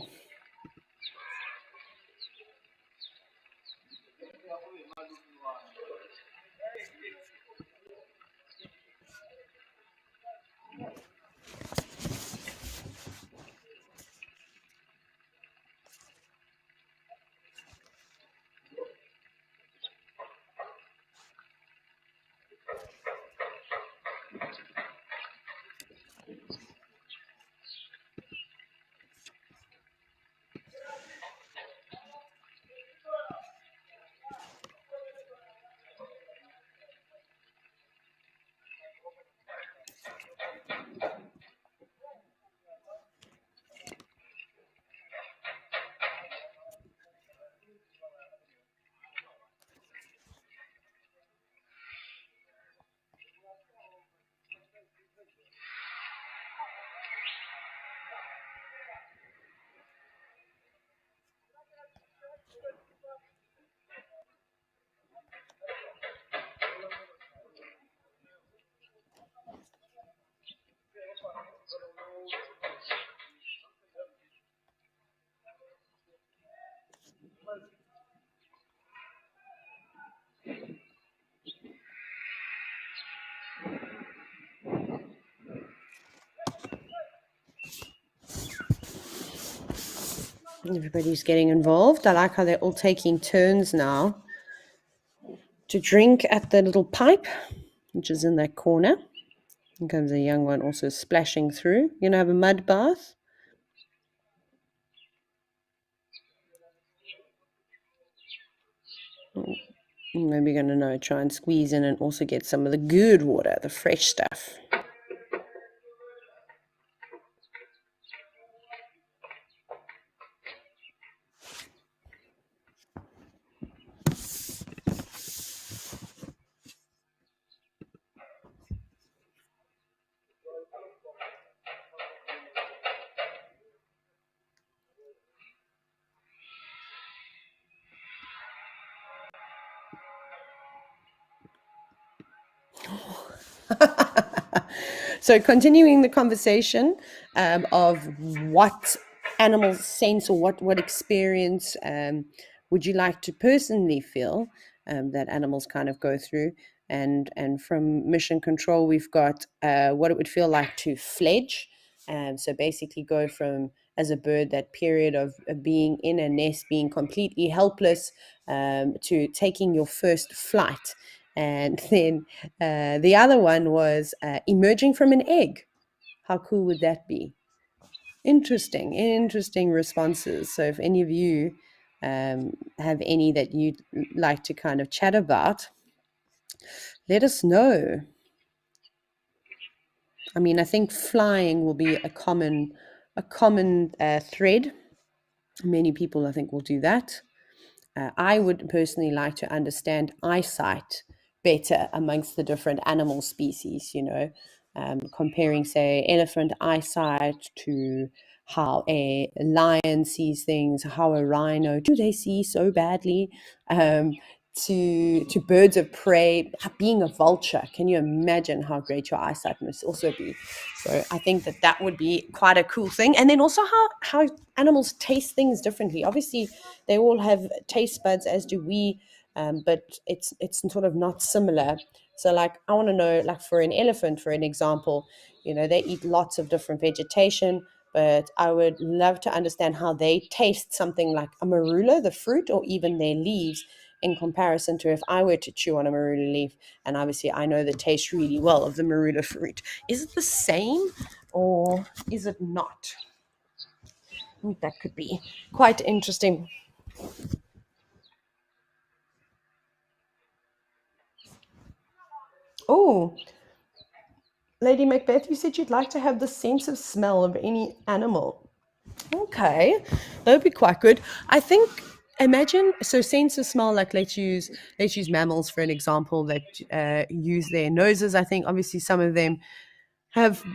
Everybody's getting involved. I like how they're all taking turns now to drink at the little pipe, which is in that corner. Here comes a young one also splashing through. You gonna have a mud bath? Maybe you're gonna try and squeeze in and also get some of the good water, the fresh stuff. So continuing the conversation of what animals sense or what experience would you like to personally feel that animals kind of go through, and from mission control we've got what it would feel like to fledge, so basically go from, as a bird, that period of being in a nest, being completely helpless, to taking your first flight. And then the other one was emerging from an egg. How cool would that be? Interesting responses. So if any of you have any that you'd like to kind of chat about, let us know. I mean, I think flying will be a common thread. Many people, I think, will do that. I would personally like to understand eyesight better amongst the different animal species, comparing, say, elephant eyesight to how a lion sees things, how a rhino, do they see so badly, to birds of prey, being a vulture. Can you imagine how great your eyesight must also be? So I think that would be quite a cool thing. And then also how animals taste things differently. Obviously, they all have taste buds, as do we, but it's sort of not similar. So, like, I want to know, like, for an elephant, for an example, they eat lots of different vegetation, but I would love to understand how they taste something like a marula, the fruit, or even their leaves, in comparison to if I were to chew on a marula leaf. And obviously, I know the taste really well of the marula fruit. Is it the same, or is it not? I think that could be quite interesting. Oh, Lady Macbeth, you said you'd like to have the sense of smell of any animal. Okay, that would be quite good. I think, imagine, so sense of smell, like let's use mammals for an example that use their noses. I think obviously some of them have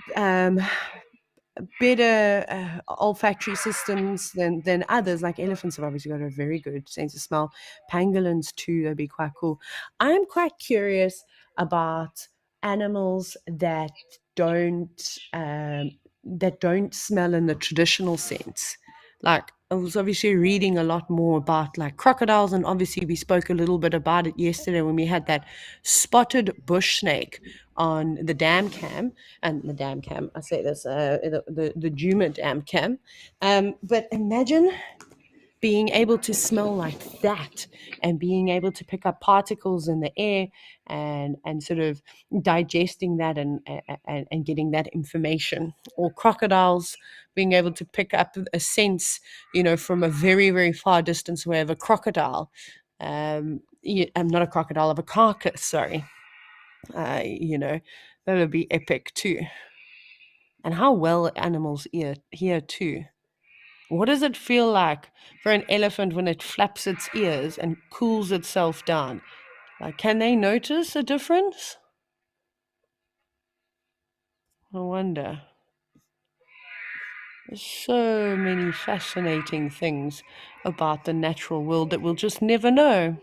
better olfactory systems than others. Like elephants have obviously got a very good sense of smell. Pangolins too, that'd be quite cool. I'm quite curious about animals don't that don't smell in the traditional sense. Like, I was obviously reading a lot more about like crocodiles, and obviously we spoke a little bit about it yesterday when we had that spotted bush snake on the dam cam. And the dam cam, I say this, the Juma dam cam. But imagine being able to smell like that, and being able to pick up particles in the air, and sort of digesting that, and getting that information. Or crocodiles being able to pick up a sense, from a very, very far distance away, of a crocodile. I'm not a crocodile, of a carcass, sorry. That would be epic too. And how well animals hear too. What does it feel like for an elephant when it flaps its ears and cools itself down? Like, can they notice a difference? I wonder. There's so many fascinating things about the natural world that we'll just never know.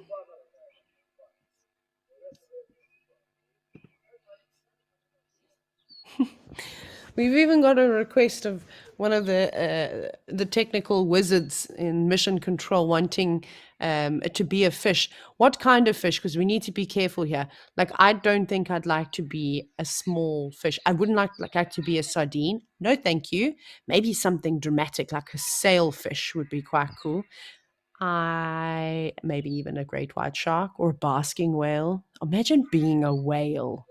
We've even got a request of one of the technical wizards in mission control wanting to be a fish. What kind of fish? Because we need to be careful here. Like, I don't think I'd like to be a small fish. I wouldn't like to be a sardine. No, thank you. Maybe something dramatic like a sailfish would be quite cool. Maybe even a great white shark or a basking whale. Imagine being a whale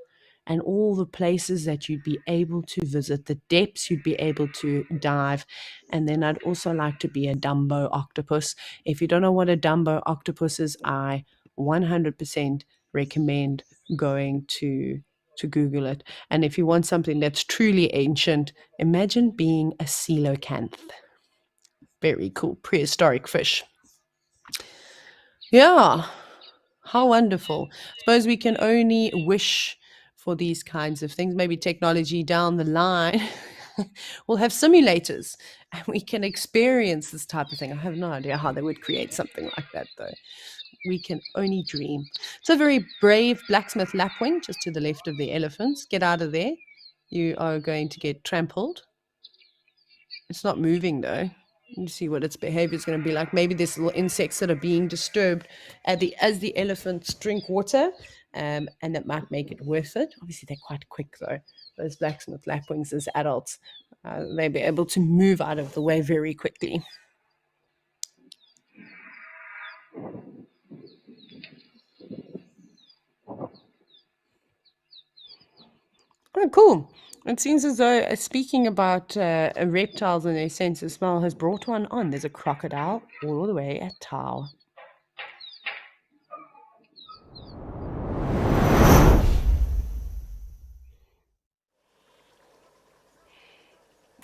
and all the places that you'd be able to visit, the depths you'd be able to dive. And then I'd also like to be a Dumbo octopus. If you don't know what a Dumbo octopus is, I 100% recommend going to Google it. And if you want something that's truly ancient, imagine being a coelacanth. Very cool, prehistoric fish. Yeah, how wonderful. Suppose we can only wish for these kinds of things. Maybe technology down the line will have simulators and we can experience this type of thing. I have no idea how they would create something like that, though. We can only dream. So, very brave blacksmith lapwing just to the left of the elephants. Get out of there. You are going to get trampled. It's not moving, though. You see what its behavior is going to be like. Maybe there's little insects that are being disturbed as the elephants drink water, and that might make it worth it. Obviously, they're quite quick, though. Those blacksmith lapwings as adults, they'll be able to move out of the way very quickly. Oh, cool. It seems as though speaking about reptiles and their sense of smell has brought one on. There's a crocodile all the way at Tau.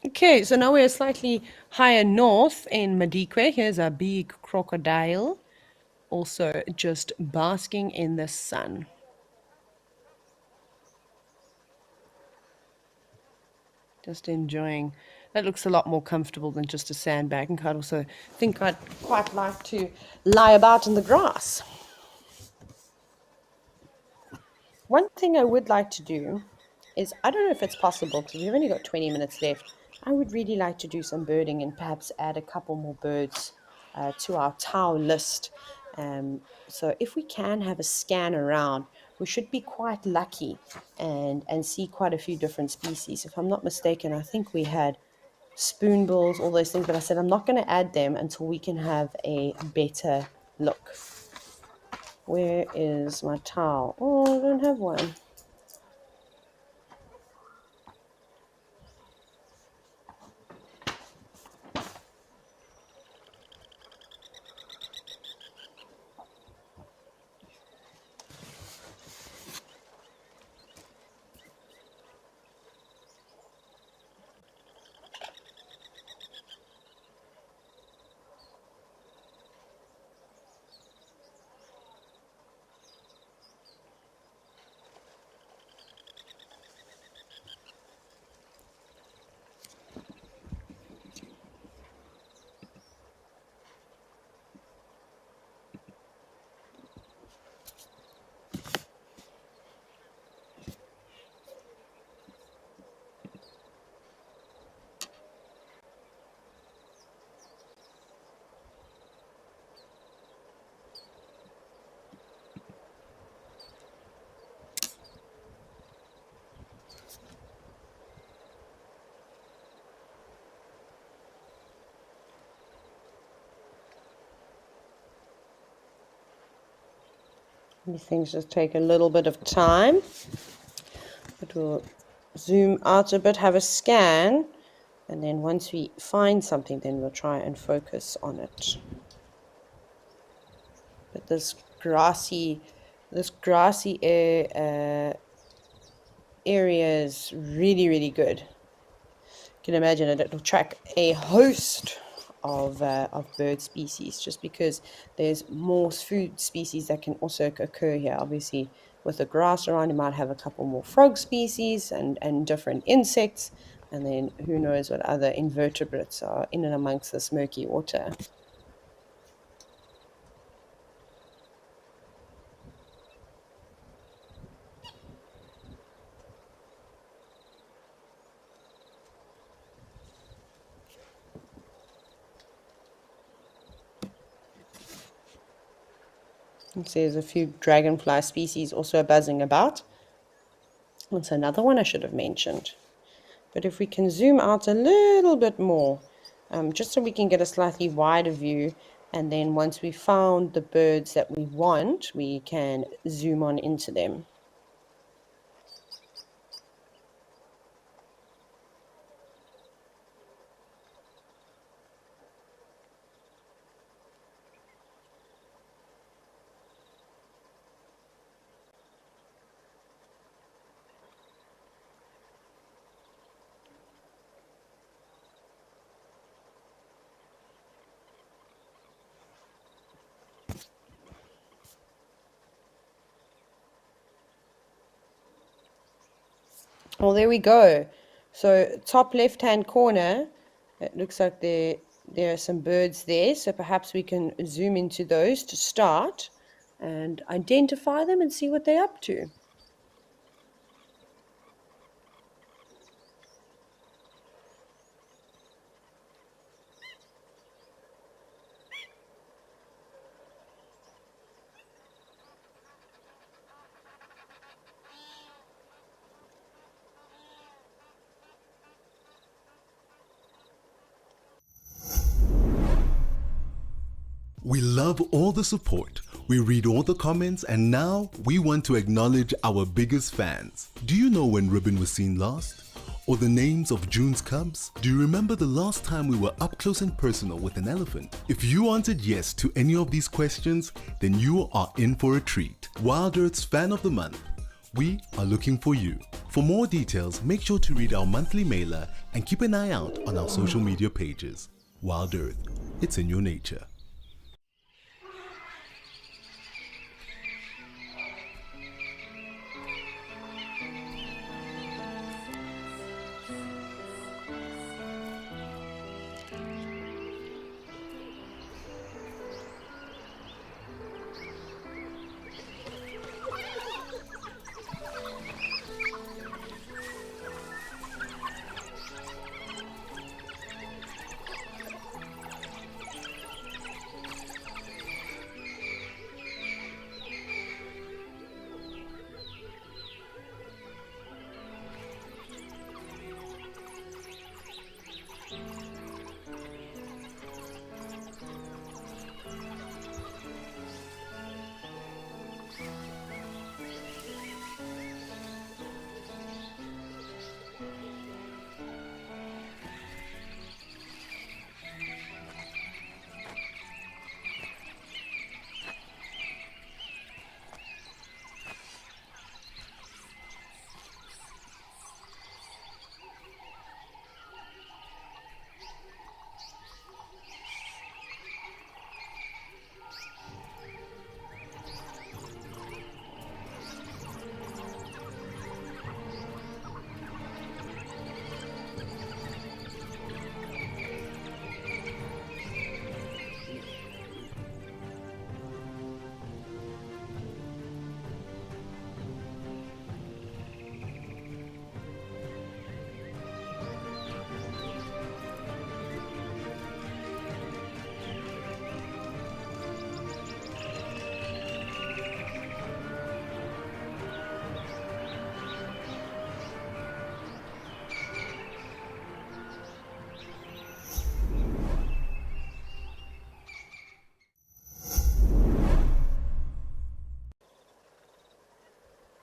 Okay, so now we're slightly higher north in Madikwe. Here's a big crocodile, also just basking in the sun. Just enjoying. That looks a lot more comfortable than just a sandbag. And I'd also think I'd quite like to lie about in the grass. One thing I would like to do is, I don't know if it's possible because we've only got 20 minutes left. I would really like to do some birding and perhaps add a couple more birds to our Tau list. So if we can have a scan around, we should be quite lucky and see quite a few different species. If I'm not mistaken, I think we had spoonbills, all those things, but I said I'm not going to add them until we can have a better look. Where is my towel? Oh, I don't have one. These things just take a little bit of time, but we'll zoom out a bit, have a scan, and then once we find something, then we'll try and focus on it. But this grassy area is really, really good. You can imagine it, it'll track a host of bird species, just because there's more food species that can also occur here. Obviously, with the grass around, you might have a couple more frog species and different insects, and then who knows what other invertebrates are in and amongst this murky water. And so there's a few dragonfly species also buzzing about. That's another one I should have mentioned. But if we can zoom out a little bit more, just so we can get a slightly wider view, and then once we found the birds that we want, we can zoom on into them. Well, there we go. So top left-hand corner, it looks like there are some birds there. So perhaps we can zoom into those to start and identify them and see what they're up to. We love all the support, we read all the comments, and now we want to acknowledge our biggest fans. Do you know when Ribbon was seen last? Or the names of June's cubs? Do you remember the last time we were up close and personal with an elephant? If you answered yes to any of these questions, then you are in for a treat. WildEarth's Fan of the Month. We are looking for you. For more details, make sure to read our monthly mailer and keep an eye out on our social media pages. WildEarth, it's in your nature.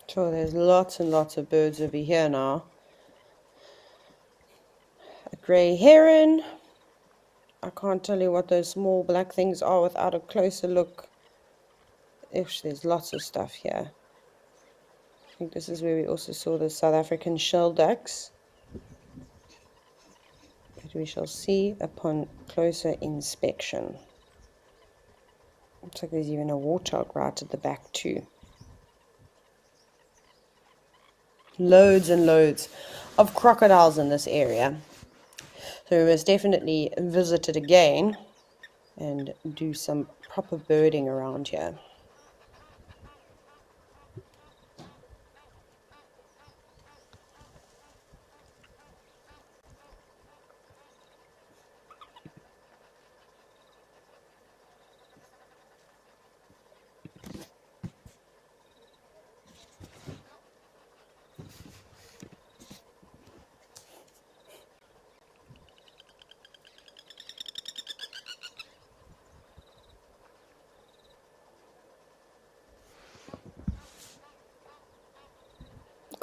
So there's lots and lots of birds over here now. A grey heron. I can't tell you what those small black things are without a closer look. Ish, there's lots of stuff here. I think this is where we also saw the South African shell ducks. But we shall see upon closer inspection. Looks like there's even a warthog right at the back too. Loads and loads of crocodiles in this area. So we must definitely visit it again and do some proper birding around here.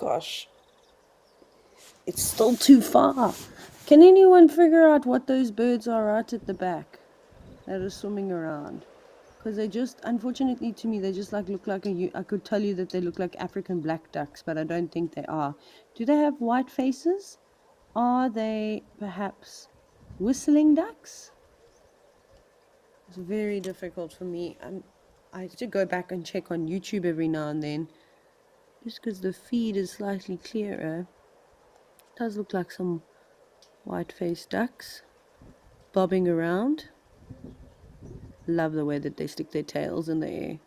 Gosh. It's still too far. Can anyone figure out what those birds are right at the back that are swimming around? Because they just, unfortunately to me, they just like look like I could tell you that they look like African black ducks, but I don't think they are. Do they have white faces? Are they perhaps whistling ducks? It's very difficult for me. I have to go back and check on YouTube every now and then, just because the feed is slightly clearer. It does look like some white-faced ducks bobbing around. Love the way that they stick their tails in the air.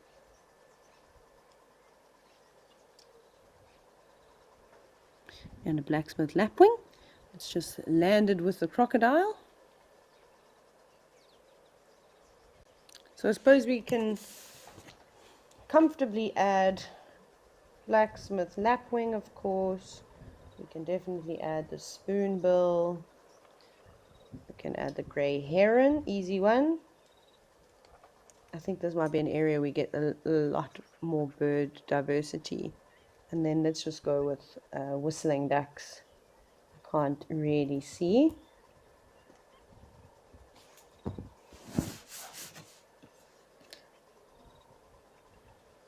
And a blacksmith lapwing. It's just landed with the crocodile. So I suppose we can comfortably add blacksmith lapwing, of course. We can definitely add the spoonbill. We can add the grey heron, easy one. I think this might be an area we get a lot more bird diversity. And then let's just go with whistling ducks. I can't really see.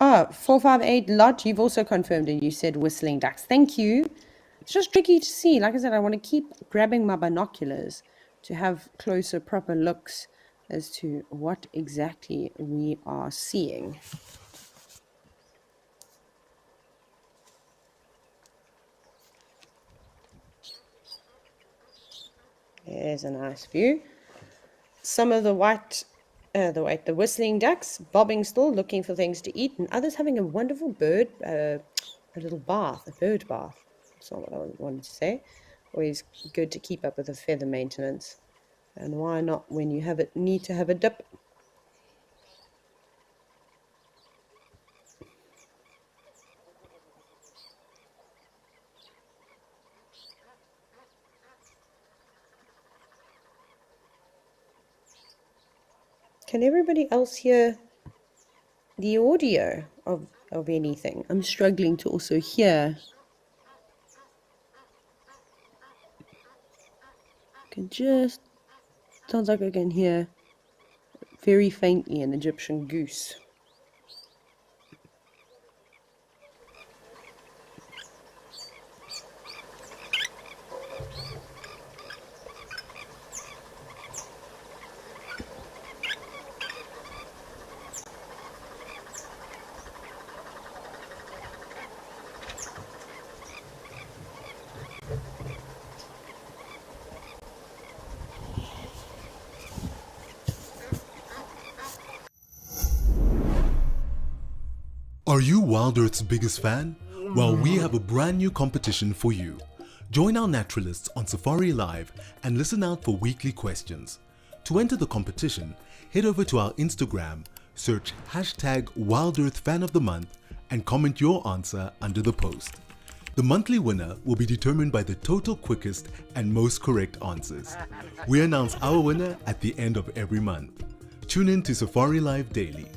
Oh, 458 Lot, you've also confirmed and you said whistling ducks. Thank you. It's just tricky to see. Like I said, I want to keep grabbing my binoculars to have closer, proper looks as to what exactly we are seeing. There's a nice view. Some of the the whistling ducks bobbing still, looking for things to eat, and others having a wonderful bird, a little bath, a bird bath. That's not what I wanted to say. Always good to keep up with the feather maintenance. And why not when you need to have a dip? Can everybody else hear the audio of anything? I'm struggling to also hear. Sounds like I can hear very faintly an Egyptian goose. Are you WildEarth's biggest fan? Well, we have a brand new competition for you. Join our naturalists on Safari Live and listen out for weekly questions. To enter the competition, head over to our Instagram, search #WildEarthFanOfTheMonth and comment your answer under the post. The monthly winner will be determined by the total quickest and most correct answers. We announce our winner at the end of every month. Tune in to Safari Live daily.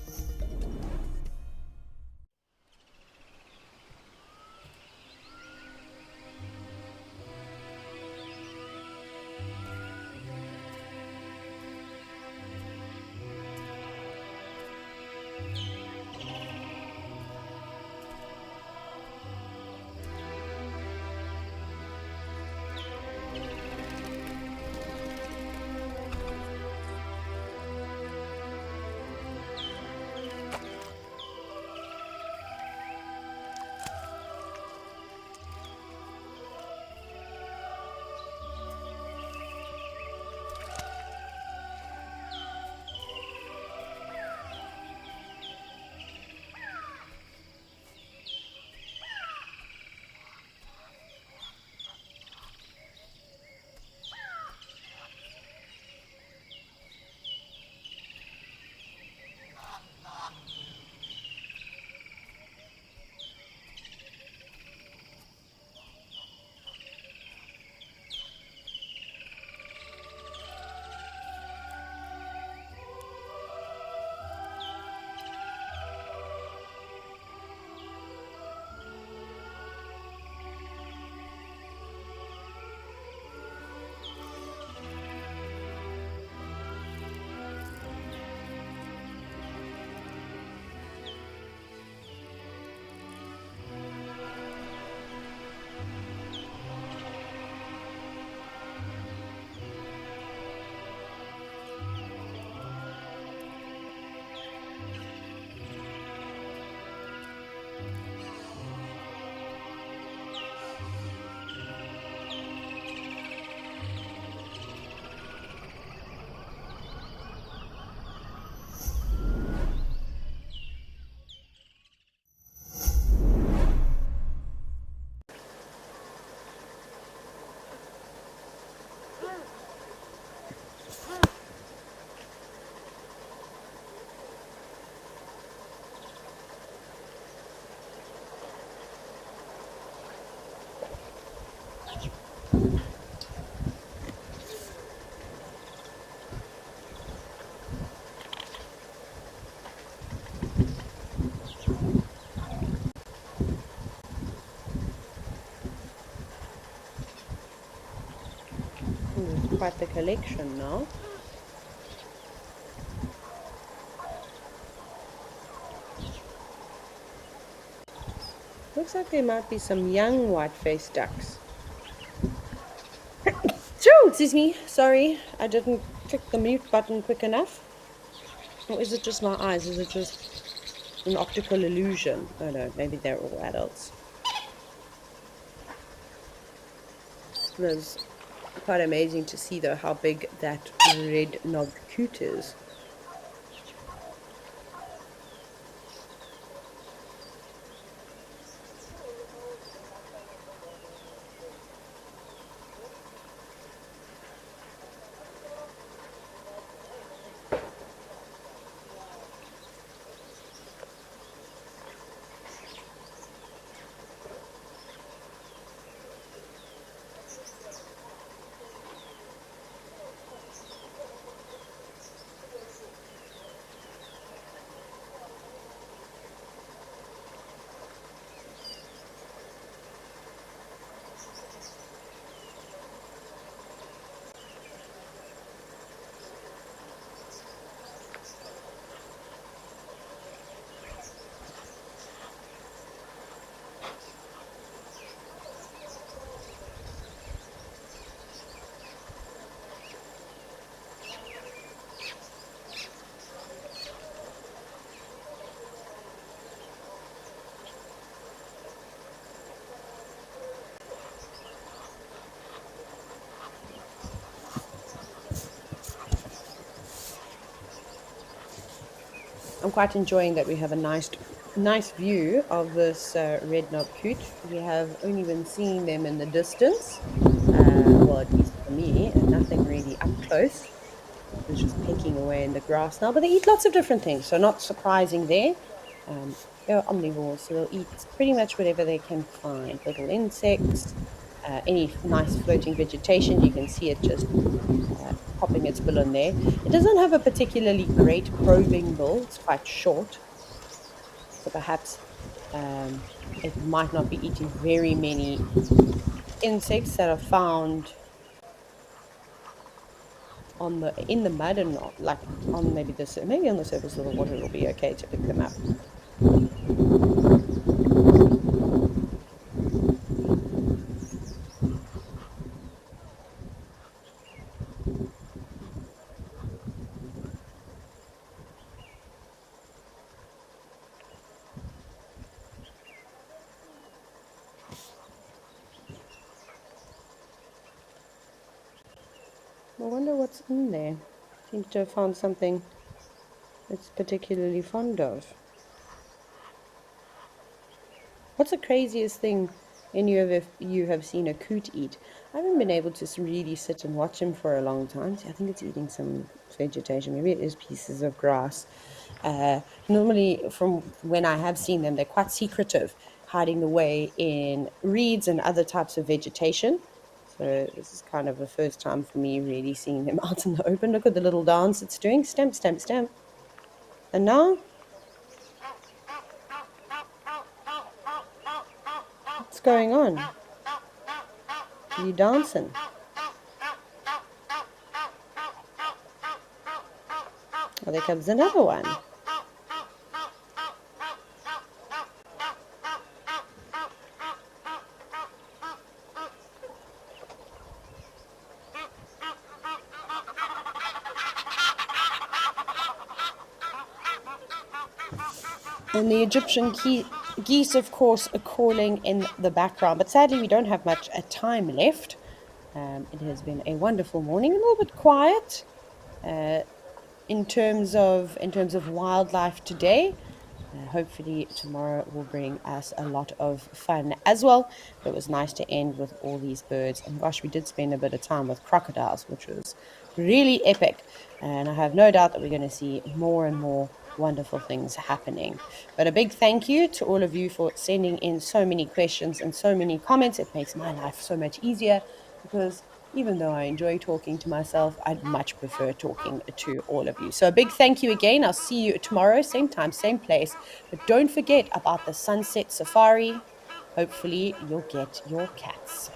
There's quite the collection now. Looks like there might be some young white-faced ducks. Excuse me, sorry, I didn't click the mute button quick enough. Or is it just my eyes? Is it just an optical illusion? Oh no, maybe they're all adults. It was quite amazing to see though how big that red-knobbed coot is. I'm quite enjoying that we have a nice view of this red-knobbed coot. We have only been seeing them in the distance, well, at least for me, and nothing really up close. They're just pecking away in the grass now, but they eat lots of different things, so not surprising there. They're omnivores, so they'll eat pretty much whatever they can find. Little insects, any nice floating vegetation. You can see it just popping its bill in there. It doesn't have a particularly great probing bill. It's quite short. So perhaps it might not be eating very many insects that are found in the mud and not like on maybe on the surface of the water it'll be okay to pick them up. I wonder what's in there. Seems to have found something it's particularly fond of. What's the craziest thing any of you have seen a coot eat? I haven't been able to really sit and watch him for a long time. I think it's eating some vegetation. Maybe it is pieces of grass. Normally, from when I have seen them, they're quite secretive, hiding away in reeds and other types of vegetation. So this is kind of the first time for me really seeing them out in the open. Look at the little dance it's doing. Stamp, stamp, stamp. And now, what's going on? Are you dancing? Oh, there comes another one. And the Egyptian geese, of course, are calling in the background. But sadly, we don't have much time left. It has been a wonderful morning, a little bit quiet in terms of wildlife today. Hopefully tomorrow will bring us a lot of fun as well. But it was nice to end with all these birds. And gosh, we did spend a bit of time with crocodiles, which was really epic. And I have no doubt that we're going to see more and more wonderful things happening. But a big thank you to all of you for sending in so many questions and so many comments. It makes my life so much easier because even though I enjoy talking to myself, I'd much prefer talking to all of you. So a big thank you again. I'll see you tomorrow, same time, same place. But don't forget about the sunset safari. Hopefully, you'll get your cats.